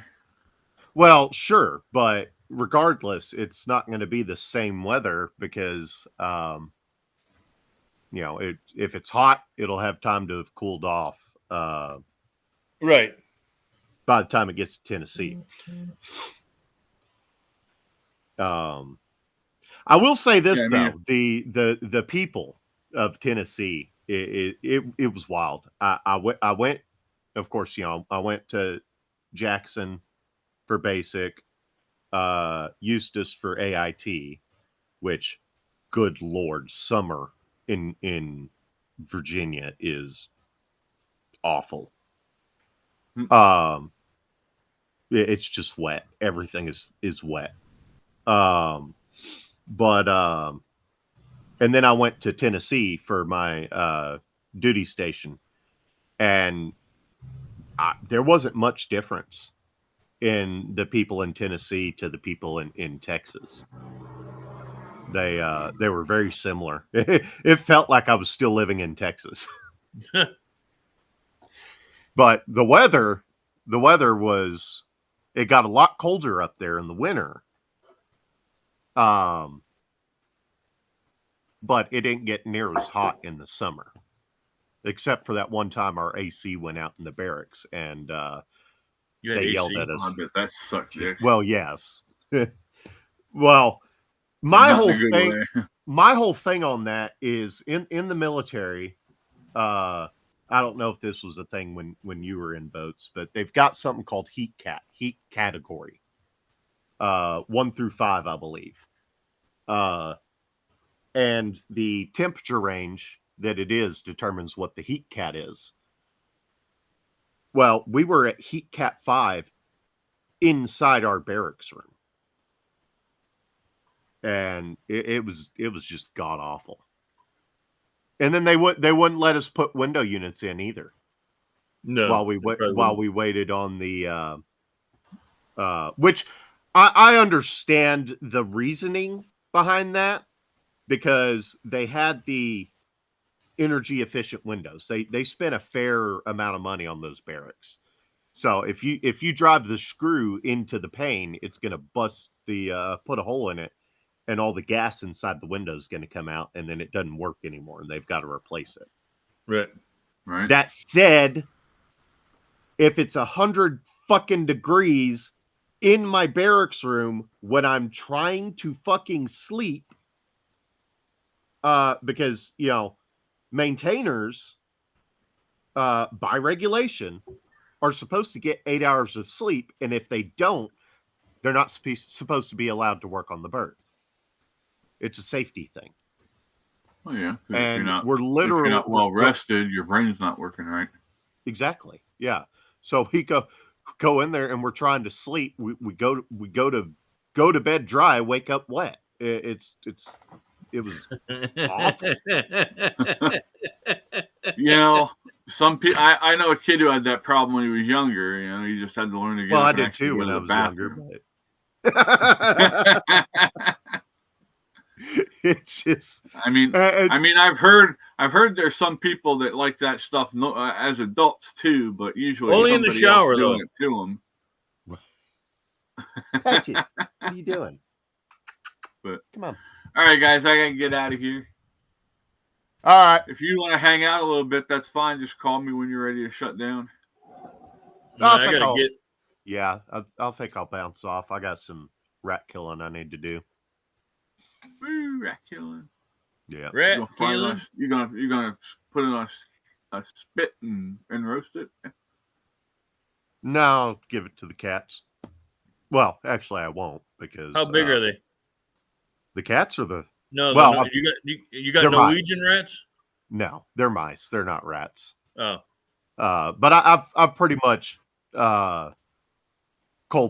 Well, sure. But regardless, it's not going to be the same weather because, if it's hot, it'll have time to have cooled off. Right. By the time it gets to Tennessee. I will say this though, the people of Tennessee, it was wild. I went, of course, I went to Jackson for basic, Eustis for AIT, which, good Lord, summer in Virginia is awful. It's just wet. Everything is wet. And then I went to Tennessee for my duty station, and there wasn't much difference in the people in Tennessee to the people in Texas. They were very similar. It felt like I was still living in Texas. But the weather was, it got a lot colder up there in the winter. But it didn't get near as hot in the summer, except for that one time our AC went out in the barracks and they yelled at us. That sucked, dude. Well, yes. Well, my whole thing on that is in the military. I don't know if this was a thing when you were in boats, but they've got something called heat category, 1 through 5, I believe. And the temperature range that it is determines what the heat cat is. Well, we were at heat cat 5 inside our barracks room. And it was just god awful. And then they wouldn't let us put window units in either. No. While we waited on the which I understand the reasoning behind that, because they had the energy efficient windows. They spent a fair amount of money on those barracks. So if you drive the screw into the pane, it's going to bust put a hole in it, and all the gas inside the window is going to come out, and then it doesn't work anymore, and they've got to replace it. Right. That said, if it's 100 fucking degrees in my barracks room when I'm trying to fucking sleep, because, maintainers, by regulation, are supposed to get 8 hours of sleep, and if they don't, they're not supposed to be allowed to work on the bird. It's a safety thing. Oh yeah, and if we're literally not well rested, your brain's not working right. Exactly. Yeah. So we go in there and we're trying to sleep. We go to bed dry, wake up wet. It was awful. You know, some people. I know a kid who had that problem when he was younger. You know, he just had to learn to get Well, up I and did actually too go when to I the was bathroom. younger. But it's just. I mean, I've heard there's some people that like that stuff as adults too, but usually only in the shower doing though. it to them. Patches, what are you doing? But come on. All right, guys, I gotta get out of here. All right. If you want to hang out a little bit, that's fine. Just call me when you're ready to shut down. Yeah, I think I'll bounce off. I got some rat killing I need to do. Woo, rat killing. Yeah. Rat killing. You're gonna put in a spit and roast it. No, I'll give it to the cats. Well, actually, I won't because. How big are they? The cats or the? No, well, no, you got Norwegian rats? No, they're mice. They're not rats. Oh. But I've pretty much culled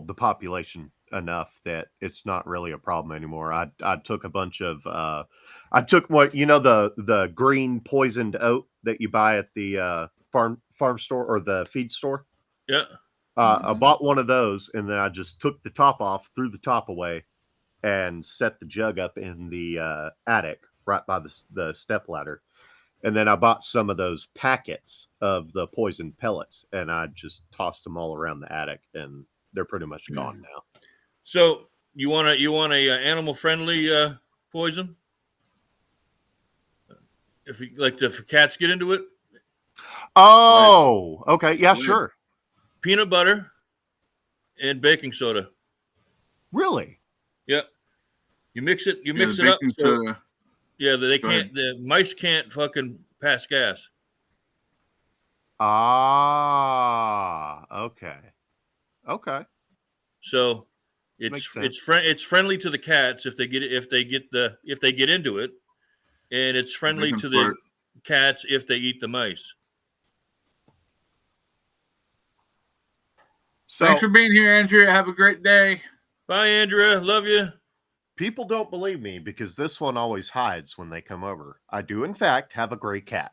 the population enough that it's not really a problem anymore. I took a bunch of I took the green poisoned oat that you buy at the farm store or the feed store. Yeah. I bought one of those and then I just took the top off, threw the top away, and set the jug up in the attic right by the step ladder. And then I bought some of those packets of the poisoned pellets and I just tossed them all around the attic and they're pretty much gone now. So you want a animal friendly poison? If cats get into it? Oh, okay. Yeah, sure. Peanut butter and baking soda. Really? Yeah. You mix it up. So, yeah, the mice can't fucking pass gas. Ah, okay. Okay. So it's friendly to the cats if they get into it, and it's friendly to the cats if they eat the mice. So, thanks for being here, Andrea. Have a great day. Bye, Andrea. Love you. People don't believe me because this one always hides when they come over. I do, in fact, have a gray cat.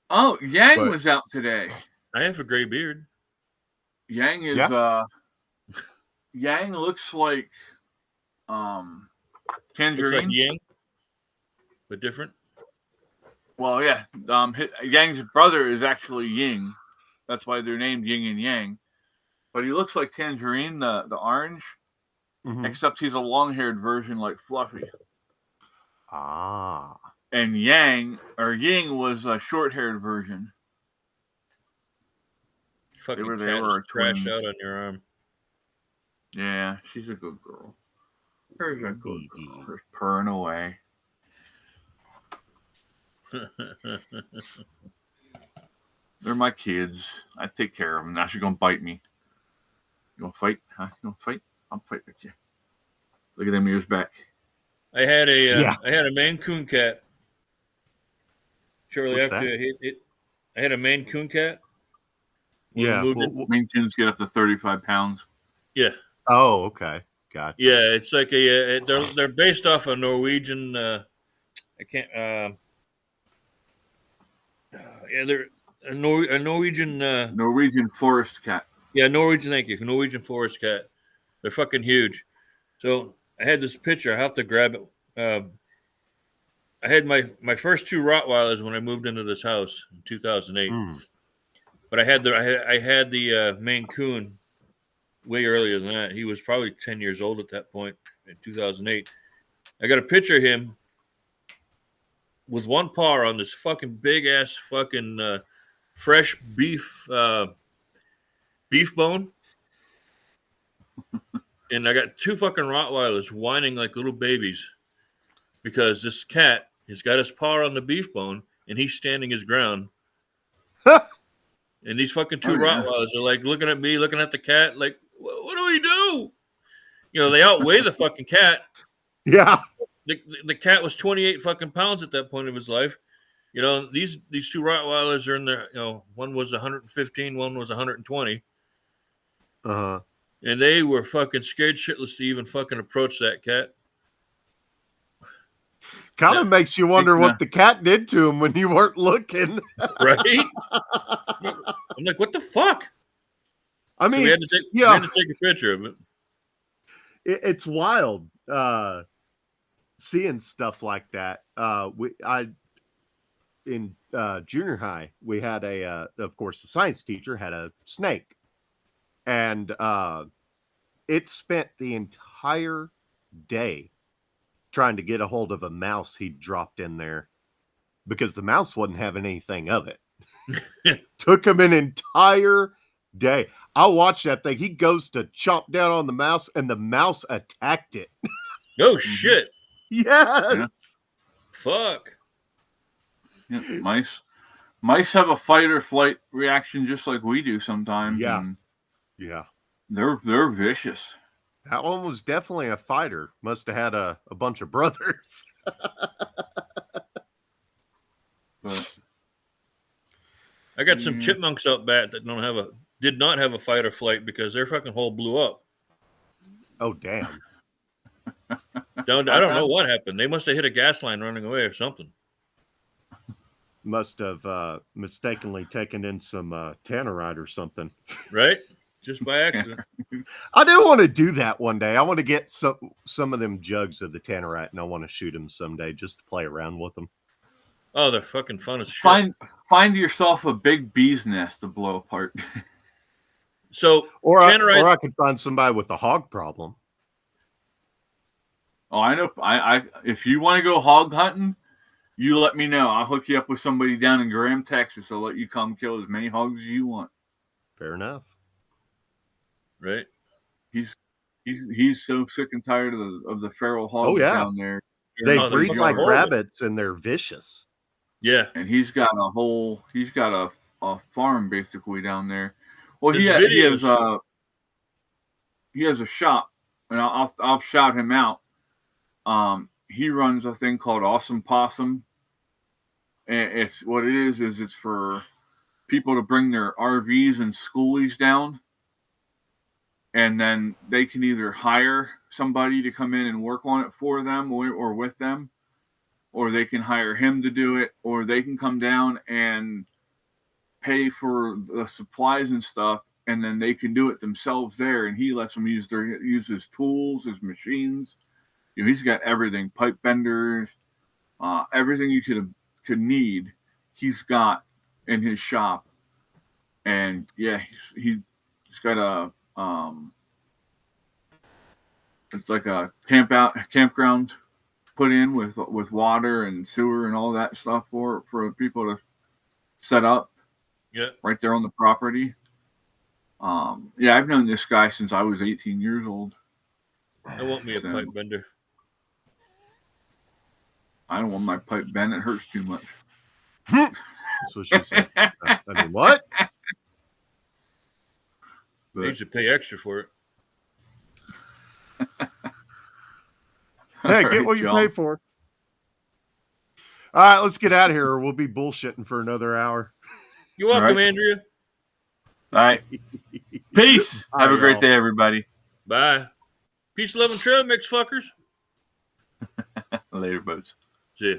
Oh, Yang was out today. I have a gray beard. Yang is Yang looks like Tangerine. Looks like Yang, but different. Well, yeah. Yang's brother is actually Ying. That's why they're named Yin and Yang. But he looks like Tangerine, the orange, except he's a long-haired version like Fluffy. Ah. And Ying was a short-haired version. Fucking cat is crash out on your arm. Yeah, she's a good girl. Very good girl. Just purring away. They're my kids. I take care of them. Now she's gonna bite me. You gonna fight? Huh? You gonna fight? I'll fight with you. Look at them ears back. I had a Maine Coon cat. Shortly after I had a Maine Coon cat. Maine Coons get up to 35 pounds. Yeah. Oh, okay. Gotcha. Yeah, it's like they're based off a Norwegian. They're a Norwegian. Norwegian forest cat. Yeah, Norwegian. Thank you. Norwegian forest cat. They're fucking huge. So I had this picture. I have to grab it. I had my first two Rottweilers when I moved into this house in 2008. But I had the Maine Coon way earlier than that. He was probably 10 years old at that point in 2008. I got a picture of him with one paw on this fucking big ass fucking fresh beef bone. And I got two fucking Rottweilers whining like little babies because this cat has got his paw on the beef bone and he's standing his ground. And these fucking two Oh, yeah. Rottweilers are like looking at me, looking at the cat, like, what do we do? You know, they outweigh the fucking cat. Yeah. The cat was 28 fucking pounds at that point of his life. You know, these two Rottweilers are in there. You know, one was 115, one was 120. Uh-huh. And they were fucking scared shitless to even fucking approach that cat. Kind of makes you wonder what the cat did to him when you weren't looking. Right? I'm like, what the fuck? I mean, so we had to take a picture of it. It's wild seeing stuff like that. In junior high, we had of course, the science teacher had a snake, and it spent the entire day trying to get a hold of a mouse he dropped in there because the mouse wasn't having anything of it. Took him an entire day. I watched that thing. He goes to chomp down on the mouse, and the mouse attacked it. No shit. Yes. Yeah. Fuck. Yeah, mice have a fight or flight reaction just like we do sometimes. Yeah. And yeah. They're vicious. That one was definitely a fighter. Must have had a bunch of brothers. But I got some chipmunks out back that did not have a fight or flight because their fucking hole blew up. Oh, damn. I don't know what happened. They must have hit a gas line running away or something. Must have mistakenly taken in some tannerite or something. Right? Just by accident. I do want to do that one day. I want to get some of them jugs of the tannerite, and I want to shoot them someday just to play around with them. Oh, they're fucking fun as shit. Find yourself a big bee's nest to blow apart. So, or I could find somebody with a hog problem. Oh, I know. I if you want to go hog hunting, you let me know. I'll hook you up with somebody down in Graham, Texas. I'll let you come kill as many hogs as you want. Fair enough. Right? He's so sick and tired of the feral hogs down there. They breed like rabbits, and they're vicious. Yeah. And he's got a farm basically down there. Well, he has a shop, and I'll shout him out. He runs a thing called Awesome Possum, and it's for people to bring their RVs and schoolies down, and then they can either hire somebody to come in and work on it for them or with them, or they can hire him to do it, or they can come down and pay for the supplies and stuff, and then they can do it themselves there, and he lets them use his tools, his machines. You know, he's got everything, pipe benders, everything you could need, he's got in his shop. And yeah, he's got it's like a campground put in with water and sewer and all that stuff for people to set up. Yeah. Right there on the property. Yeah, I've known this guy since I was 18 years old. I want me a pipe bender. I don't want my pipe bent. It hurts too much. That's what she said. I mean, what? But you should pay extra for it. Hey, get what you pay for. All right, let's get out of here, or we'll be bullshitting for another hour. You're welcome, Andrea. All right. Peace. Have a great day, everybody. Bye. Peace, love, and trail mix, fuckers. Later, boats. See ya.